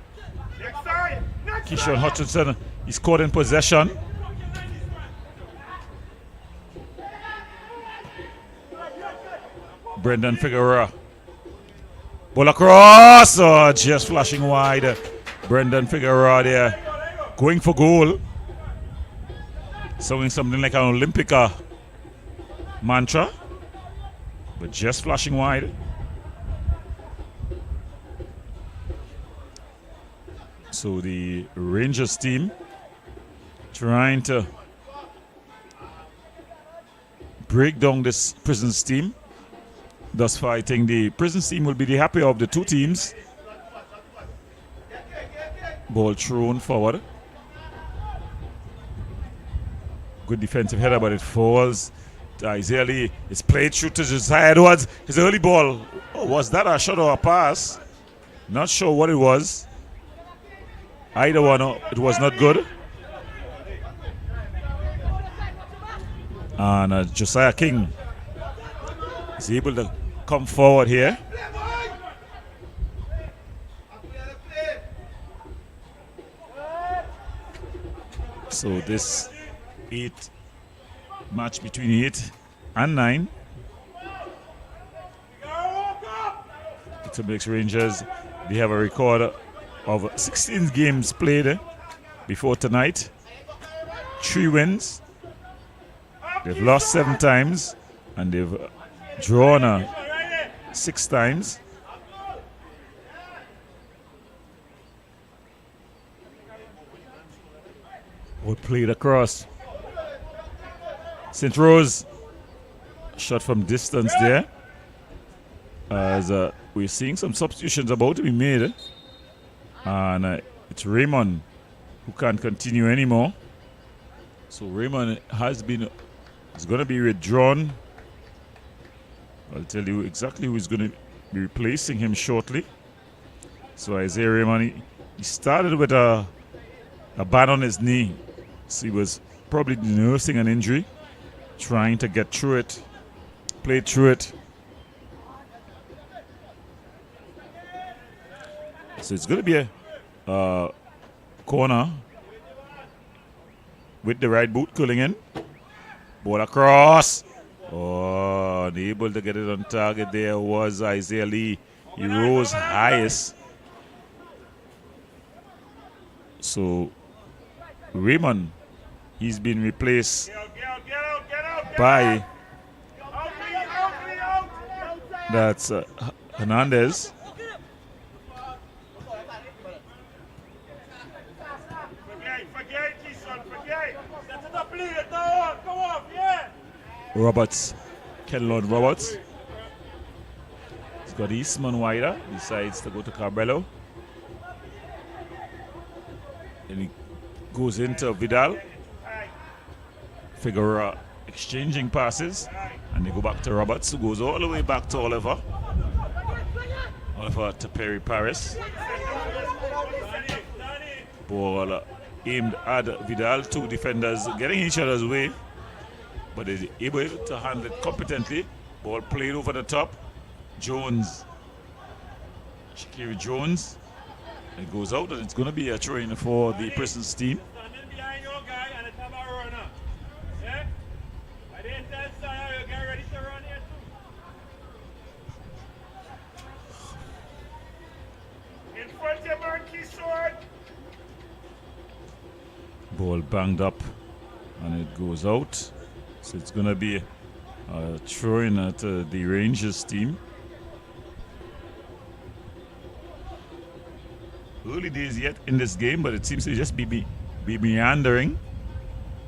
Keyshawn Hutchinson. He's caught in possession. Brendan Figueroa. Ball across. Oh, just flashing wide. Brendan Figueroa there. Going for goal. Sounding something like an Olympic mantra. But just flashing wide. So the Rangers team trying to break down this Prisons team. Thus far, I think the Prisons team will be the happier of the two teams. Ball thrown forward. Good defensive header, but it falls to Isaiah Lee. It's played through to Josiah Edwards. His early ball. Oh, was that a shot or a pass? Not sure what it was. Either one, it was not good. And Josiah King is able to come forward here. So this match between 8 and 9. The Mix Rangers, they have a record of 16 games played before tonight. 3 wins. They've lost 7 times and they've drawn 6 times. Well played across. St. Rose shot from distance there. As we're seeing some substitutions about to be made. And it's Raymond who can't continue anymore. So Raymond is going to be withdrawn. I'll tell you exactly who's going to be replacing him shortly. So Isaiah Raymond, he started with a band on his knee. So he was probably nursing an injury, trying to get through it, play through it. So it's going to be a corner with the right boot curling in. Ball across. Oh, unable to get it on target there was Isaiah Lee. He rose highest. So Raymond, he's been replaced by that's Hernandez. Roberts, Kellon Roberts. He's got Eastman wider. Decides to go to Cabello. And he goes into Vidal. Figueroa exchanging passes. And they go back to Roberts, who goes all the way back to Oliver. Oliver to Perry Paris. Ball aimed at Vidal. 2 defenders getting each other's way. But they're able to handle it competently. Ball played over the top. Jones. Shakiri Jones. It goes out and it's going to be a throw-in for the Prisons team. Ball banged up and it goes out. So it's going to be a throw-in at the Rangers team. Early days yet in this game, but it seems to just be meandering.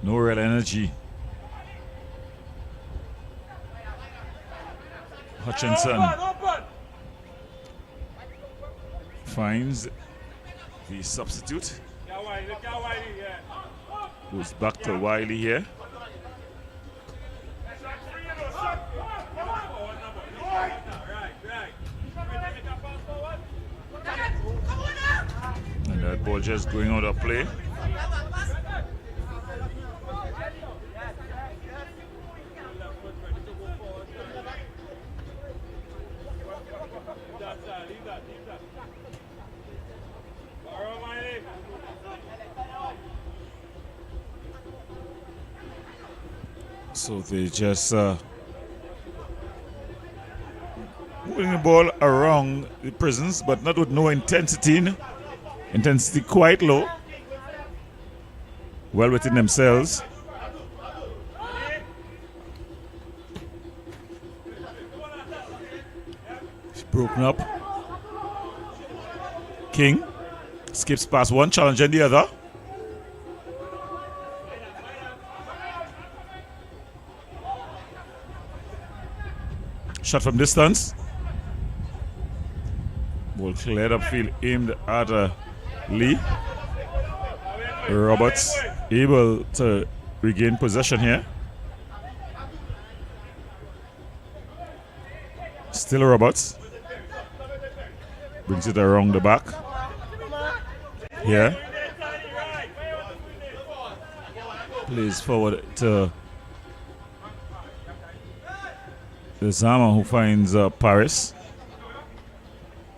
No real energy. Hutchinson finds the substitute. Goes back to Wiley here. And that ball just going out of play. So they just moving the ball around the Prisons, but not with no intensity. Intensity quite low. Well within themselves. It's broken up. King skips past one, challenging the other. Shot from distance. Ball cleared upfield, aimed at Lee. Roberts able to regain possession here. Still Roberts. Brings it around the back. Here. Plays forward to the Zama, who finds Paris.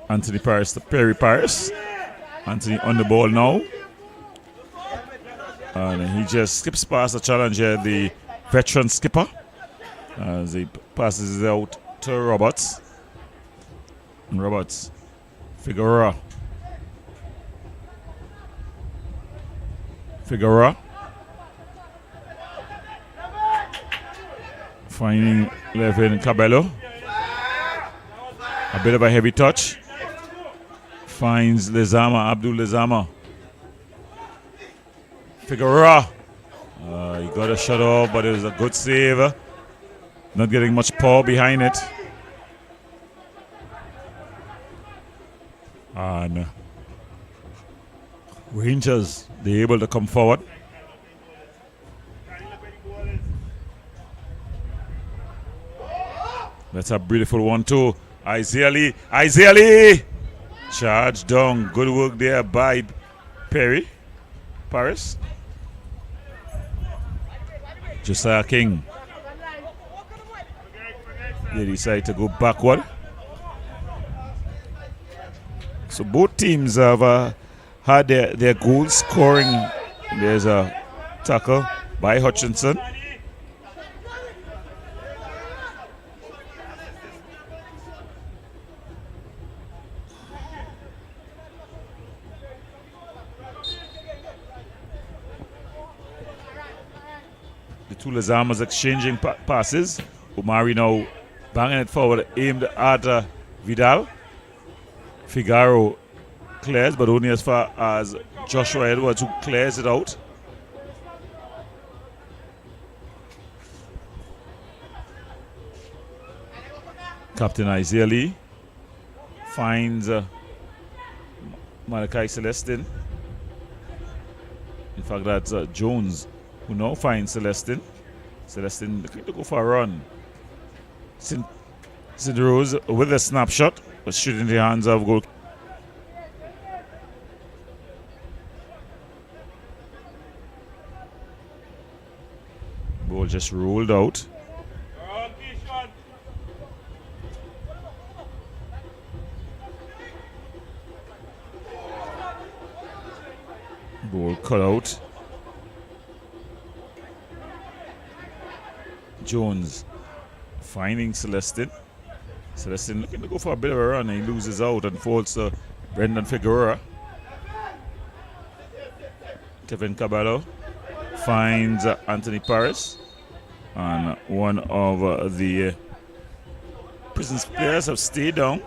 Anthony Paris to Perry Paris. Anthony on the ball now. And he just skips past the challenge here, the veteran skipper. As he passes it out to Roberts. And Roberts. Figueroa. Finding Levin Cabello. A bit of a heavy touch. Finds Lezama, Abdul Lezama. Figueroa. He got a shut off, but it was a good save. Not getting much power behind it. And Rangers, they're able to come forward. That's a beautiful one too. Isaiah Lee. Charge down. Good work there by Paris. Josiah King. They decide to go backward. So both teams have had their goals scoring. There's a tackle by Hutchinson. The two Lazamas exchanging passes. Umari now banging it forward, aimed at Vidal. Figaro clears, but only as far as Joshua Edwards, who clears it out. Captain Isaiah Lee finds Malachi Celestin. In fact, that's Jones who now finds Celestin. Celestin looking to go for a run. St. Rose with a snapshot, but shooting the hands of goal. Ball just rolled out. Ball cut out. Jones finding Celestin. Celestin looking to go for a bit of a run, and he loses out and falls to Brendan Figueroa. Kevin Cabello finds Anthony Paris, and one of the Prisons players have stayed down.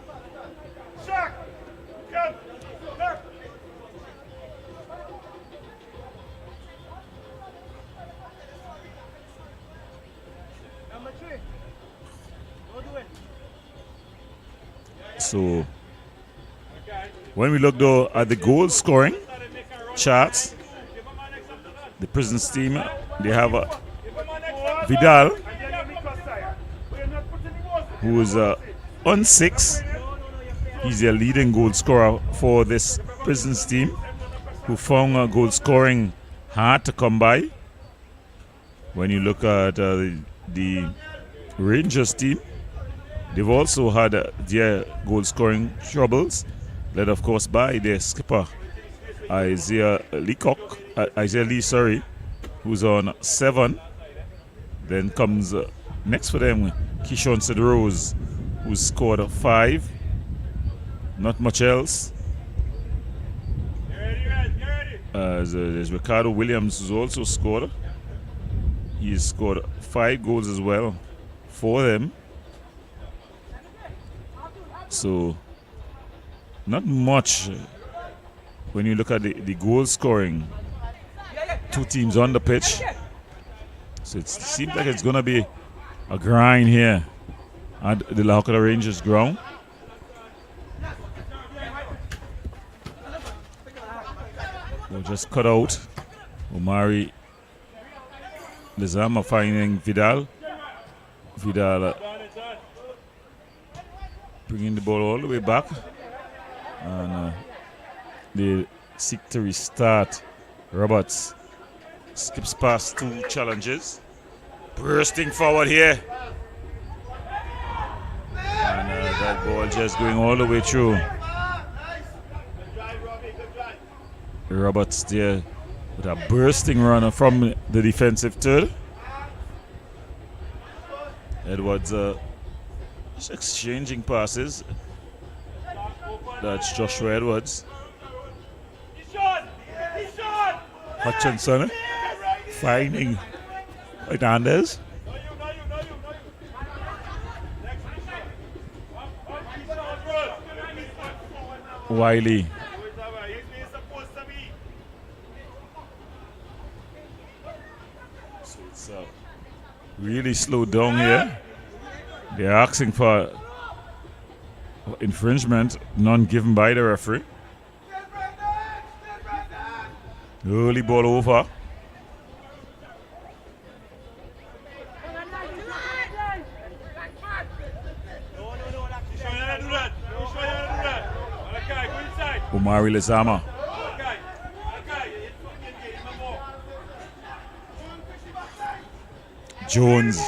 So when we look though at the goal scoring charts, the Prisons team, they have Vidal, who is on 6. He's their leading goal scorer for this Prisons team, who found goal scoring hard to come by. When you look at the Rangers team, they've also had their goal scoring troubles, led of course by their skipper Isaiah Lee, who's on 7. Then comes next for them Keyshawn Sidrose, who scored 5. Not much else. There's Ricardo Williams, who's also scored. He's scored 5 goals as well for them. So not much when you look at the goal scoring. 2 teams on the pitch. So it seems like it's going to be a grind here at the La Jolla Rangers ground. We'll just cut out. Omari Lezama finding Vidal. Vidal bringing the ball all the way back. And they seek to restart. Roberts skips past 2 challenges. Bursting forward here. And that ball just going all the way through. Roberts there with a bursting runner from the defensive third. Edwards just exchanging passes. That's Joshua Edwards. Hutchinson finding Hernandez. Wiley. So it's really slowed down here. They're asking for infringement, none given by the referee. Early ball over. Omari Lezama. Jones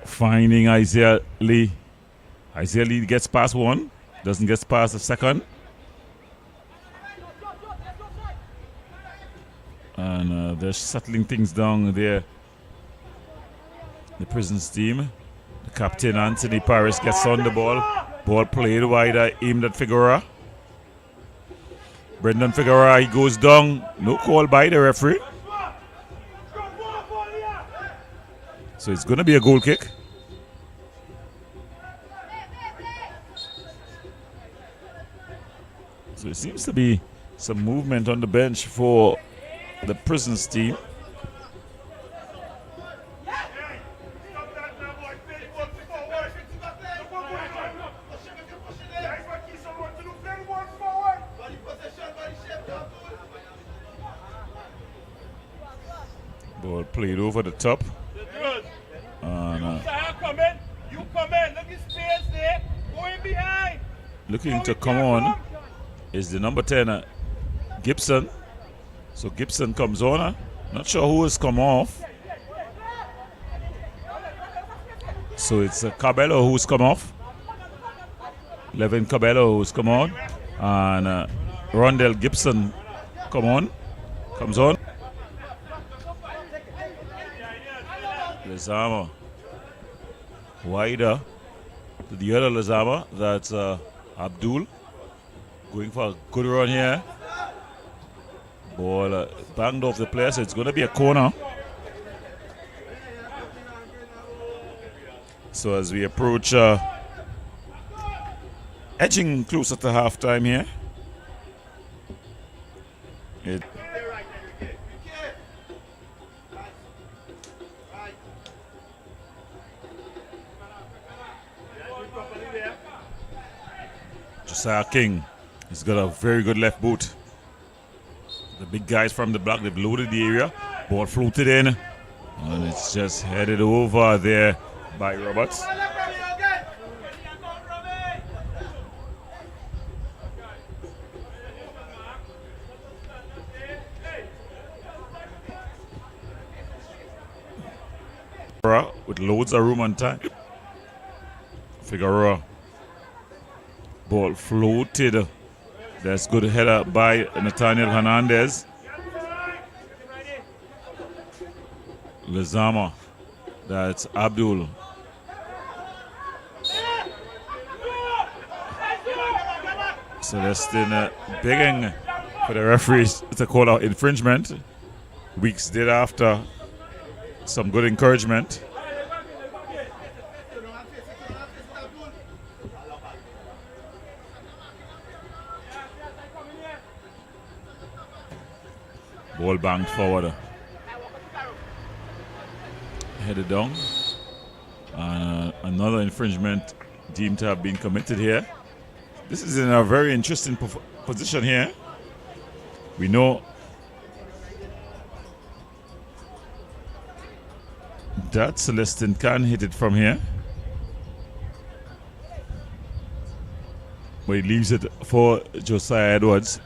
finding Isaiah Lee. Isaiah Lee gets past 1, doesn't get past the second. And they're settling things down there. The Prisons team. The captain Anthony Paris gets on the ball. Ball played wide, aimed at Figueroa. Brendan Figueroa, he goes down. No call by the referee. So it's going to be a goal kick. So it seems to be some movement on the bench for the Prisons team. Ball played over the top. Looking to come on is the number 10, Gibson. So Gibson comes on. Not sure who has come off. So it's Cabello who's come off. Levin Cabello who's come on. And Rondell Gibson comes on. Lezama wider to the other Lezama. That's Abdul going for a good run here. Ball banged off the player, so it's going to be a corner. So as we approach, edging closer to halftime here. Josiah King, he's got a very good left boot. The big guys from the block, they've loaded the area. Ball floated in, and it's just headed over there by Roberts. With loads of room and time. Figueroa. Ball floated. That's good header by Nathaniel Hernandez. Lezama. That's Abdul. Celestine begging for the referees to call out infringement. Weeks did after some good encouragement. Ball banged forward. Headed down. Another infringement deemed to have been committed here. This is in a very interesting position here. We know that Celestin can hit it from here, but he leaves it for Josiah Edwards.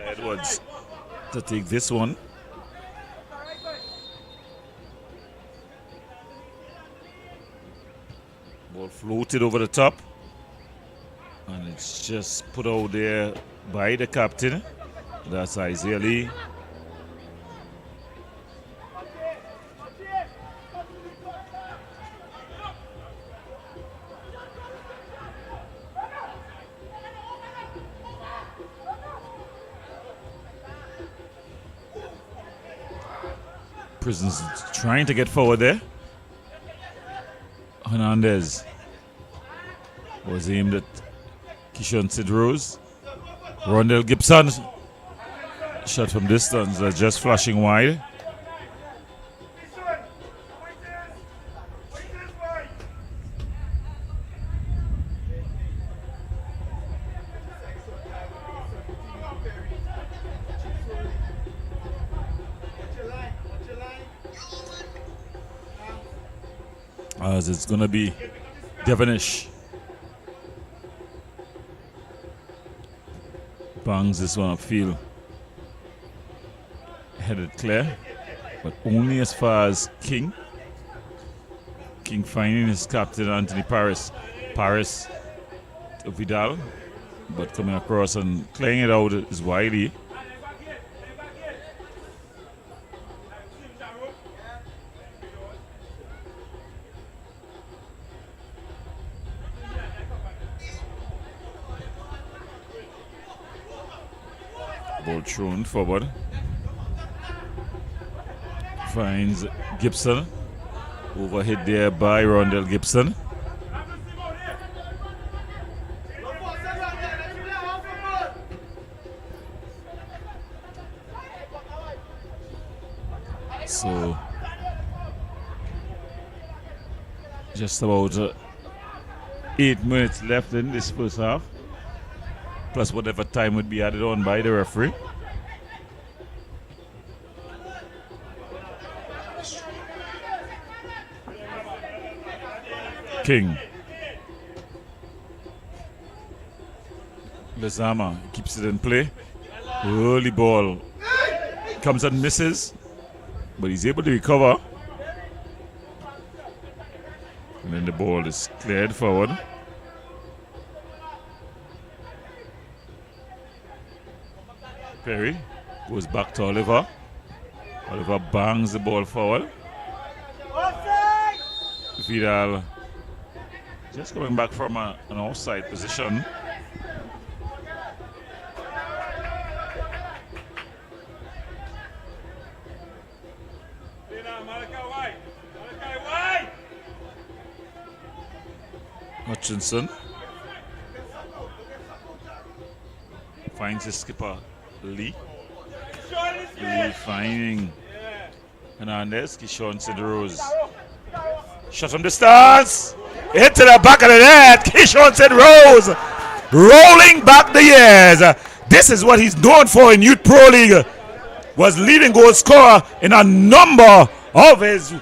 Edwards to take this one. Ball floated over the top, and it's just put out there by the captain. That's Isaiah Lee. Prison's trying to get forward there. Hernandez was aimed at Kishon Sidrose. Rondell Gibson shot from distance, just flashing wide. As it's going to be Devonish. Bangs this one upfield. Headed clear, but only as far as King. King finding his captain Anthony Paris to Vidal, but coming across and clearing it out is Wiley. Ball thrown forward. Finds Gibson. Overhit there by Rondell Gibson. So just about 8 minutes left in this first half, plus whatever time would be added on by the referee. King. Lezama keeps it in play. Early ball comes and misses, but he's able to recover. And then the ball is cleared forward. Perry goes back to Oliver. Oliver bangs the ball forward. Vidal just coming back from an offside position. Hutchinson finds his skipper Lee. Lee finding Hernandez. Keyshawn Sidrose. Shot from distance. Hit to the back of the net. Keyshawn Sidrose rolling back the years. This is what he's known for in Youth Pro League. Was leading goal scorer in a number of his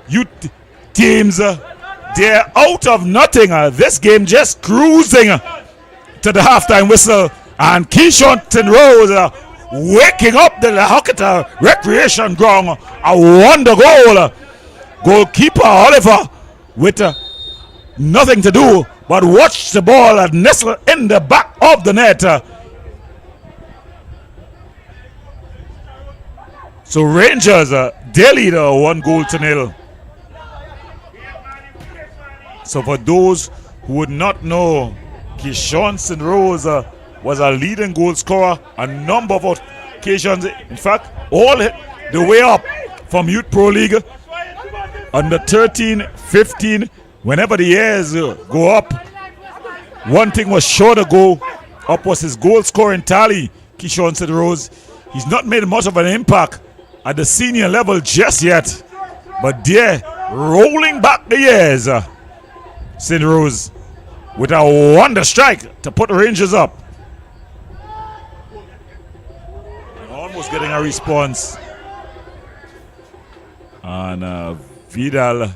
youth teams. They're out of nothing. This game just cruising to the halftime whistle. And Keyshawn Sidrose waking up the Hocketa Recreation Ground. A wonder goal. Goalkeeper Oliver with nothing to do but watch the ball nestle in the back of the net. So Rangers, they lead 1-0. So for those who would not know, Keyshawn Sidrose was a leading goal scorer a number of occasions. In fact, all the way up from Youth Pro League, under 13, 15, whenever the years go up, one thing was sure to go up was his goal scoring tally. Keyshawn Sidrose, he's not made much of an impact at the senior level just yet, but they're rolling back the years. Sidrose with a wonder strike to put the Rangers up. Almost getting a response. And Vidal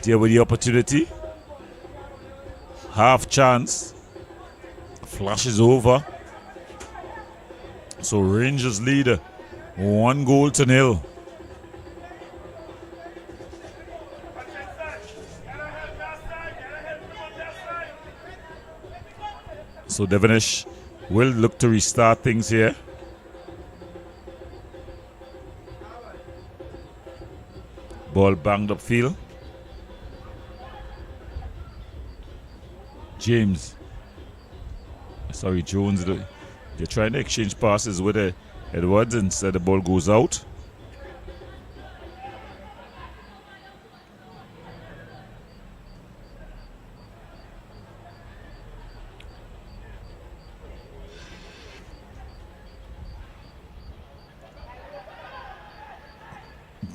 there with the opportunity. Half chance. Flashes over. So Rangers lead 1-0. So Devonish will look to restart things here. Ball banged upfield. Jones. They're trying to exchange passes with Edwards. Instead the ball goes out.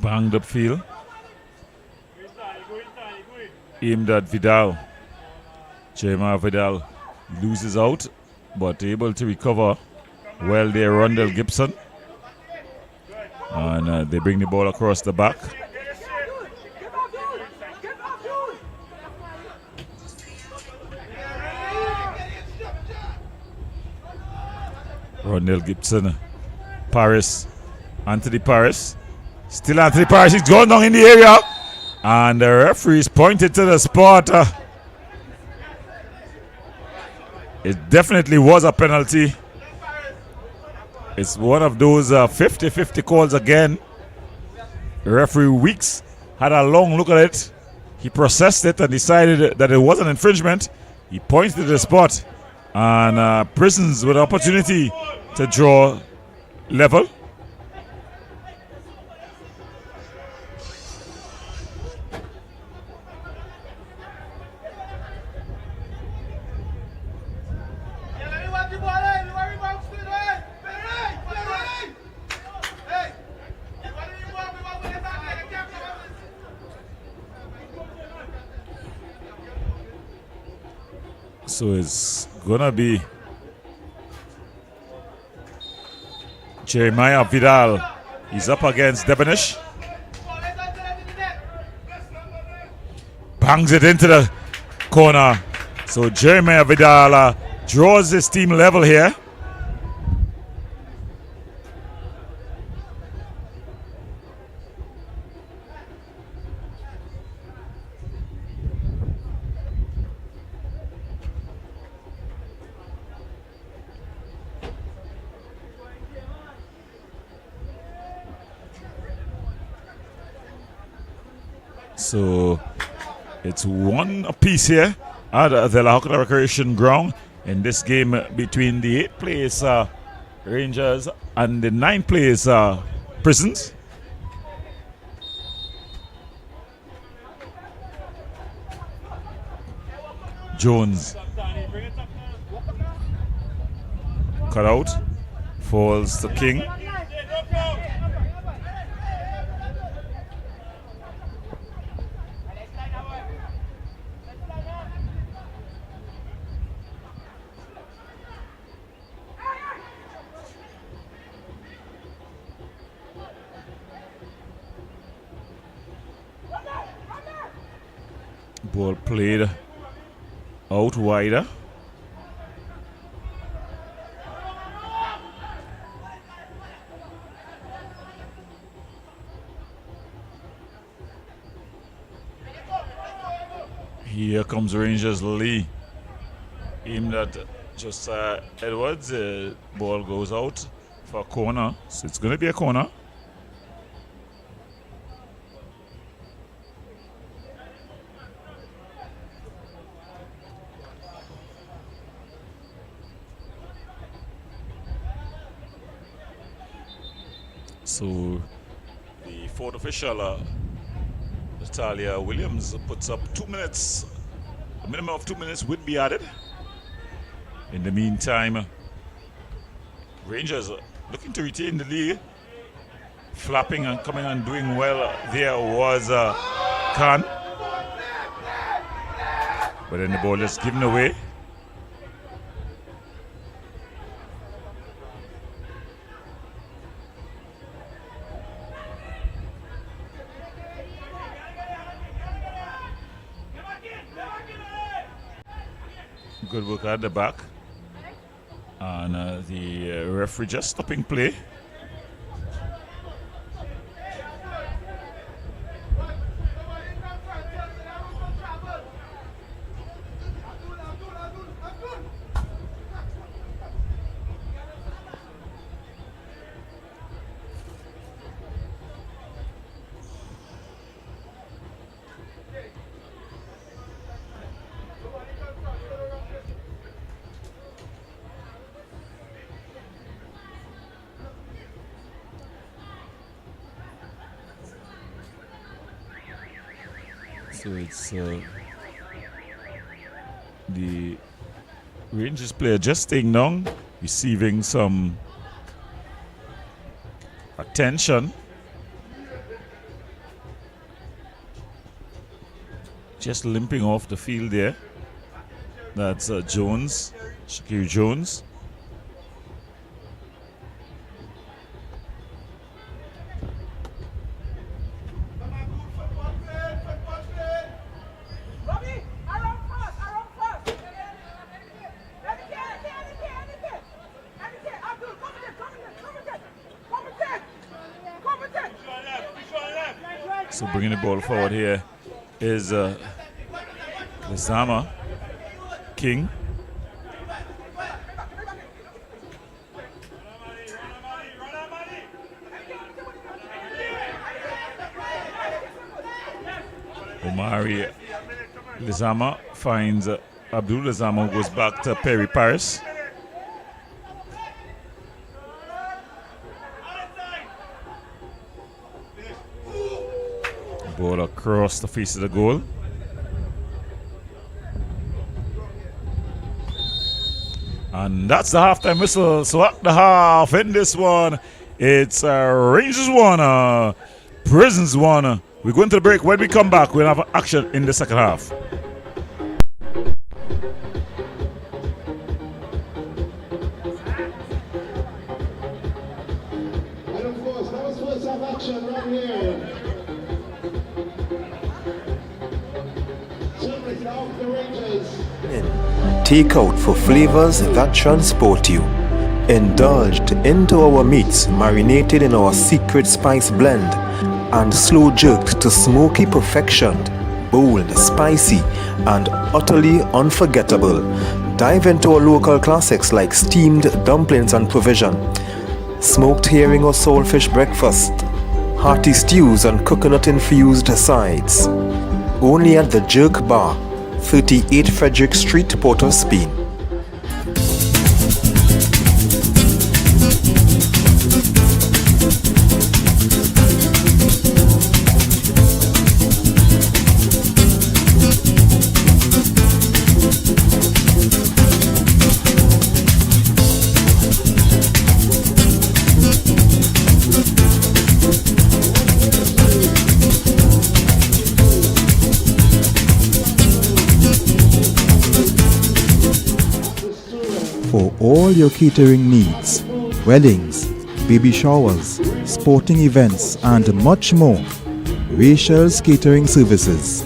Banged upfield. Aimed at Vidal. Jeremiah Vidal loses out, but able to recover well there, Rondell Gibson. And they bring the ball across the back. Rondell Gibson. Paris. Anthony Paris. Still Anthony Paris. He's going down in the area. And the referee's pointed to the spot. It definitely was a penalty. It's one of those 50-50 calls again. Referee Weeks had a long look at it. He processed it and decided that it was an infringement. He points to the spot. And Prisons with opportunity to draw level. So it's gonna be Jeremiah Vidal. He's up against Devonish. Bangs it into the corner. So Jeremiah Vidal draws this team level here. So it's 1 apiece here at the La Joconda Recreation Ground in this game between the 8th place Rangers and the 9th place Prisons. Jones cut out, falls to King. Ball played out wider. Here comes Rangers Lee. Aimed at just Edwards. Ball goes out for a corner. So it's going to be a corner. So the fourth official, Natalia Williams, puts up 2 minutes. A minimum of 2 minutes would be added. In the meantime, Rangers looking to retain the lead. Flapping and coming and doing well there was Khan. But then the ball is given away. Good work at the back. And the referee just stopping play. So it's the Rangers player just staying down, receiving some attention. Just limping off the field there. That's Jones, Shakir Jones. So bringing the ball forward here is Lizama King. Omari Lizama finds Abdul Lizama, who goes back to Perry Paris. Ball across the face of the goal. And that's the halftime whistle. So at the half in this one, it's Rangers 1, Prisons 1. We're going to the break. When we come back, we'll have action in the second half. And of course, that was first half action right here. Off the Rangers. takeout for flavors that transport you. Indulged into our meats marinated in our secret spice blend and slow jerked to smoky perfection. Bold, spicy, and utterly unforgettable. Dive into our local classics like steamed dumplings and provision, smoked herring or saltfish breakfast, hearty stews and coconut-infused sides. Only at the Jerk Bar, 38 Frederick Street, Port of Spain. For all your catering needs, weddings, baby showers, sporting events and much more, Rachel's Catering Services.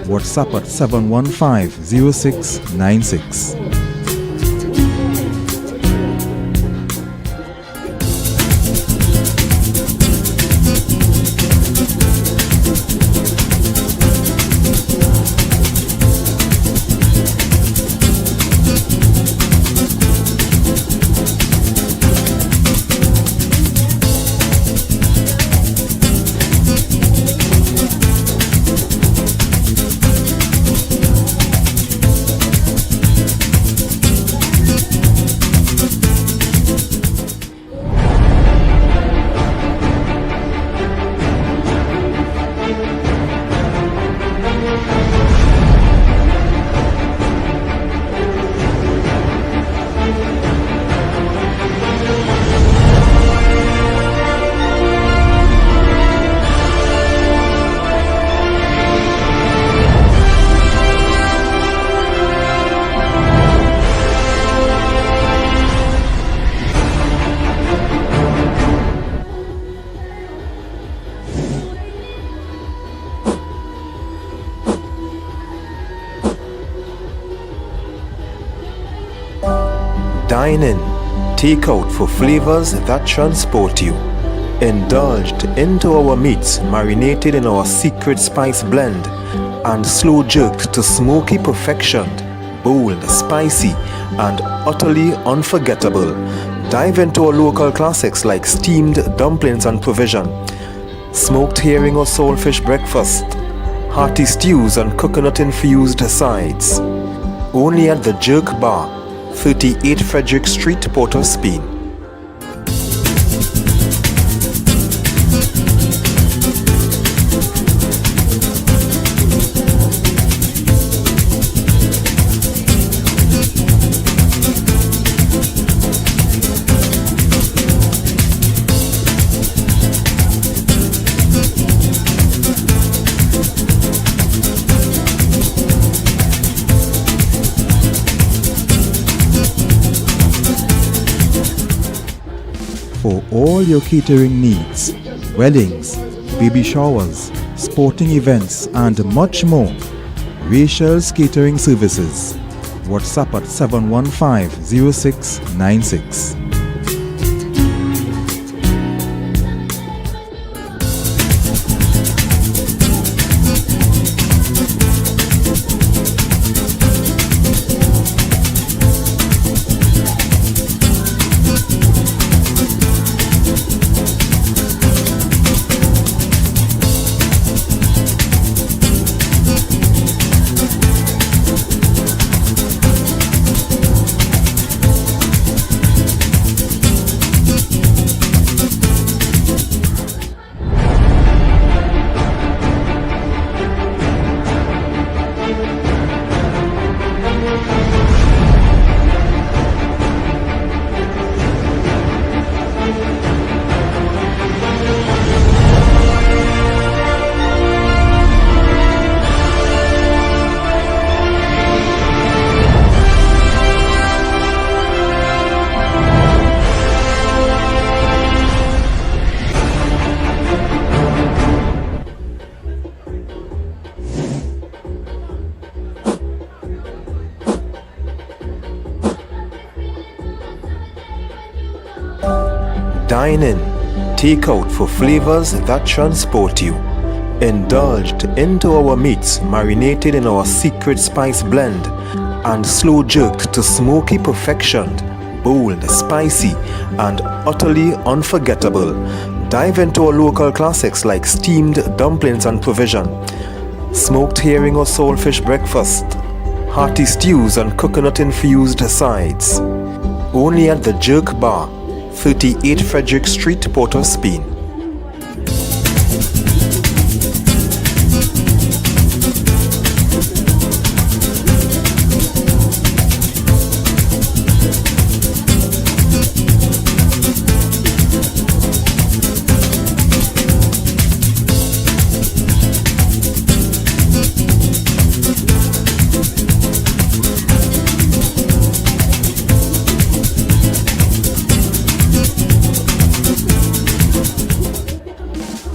WhatsApp at 715-0696. Dine in, takeout for flavors that transport you. Indulged into our meats marinated in our secret spice blend and slow jerked to smoky perfection. Bold, spicy, and utterly unforgettable. Dive into our local classics like steamed dumplings and provision, smoked herring or saltfish breakfast, hearty stews and coconut-infused sides. Only at the Jerk Bar, 38 Frederick Street, Port of Spain. For all your catering needs, weddings, baby showers, sporting events and much more, Rachel's Catering Services. WhatsApp at 715-0696. Dine in, take out for flavors that transport you. Indulged into our meats marinated in our secret spice blend and slow jerked to smoky perfection, bold, spicy, and utterly unforgettable. Dive into our local classics like steamed dumplings and provision, smoked herring or saltfish breakfast, hearty stews and coconut-infused sides. Only at the Jerk Bar, 38 Frederick Street, Port of Spain.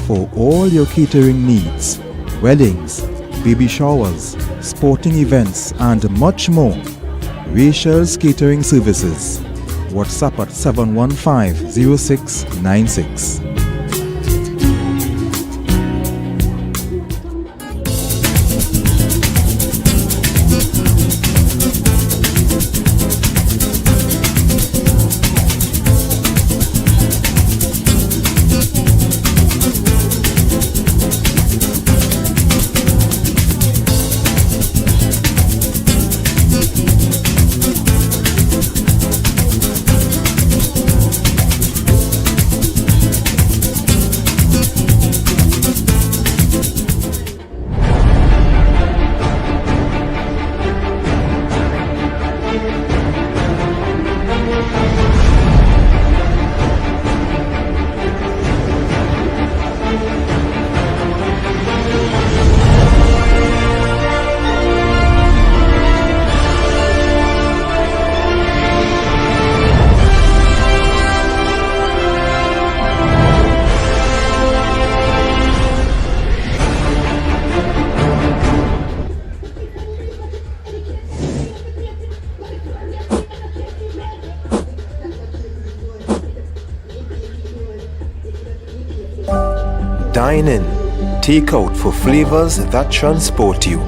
For all your catering needs, weddings, baby showers, sporting events, and much more, Rachel's Catering Services. WhatsApp at 715-0696. Dine in, take out for flavors that transport you.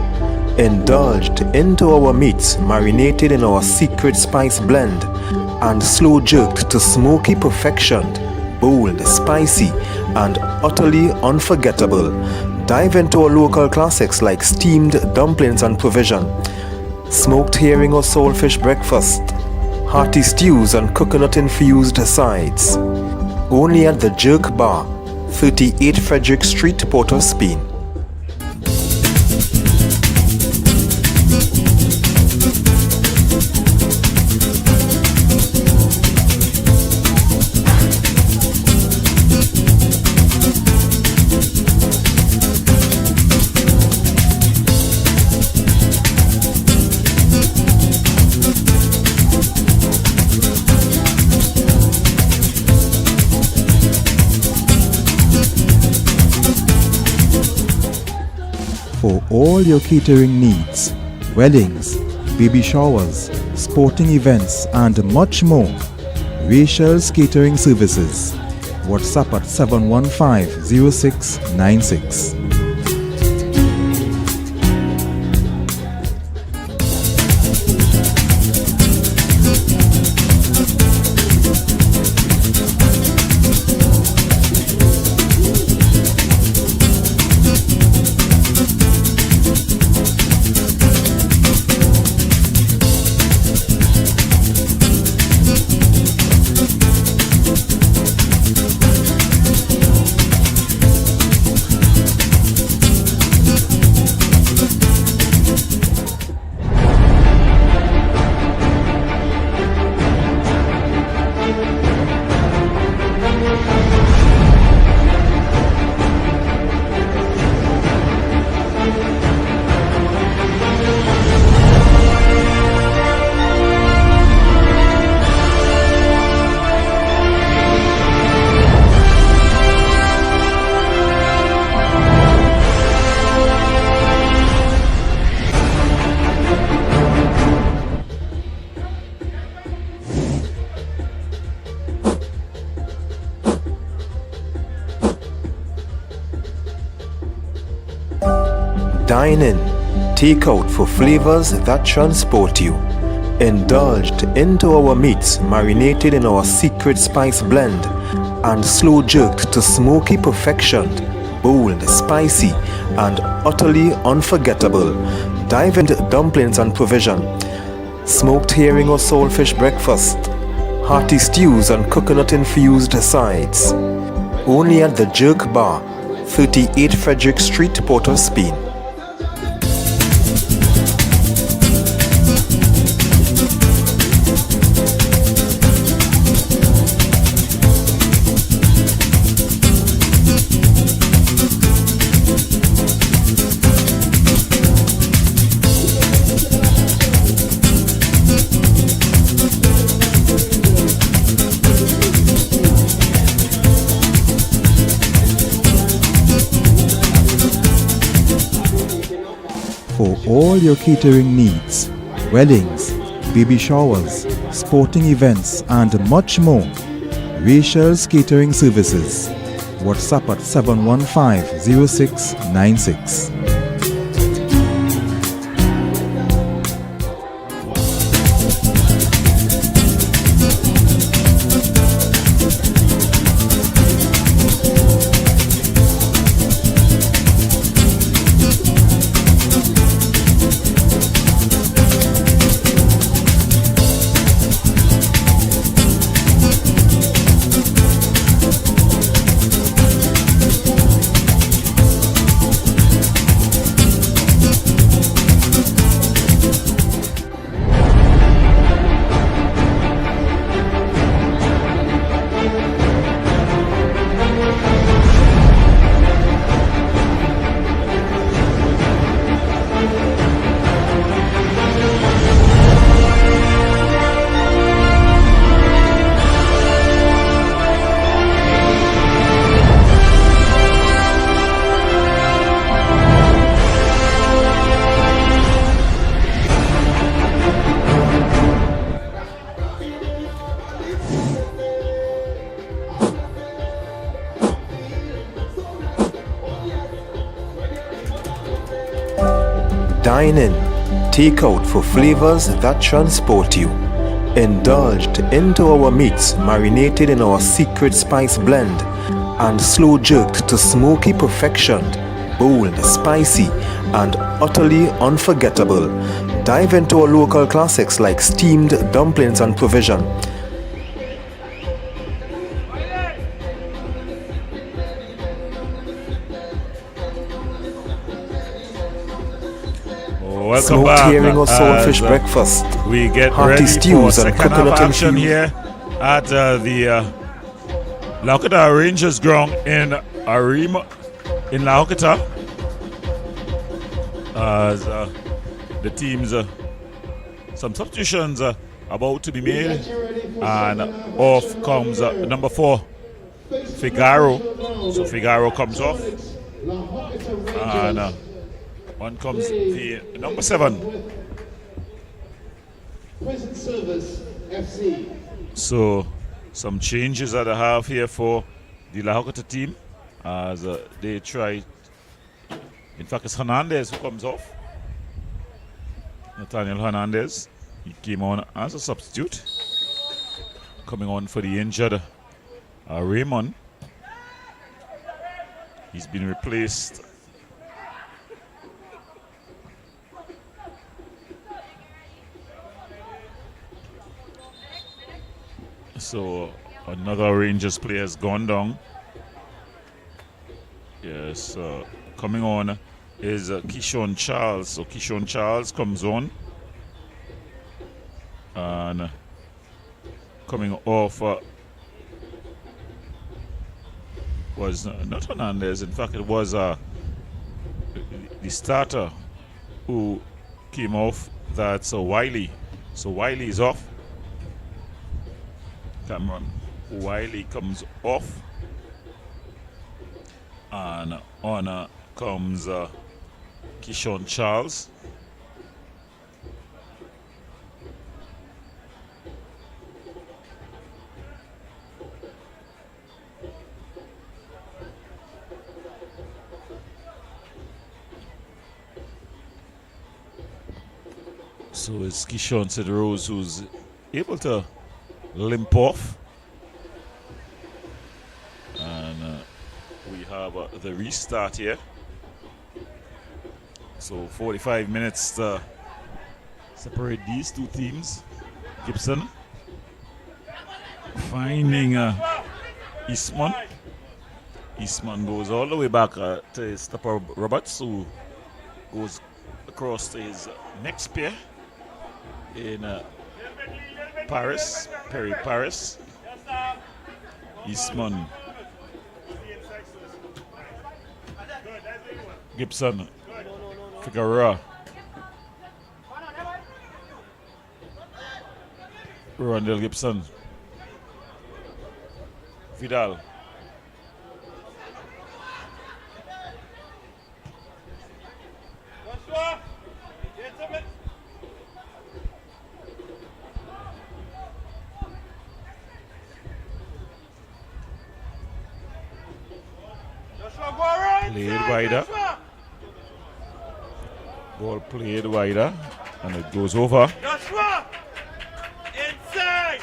Indulged into our meats marinated in our secret spice blend and slow jerked to smoky perfection, bold, spicy, and utterly unforgettable. Dive into our local classics like steamed dumplings and provision, smoked herring or saltfish breakfast, hearty stews and coconut-infused sides. Only at the Jerk Bar, 38 Frederick Street, Port of Spain. For all your catering needs, weddings, baby showers, sporting events, and much more, Rachel's Catering Services. WhatsApp at 715-0696. Dine in, take out for flavors that transport you. Indulged into our meats marinated in our secret spice blend and slow jerked to smoky perfection. Bold, spicy, and utterly unforgettable. Dive into dumplings and provision. Smoked herring or saltfish breakfast. Hearty stews and coconut-infused sides. Only at the Jerk Bar, 38 Frederick Street, Port of Spain. For all your catering needs, weddings, baby showers, sporting events and much more, Rachel's Catering Services. WhatsApp at 715-0696. Dine in, take out for flavors that transport you. Indulged into our meats marinated in our secret spice blend and slow jerked to smoky perfection. Bold, spicy, and utterly unforgettable. Dive into our local classics like steamed dumplings and provision. Welcome Smoked back herring or saltfish as, breakfast. We get Hearty ready for stews and second half coconut action infused. here at the Laukata Rangers ground in Arima in Laukata. As the teams, some substitutions about to be made, and off comes number 4, Figaro. So Figaro comes off, and on comes the number 7. Prison Service FC. So some changes that I have here for the La Hokata team as they try. In fact, it's Hernandez who comes off. Nathaniel Hernandez. He came on as a substitute. Coming on for the injured Raymond. He's been replaced. So another Rangers player has gone down. Yes, coming on is Keyshawn Charles. So Keyshawn Charles comes on. And coming off was not Hernandez. In fact, it was the starter who came off. That's Wiley. So Wiley is off. Cameron Wiley comes off, and on comes Keyshawn Charles. So it's Kishon Rose who's able to limp off. And we have the restart here. So 45 minutes to separate these two teams. Gibson finding Eastman. Eastman goes all the way back to his stopper Roberts, who goes across to his next pair in Perry Paris. Eastman. Gibson. Figueroa. Rondell Gibson. Vidal. Played wider. Ball played wider, and it goes over. Joshua! Inside!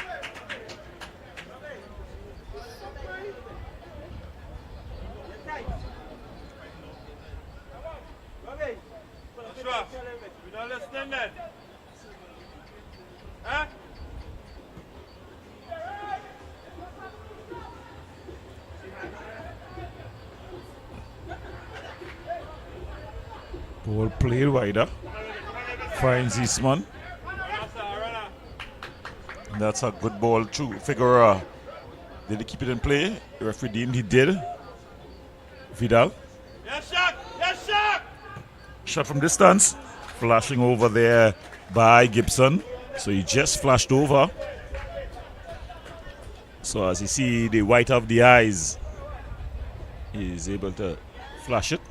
Joshua, we don't listen then. Huh? Ball played wider. Finds Eastman. And that's a good ball too. Figueroa. Did he keep it in play? The referee deemed he did. Vidal. Yes, shot! Yes, shot! Shot from distance. Flashing over there by Gibson. So he just flashed over. So as you see the white of the eyes, he is able to flash it.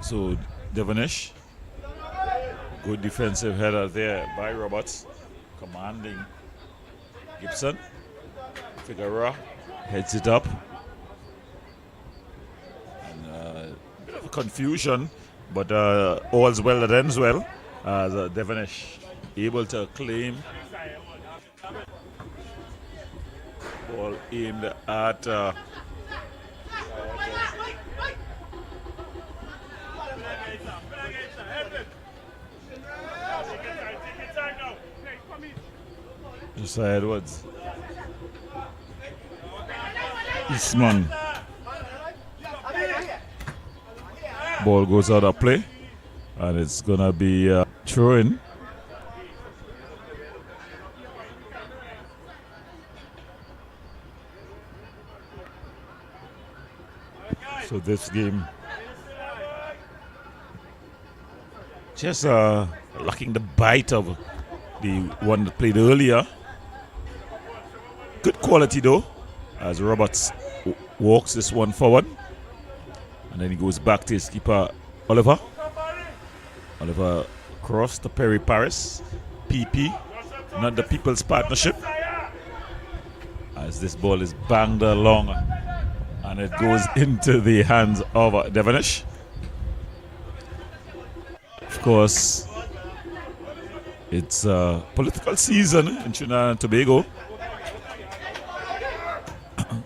So Devonish, good defensive header there by Roberts, commanding Gibson. Figueroa heads it up. And a bit of a confusion, but all's well that ends well, as Devonish able to claim. Ball aimed at Josiah Edwards. Eastman. Ball goes out of play, and it's gonna be throw-in. So this game just lacking the bite of the one that played earlier. Good quality though, as Roberts walks this one forward, and then he goes back to his keeper Oliver. Oliver across to Perry Paris. PP, not the People's Partnership, as this ball is banged along and it goes into the hands of Devonish. Of course, it's a political season in Trinidad and Tobago.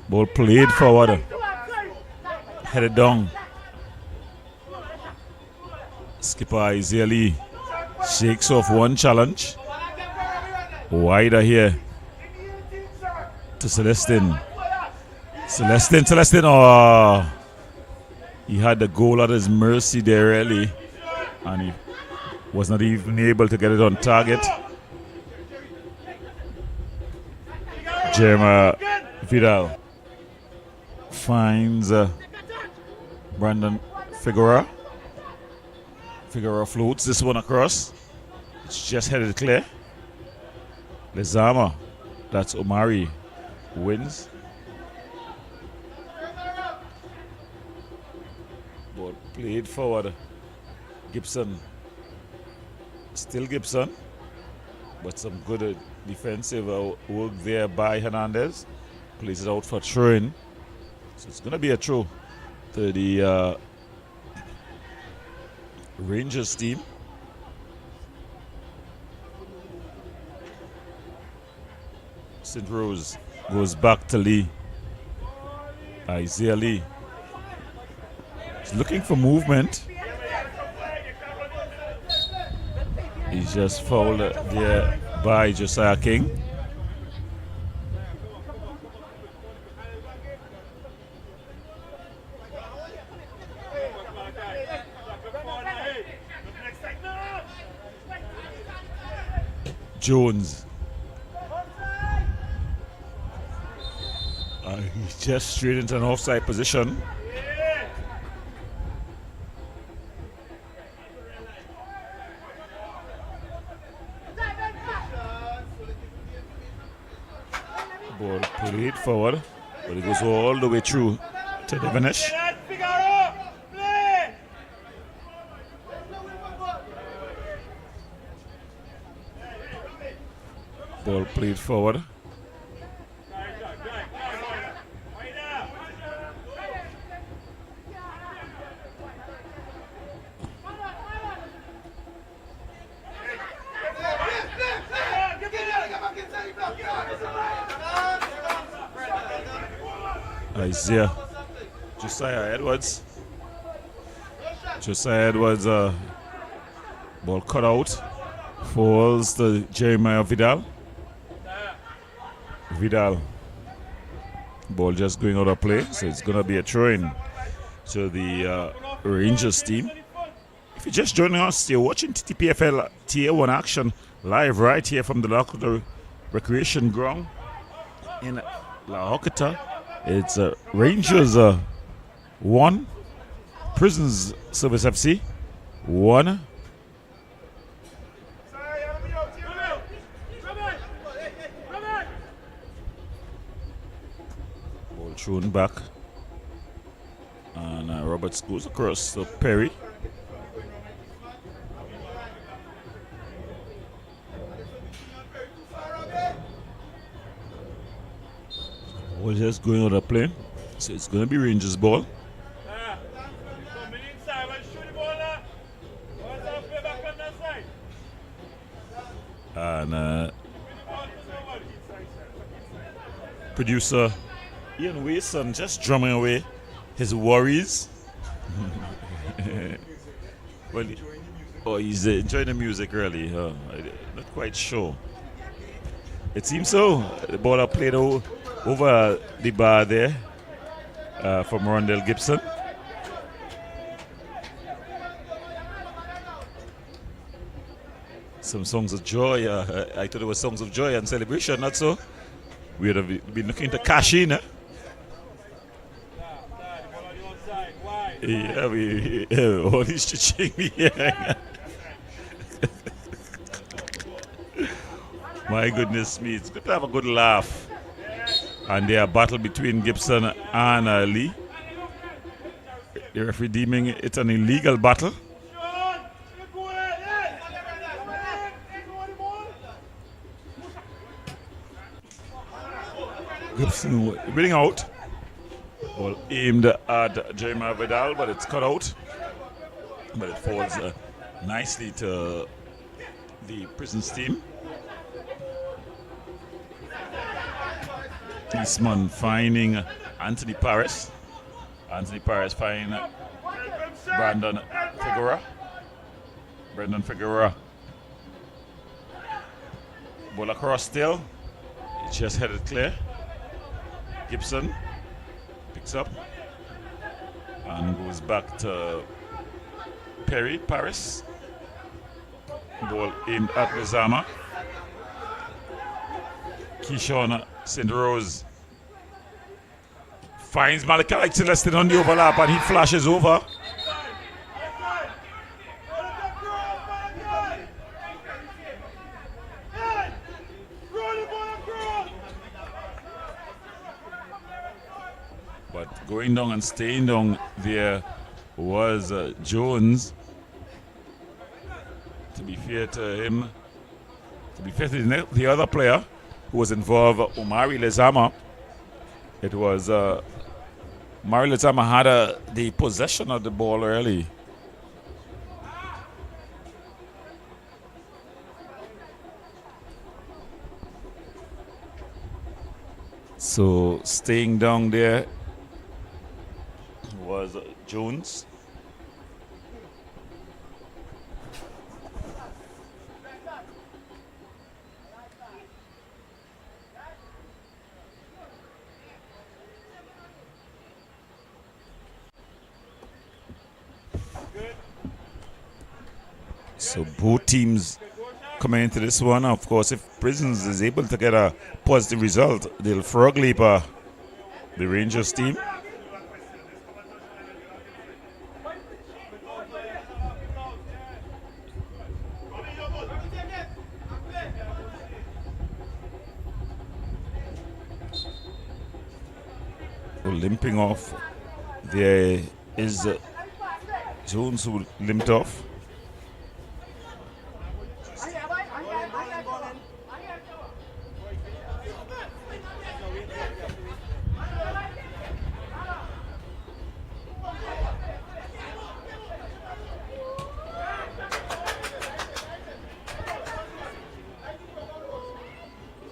Ball played forward, headed down. Skipper Isaiah Lee shakes off one challenge. Wider here to Celestin. Celestin. Oh, he had the goal at his mercy there, really, and he was not even able to get it on target. Jeremiah Vidal finds Brandon Figueroa. Figueroa floats this one across. It's just headed clear. Lezama, that's Omari, wins. Ball played forward. Gibson. Still Gibson. But some good defensive work there by Hernandez. Plays it out for throwing. So it's going to be a throw to the Rangers team. St. Rose goes back to Lee. Isaiah Lee. He's looking for movement. He's just fouled there by Josiah King. Jones. He's just straight into an offside position. Ball played forward, but it goes all the way through to the finish. Ball played forward. Isaiah Josiah Edwards. Josiah Edwards, ball cut out, falls to Jeremiah Vidal. Vidal, ball just going out of play, so it's going to be a throw-in to the Rangers team. If you're just joining us, you're watching TTPFL Tier 1 action live right here from the Lakota Recreation Ground in La Hokata. It's Rangers 1, Prisons Service FC 1. Ball thrown back, and Roberts goes across to Perry. Ball just going out of play, so it's going to be Rangers ball. And producer Ian Wilson just drumming away his worries. Well, he's enjoying the music really. I'm not quite sure. It seems so. The ball played over the bar there from Rondell Gibson. Some songs of joy. I thought it was songs of joy and celebration, not so. We would have been looking to cash in. Yeah, all these cha-ching me hearing. My goodness me, it's good to have a good laugh. And there a battle between Gibson and Lee. The referee deeming it an illegal battle. Gibson winning out. Ball aimed at Jeremiah Vidal, but it's cut out. But it falls nicely to the Prisons team. Eastman finding Anthony Paris. Anthony Paris finding Brendan Figueroa. Ball across still. It's just headed clear. Gibson picks up and goes back to Paris. Ball aimed at Lozama. Keyshawn St. Rose finds Malachi Celestin on the overlap and he flashes over. But going down and staying down there was Jones. To be fair to him, To be fair to the other player who was involved, Omari Lezama, it was Omari Lezama had the possession of the ball early. So staying down there was Jones. So both teams coming into this one. Of course, if Prisons is able to get a positive result, they'll frog leap the Rangers team. Limping off. There is Jones who limped off.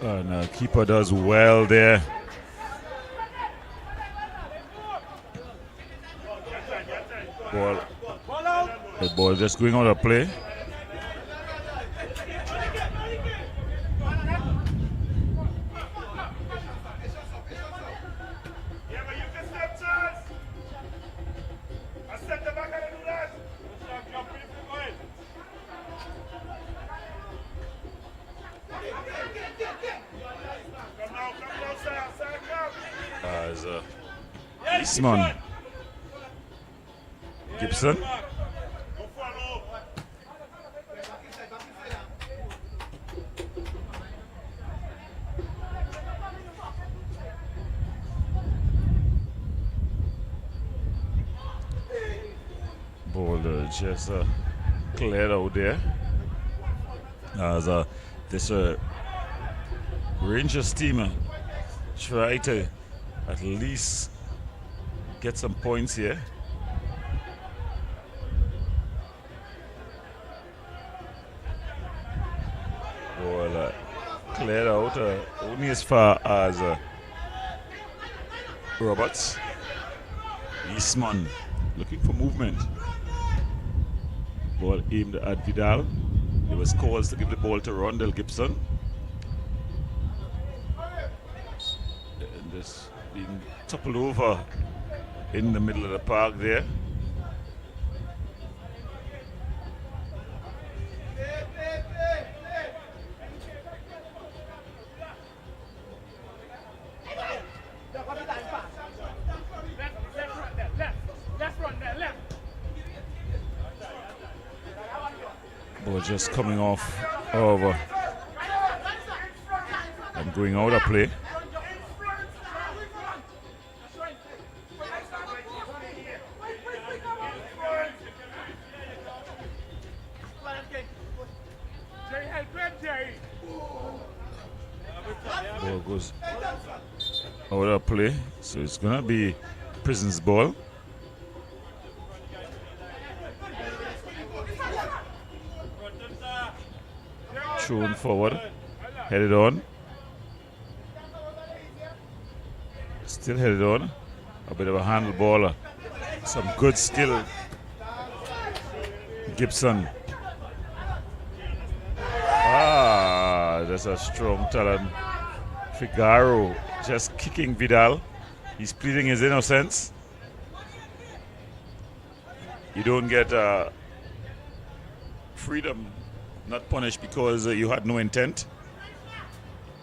And keeper does well there. The ball just going out of play. As Eastman Gibson. Ball just cleared out there. As this Rangers team try to at least get some points here. Ball cleared out only as far as Roberts. Eastman looking for movement. Ball aimed at Vidal. There was calls to give the ball to Rondell Gibson. And just being toppled over in the middle of the park there. Ball just coming off over and going out of play. Ball goes out of play, so it's gonna be Prison's ball. Thrown forward, headed on. Still headed on. A bit of a handle ball. Some good skill. Gibson. That's a strong talent. Figaro just kicking Vidal. He's pleading his innocence. You don't get freedom, not punished because you had no intent.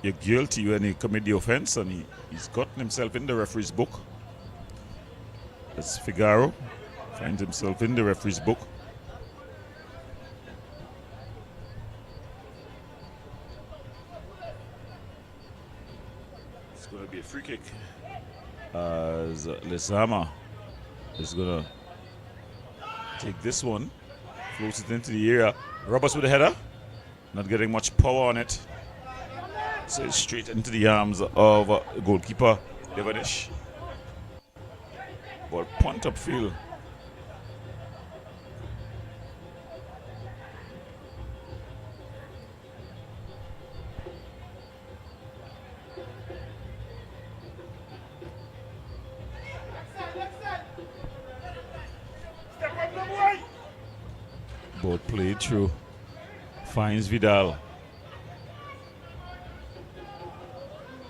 You're guilty when you commit the offense, and he's gotten himself in the referee's book. That's Figaro. Finds himself in the referee's book. It's going to be a free kick as Lezama is going to take this one, floats it into the area. Roberts with a header. Not getting much power on it. So it's straight into the arms of goalkeeper Devonish. Ball punt upfield. Ball played through. Finds Vidal.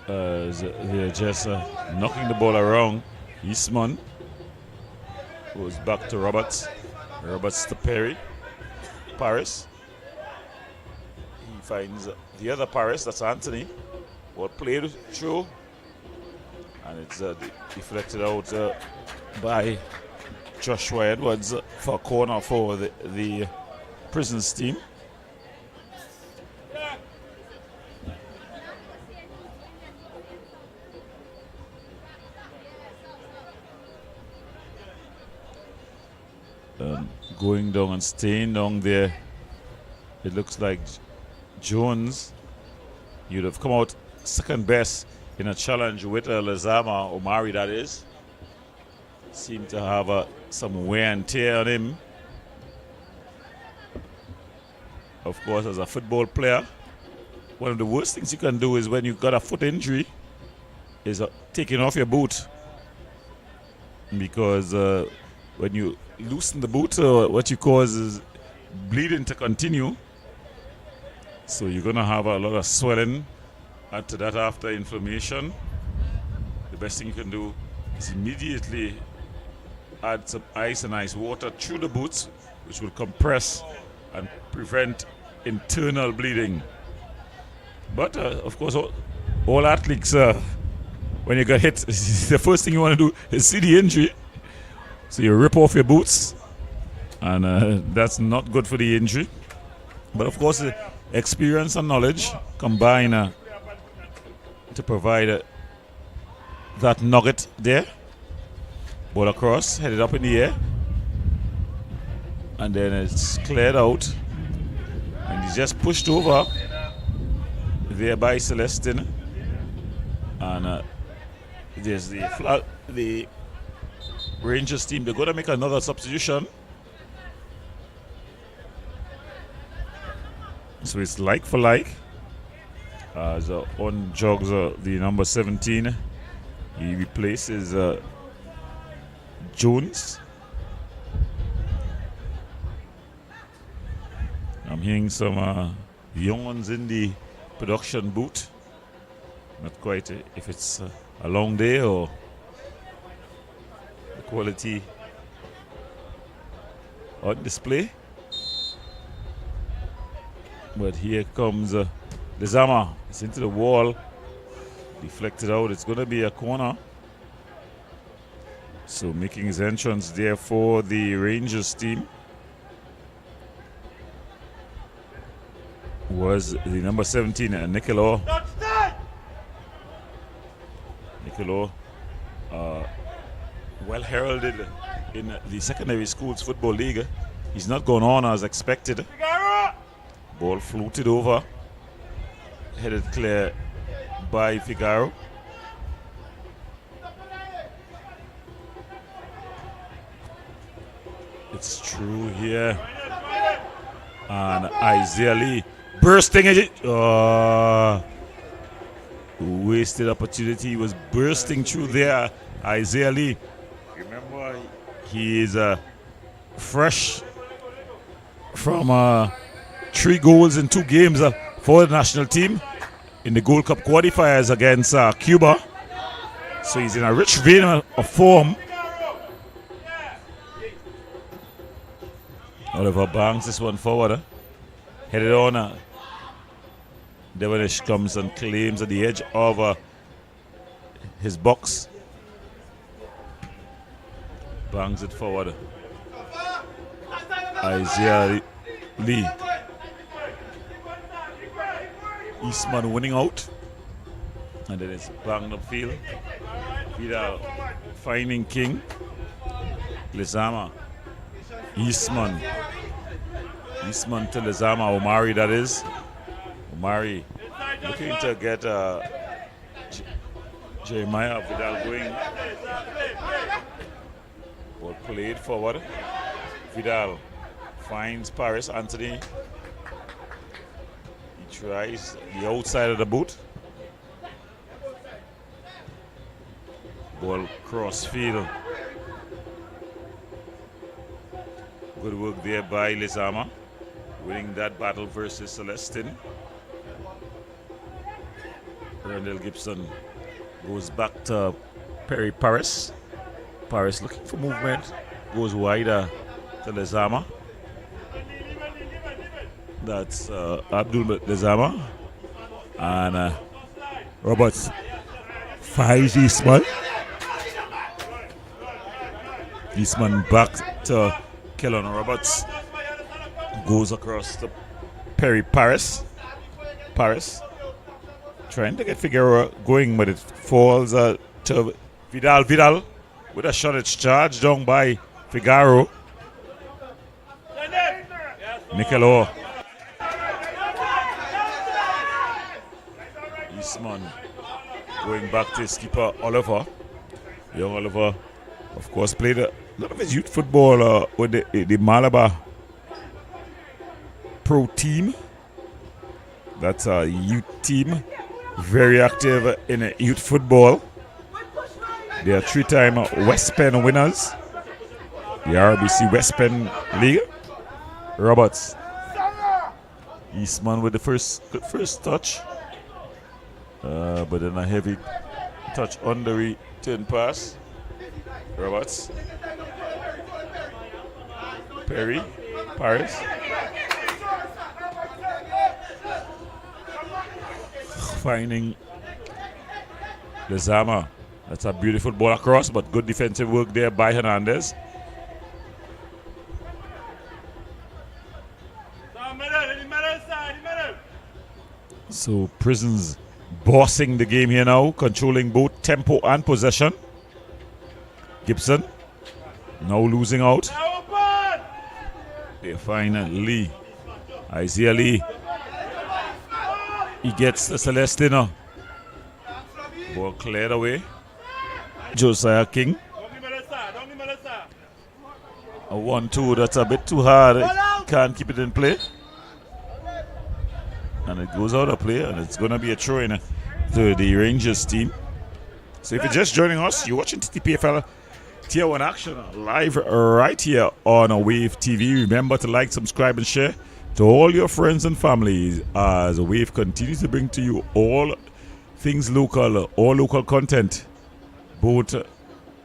They're just knocking the ball around. Eastman goes back to Roberts. Roberts to Perry. Paris. He finds the other Paris, that's Anthony. Ball played through. And it's deflected out by Joshua Edwards for a corner for the Prisons team. Going down and staying down there, it looks like Jones, you'd have come out second best in a challenge with Lazama Omari, that is. Seemed to have some wear and tear on him. Of course, as a football player, one of the worst things you can do is when you've got a foot injury is taking off your boot, because when you loosen the boot, what you cause is bleeding to continue. So you're going to have a lot of swelling. Add to that after inflammation. The best thing you can do is immediately add some ice and ice water through the boots, which will compress and prevent internal bleeding. But of course, all athletes, when you get hit, the first thing you want to do is see the injury. So you rip off your boots, and that's not good for the injury. But of course, experience and knowledge combine to provide that nugget there. Ball across, headed up in the air, and then it's cleared out, and he's just pushed over there by Celestin, and there's the Rangers team. They're going to make another substitution. So it's like for like. As on jogs the number 17. He replaces Jones. I'm hearing some young ones in the production booth. Not quite if it's a long day or the quality on display. But here comes Lezama. It's into the wall. Deflected out. It's going to be a corner. So making his entrance there for the Rangers team was the number 17, Nicolo. Nicolo, well heralded in the secondary schools football league. He's not gone on as expected. Ball floated over, headed clear by Figaro. It's true here. And Isaiah Lee bursting it. Wasted opportunity. He was bursting through there. Isaiah Lee. Remember, he is fresh from 3 goals in 2 games for the national team in the Gold Cup qualifiers against Cuba. So he's in a rich vein of form. Oliver bangs this one forward. Headed on. Devonish comes and claims at the edge of his box. Bangs it forward. Isaiah Lee. Eastman winning out. And then it's banged upfield. Vidal finding King. Lezama. Eastman to Lezama, Omari that is. Mari looking to get Jeremiah Vidal going. Ball played forward. Vidal finds Paris Anthony. He tries the outside of the boot. Ball cross field. Good work there by Lizama, winning that battle versus Celestine. Randall Gibson goes back to Perry Paris. Paris looking for movement, goes wider to Lizama. That's Abdul Lizama. And Roberts finds Eastman. Eastman back to Kellen Roberts. Goes across to Perry Paris. Paris trying to get Figueroa going, but it falls to Vidal. Vidal with a shot. It's charged down by Figaro. Nicolo. Eastman going back to his keeper Oliver. Young Oliver, of course, played a lot of his youth football with the Malabar Pro team. That's a youth team, very active in youth football. They are 3-time West Penn winners, the RBC West Penn League. Roberts, Eastman with the first touch, but then a heavy touch on the return pass. Roberts, Perry, Paris. Finding Lizama. That's a beautiful ball across, but good defensive work there by Hernandez. So Prisons bossing the game here now, controlling both tempo and possession. Gibson now losing out. They find Lee. Isaiah Lee. He gets the Celestina. Ball cleared away. Josiah King. A 1-2, that's a bit too hard. Can't keep it in play. And it goes out of play, and it's going to be a throw in to the Rangers team. So if you're just joining us, you're watching TTPFL Tier 1 action live right here on Wave TV. Remember to like, subscribe, and share to all your friends and families as Wave continues to bring to you all things local, all local content, both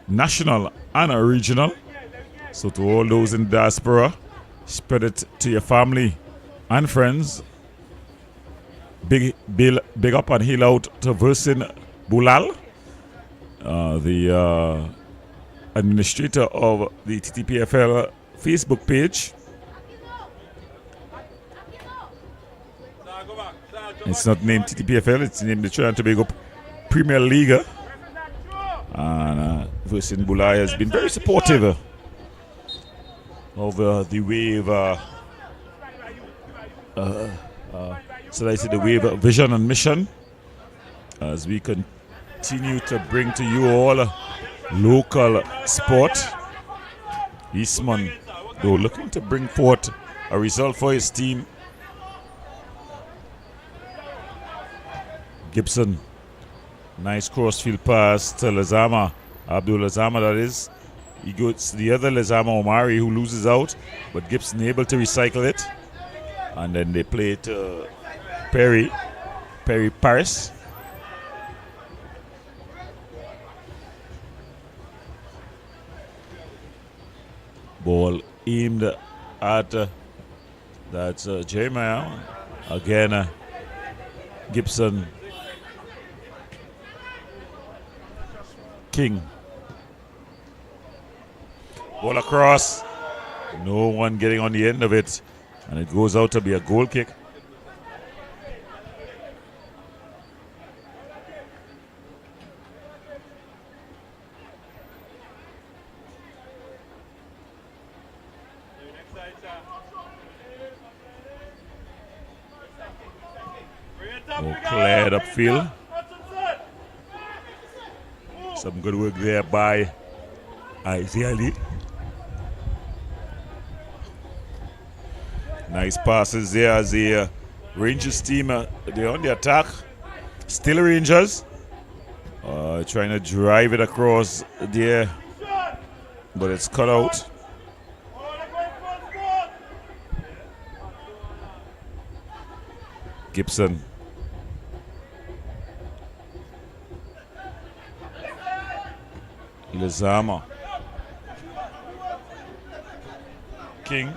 national and regional. So to all those in diaspora, spread it to your family and friends. Big up and heal out to Versin Bulal, the administrator of the TTPFL Facebook page. It's not named TTPFL, it's named the Trinidad and Tobago Premier League. And Versin Bulal has been very supportive of the Wave, so I say the Wave vision and mission, as we continue to bring to you all local sport. Eastman, though, looking to bring forth a result for his team. Gibson, nice crossfield pass to Lizama, Abdul Lizama, that is. He goes to the other Lizama, Omari, who loses out, but Gibson able to recycle it. And then they play it to Perry Paris. Ball aimed at that's Jeremiah. Again, Gibson. King. Ball across. No one getting on the end of it. And it goes out to be a goal kick. cleared upfield. Some good work there by Isaiah Lee. Nice passes there as the Rangers team, they're on the attack. Still Rangers. Trying to drive it across there, but it's cut out. Gibson. Lizama. King.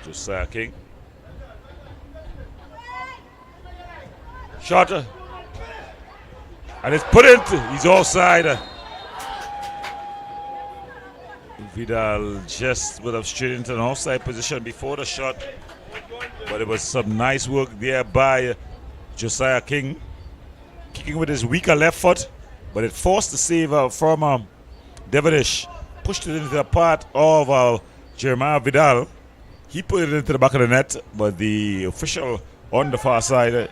Josiah King. Shot. And it's put into. He's offside. Vidal just would have straight into an offside position before the shot. But it was some nice work there by Josiah King. Kicking with his weaker left foot. But it forced the save from Devonish. Pushed it into the part of Jeremiah Vidal. He put it into the back of the net. But the official on the far side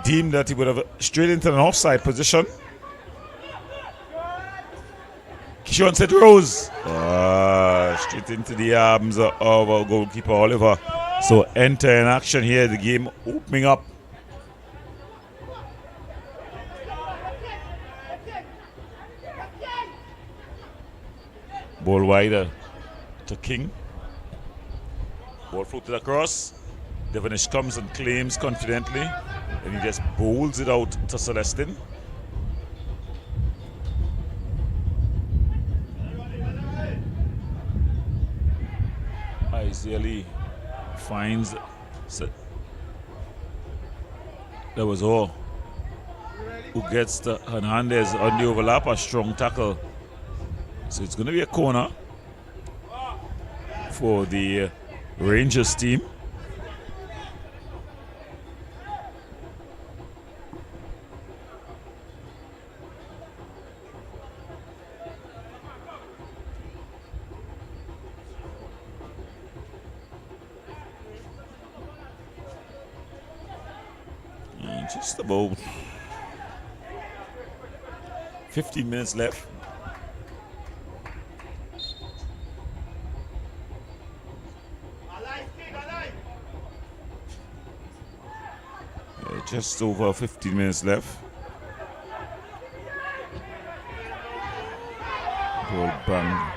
deemed that he would have straight into an offside position. Kishon said Rose. Straight into the arms of our goalkeeper Oliver. So enter in action here, the game opening up. Ball wider to King. Ball floated across. Devonish comes and claims confidently. And he just bowls it out to Celestin. Isaiah Lee finds that was all. Who gets the Hernandez on the overlap, a strong tackle. So it's going to be a corner for the Rangers team. Just about 15 minutes left. Just over 15 minutes left. Ball bang.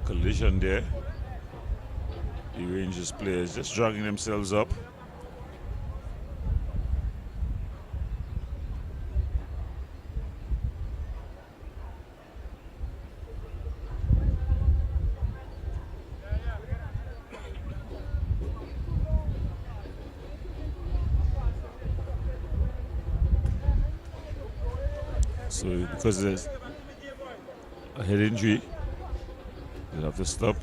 Collision there. The Rangers players just dragging themselves up. So because there's a head injury, they'll have to stop.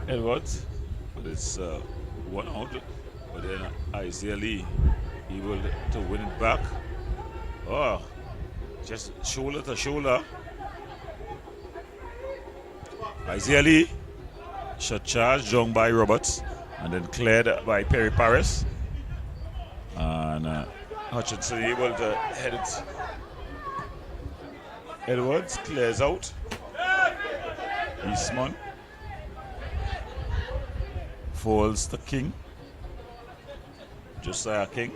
Edwards, but it's one out. But then Isaiah Lee, he will to win it back. Oh, just shoulder to shoulder. Isaiah Lee, shot charged down by Roberts, and then cleared by Perry Paris. And Hutchinson able to head it. Edwards clears out. Eastman falls to King. Josiah King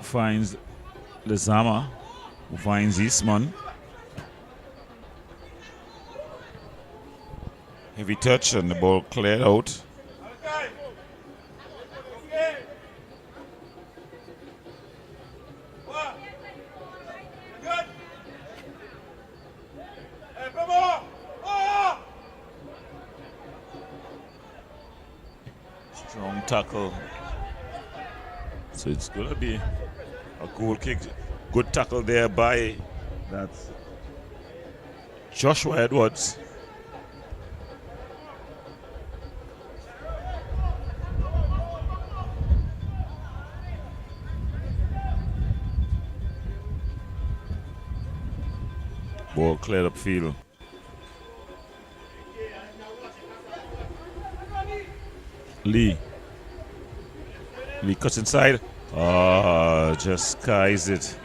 finds Lezama, who finds Eastman. Heavy touch and the ball cleared out. Good. tackle. So it's going to be a goal kick. Good tackle there by that's Joshua Edwards. Ball cleared up field. Lee cuts inside. Just skies it.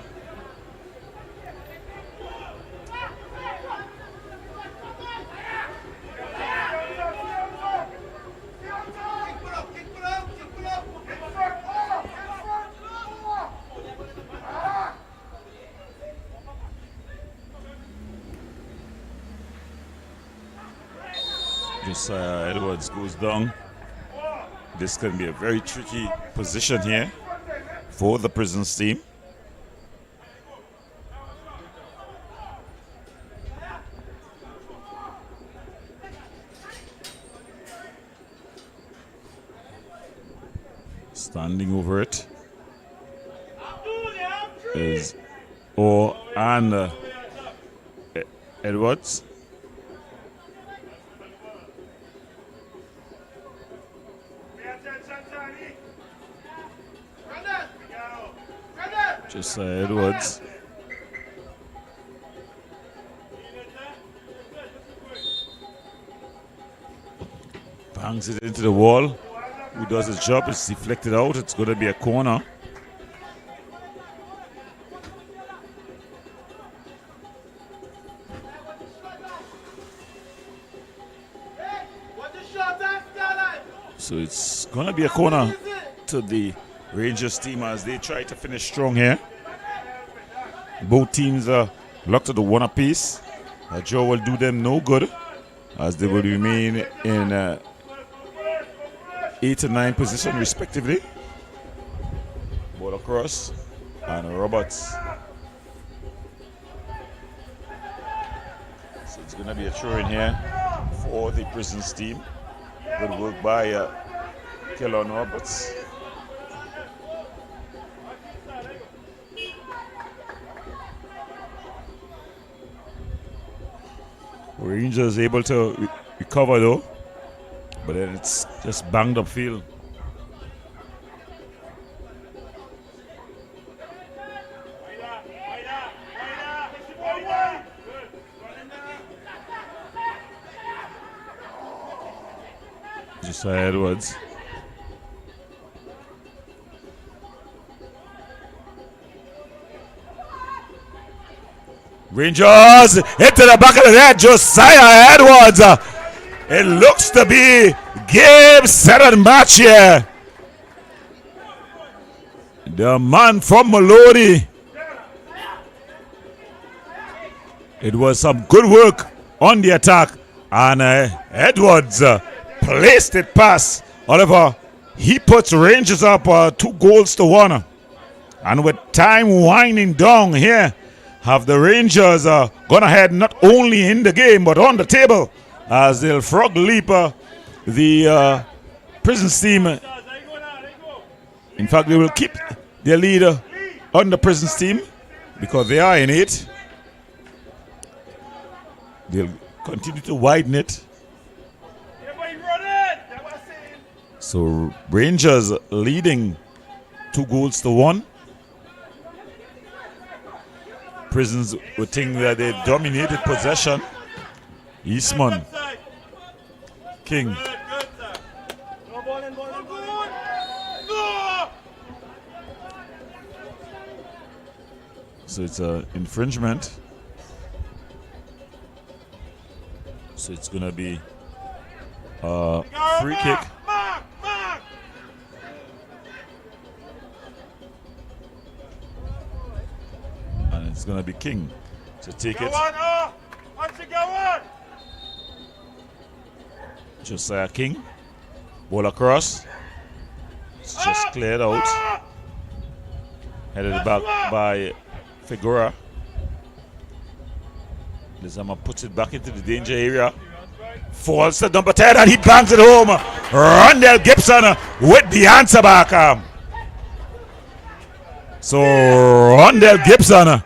Edwards goes down. This can be a very tricky position here for the Prisons team. Standing over it is Edwards. Edwards. Bangs it into the wall. Who does his job? It's deflected out. It's going to be a corner. So it's going to be a corner to the Rangers team as they try to finish strong here. Both teams are locked to the one apiece. A draw will do them no good as they will remain in 8 and 9 position respectively. Ball across and Roberts. So it's going to be a throw in here for the Prisons team. Good work by Kellon Roberts. Rangers able to recover though, but then it's just banged up field. Josiah Edwards. Rangers into the back of the net. Josiah Edwards. It looks to be game, set, and match here. The man from Maloney. It was some good work on the attack, and Edwards placed it past Oliver. He puts Rangers up 2-1, and with time winding down here, have the Rangers gone ahead not only in the game but on the table as they'll frog leap the Prisons team. In fact, they will keep their lead on the Prisons team because they are in it. They'll continue to widen it. So Rangers leading 2-1. Prisons would think that they dominated possession. Eastman. King. So it's an infringement. So it's going to be a free kick. And it's going to be King to take it. Josiah King. Ball across. It's just cleared out. Headed back by Figura. Lizama puts it back into the danger area. Falls to number 10 and he bangs it home. Rondell Gibson with the answer back. So Rondell Gibson,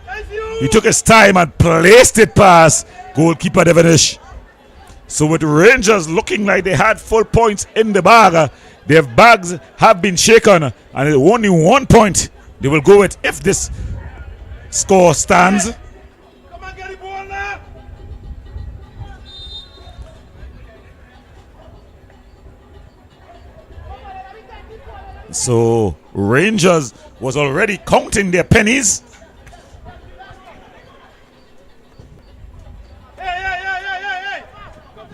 he took his time and placed it past goalkeeper Devonish. So with Rangers looking like they had full points in the bag, their bags have been shaken and only 1 point they will go with if this score stands. Come on, get the ball now. So Rangers was already counting their pennies. Hey.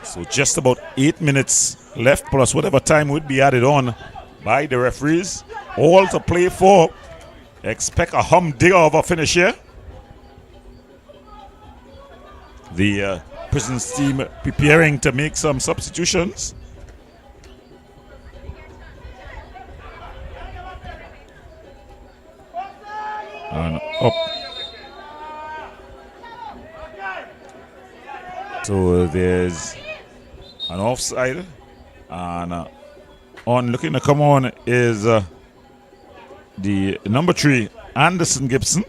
So just about 8 minutes left plus whatever time would be added on by the referees. All to play for. Expect a humdinger of a finish here. The Prisons team preparing to make some substitutions. And up. So there's an offside. And on looking to come on is the number 3, Anderson Gibson.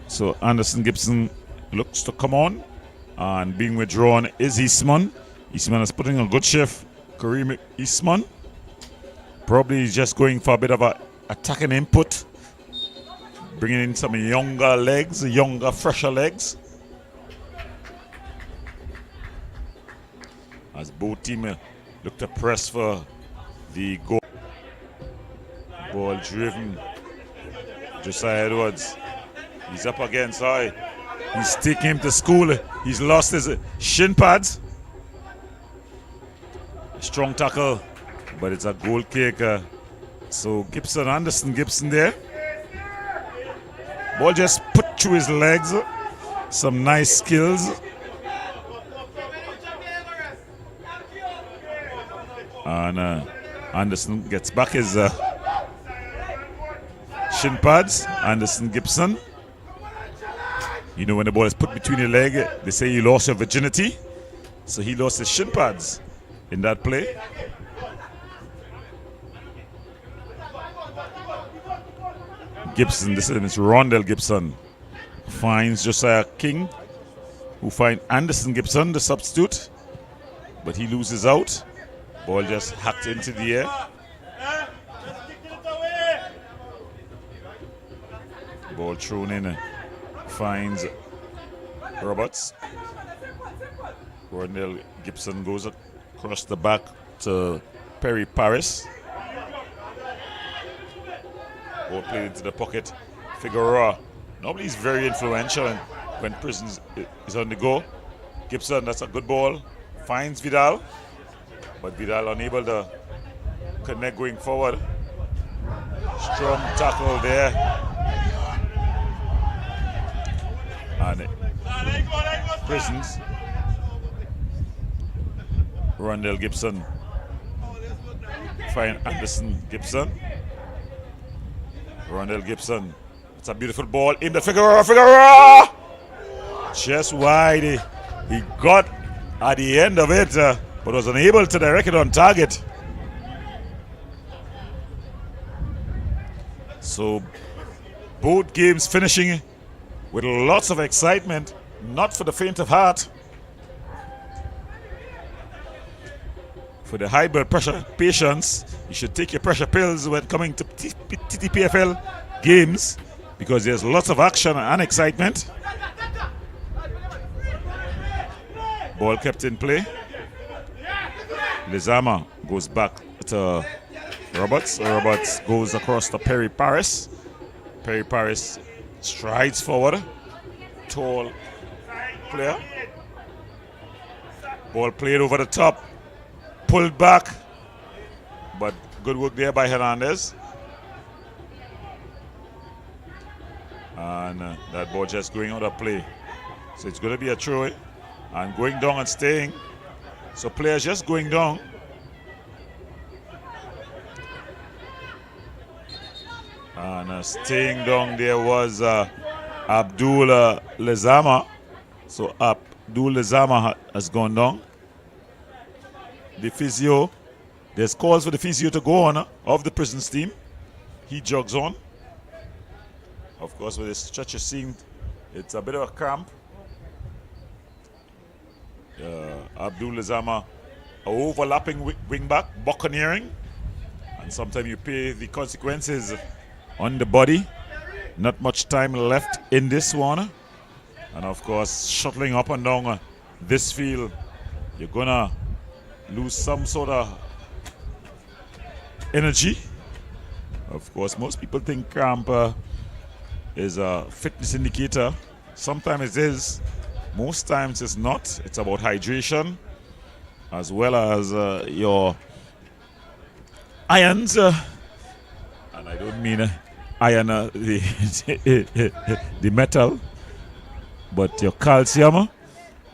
So Anderson Gibson looks to come on. And being withdrawn is Eastman. Eastman is putting a good shift. Kareem Eastman. Probably just going for a bit of a attacking input. Bringing in some younger legs, fresher legs. As both teams look to press for the goal. Ball driven. Josiah Edwards. He's up against high. He's taking him to school. He's lost his shin pads. Strong tackle, but it's a goal kick. So Anderson Gibson there. Ball just put through his legs. Some nice skills. And Anderson gets back his shin pads. Anderson Gibson. You know, when the ball is put between your leg, they say you lost your virginity. So he lost his shin pads in that play. Gibson, this is Rondell Gibson, finds Josiah King, who finds Anderson Gibson, the substitute, but he loses out. Ball just hacked into the air. Ball thrown in, finds Roberts. Rondell Gibson goes across the back to Perry Paris. Ball played into the pocket. Figueroa. Normally he's very influential when Prisons is on the go. Gibson, that's a good ball. Finds Vidal. But Vidal unable to connect going forward. Strong tackle there. And Prisons. Rondell Gibson. Find Anderson Gibson. Rondell Gibson. It's a beautiful ball in the Figueroa. Just wide. He got at the end of it, but was unable to direct it on target. So both games finishing with lots of excitement, not for the faint of heart. For the high blood pressure patients, you should take your pressure pills when coming to TTPFL games because there's lots of action and excitement. Ball kept in play. Lizama goes back to Roberts. Roberts goes across to Perry Paris. Perry Paris strides forward. Tall player. Ball played over the top. Pulled back, but good work there by Hernandez. And that ball just going out of play. So it's going to be a throw and going down and staying. So players just going down. And staying down there was Abdul Lezama. So Abdul Zama has gone down. The physio, there's calls for the physio to go on of the prisons team. He jogs on. Of course, with the stretcher seeing it's a bit of a cramp. Abdul Zama, overlapping wing back, buccaneering. And sometimes you pay the consequences on the body. Not much time left in this one. And of course, shuttling up and down this field, you're gonna lose some sort of energy. Of course, most people think cramp is a fitness indicator. Sometimes it is, most times it's not. It's about hydration as well as your irons. And I don't mean iron, the metal, but your calcium,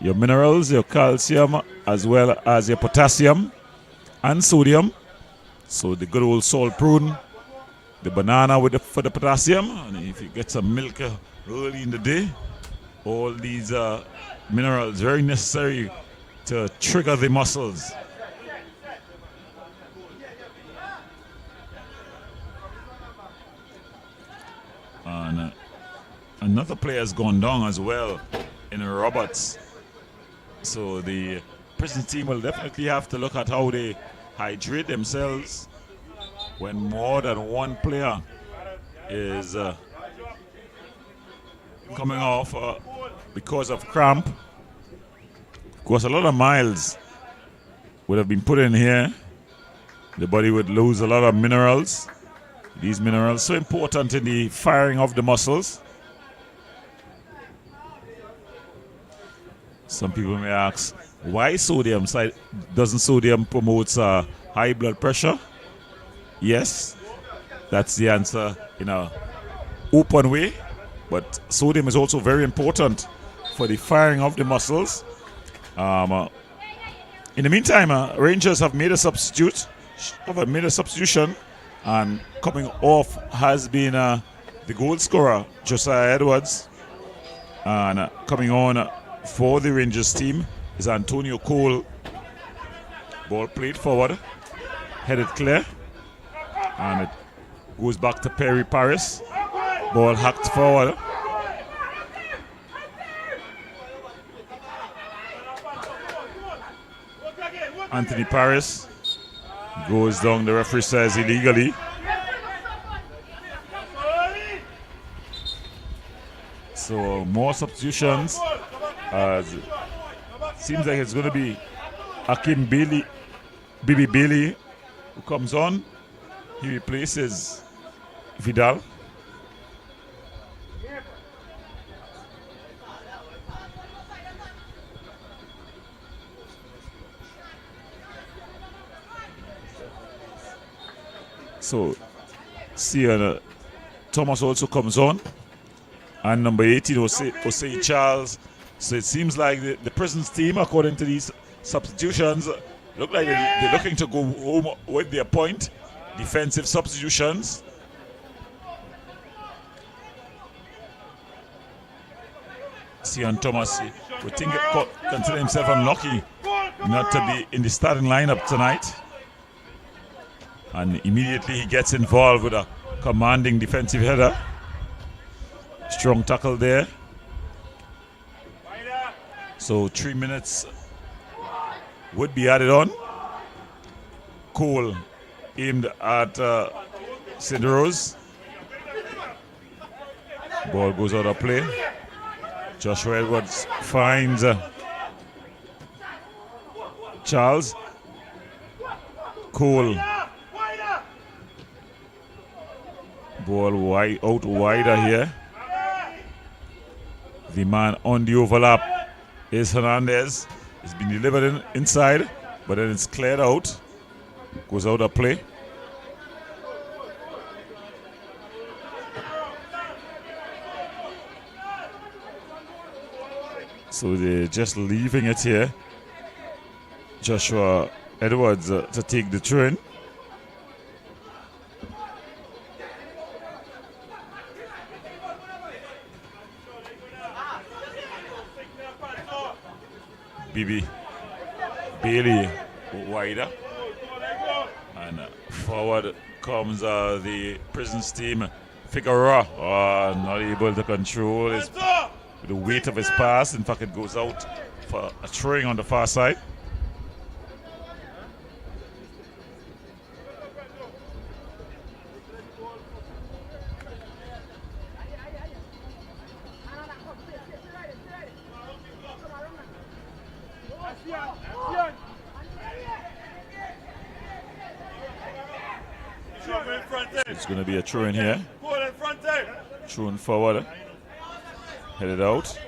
your minerals, your calcium, as well as your potassium and sodium. So the good old salt prune, the banana for the potassium, and if you get some milk early in the day, all these minerals very necessary to trigger the muscles. And another player has gone down as well in Roberts. So the prison team will definitely have to look at how they hydrate themselves when more than one player is coming off because of cramp. Of course, a lot of miles would have been put in here. The body would lose a lot of minerals. These minerals so important in the firing of the muscles. Some people may ask, why sodium? Doesn't sodium promote high blood pressure? Yes, that's the answer in a open way. But sodium is also very important for the firing of the muscles. In the meantime, Rangers have made a substitution, and coming off has been the goal scorer, Josiah Edwards. And coming on for the Rangers team is Antonio Cole. Ball played forward, headed clear, and it goes back to Perry Paris. Ball hacked forward. Anthony Paris goes down, the referee says illegally. So more substitutions. Seems like it's going to be Akim Bibi Bailey who comes on. He replaces Vidal. So, see, Thomas also comes on, and number 18, Osei Charles. So it seems like the prisons team, according to these substitutions, look like they're looking to go home with their point. Defensive substitutions. Sion Thomas would consider himself unlucky not to be in the starting lineup tonight. And immediately he gets involved with a commanding defensive header. Strong tackle there. So 3 minutes would be added on. Cole aimed at St. Rose. Ball goes out of play. Joshua Edwards finds Charles. Cole. Ball out wider here. The man on the overlap is Hernandez. It's been delivered inside, but then it's cleared out. Goes out of play. So they're just leaving it here. Joshua Edwards to take the turn. BB Bailey wider. And forward comes the Prisons team. Figueroa not able to control the weight of his pass. In fact, it goes out for a throwing on the far side. It's going to be a throw in here. Thrown forward. Headed out.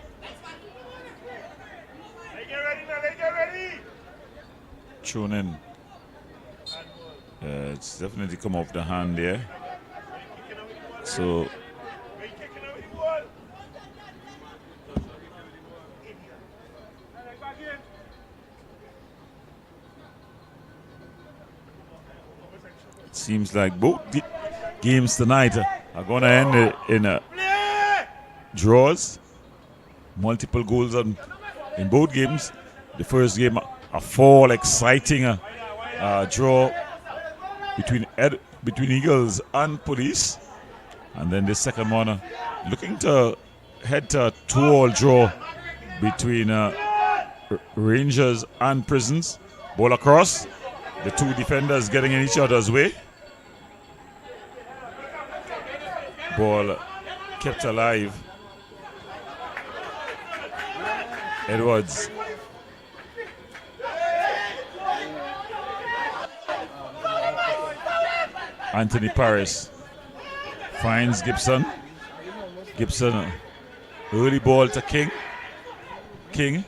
Thrown in. It's definitely come off the hand there. So it seems like both games tonight are going to end in draws. Multiple goals in both games. The first game, a full exciting draw between Eagles and Police. And then the second one, looking to head to a 2-all draw between Rangers and Prisons. Ball across. The two defenders getting in each other's way. Ball kept alive. Edwards. Anthony Paris finds Gibson. Gibson, early ball to King. King.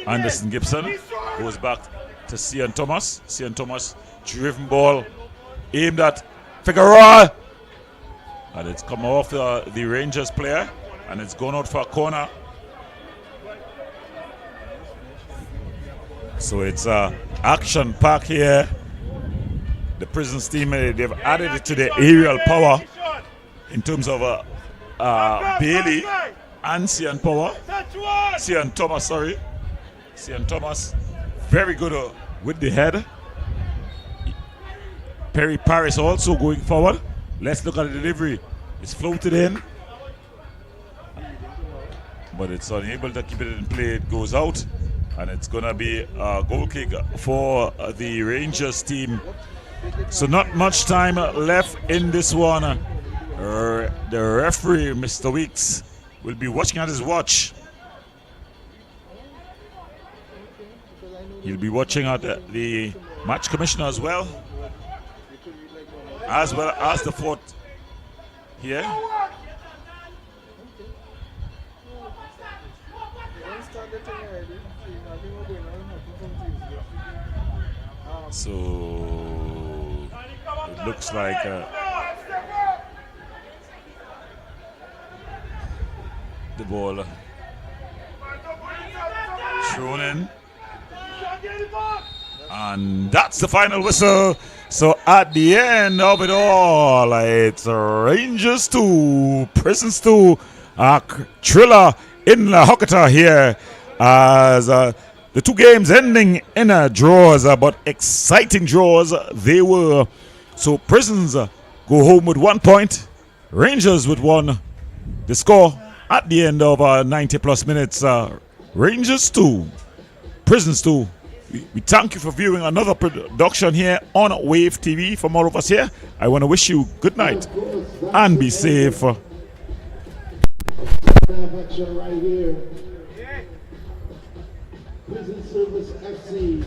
Anderson Gibson goes back to Cian Thomas. Cian Thomas, driven ball, aimed at Figueroa. And it's come off the Rangers player, and it's gone out for a corner. So it's action pack here. The Prisons team, they've added it to the aerial power in terms of Bailey and Cian Thomas, sorry. Cian Thomas, very good with the head. Perry Paris also going forward. Let's look at the delivery. It's floated in, but it's unable to keep it in play. It goes out, and it's going to be a goal kick for the Rangers team. So not much time left in this one. The referee, Mr. Weeks, will be watching at his watch. He'll be watching at the match commissioner as well as the fourth here. So it looks like the ball thrown in, and that's the final whistle. So at the end of it all, it's Rangers 2, Prisons 2, thriller in La Hocata here, as the two games ending in draws, but exciting draws they were. So Prisons go home with 1 point, Rangers with 1. The score at the end of 90 plus minutes, Rangers 2, Prisons 2. We thank you for viewing another production here on Wave TV. From all of us here, I want to wish you good night and be safe. Action right here. Prison Service FC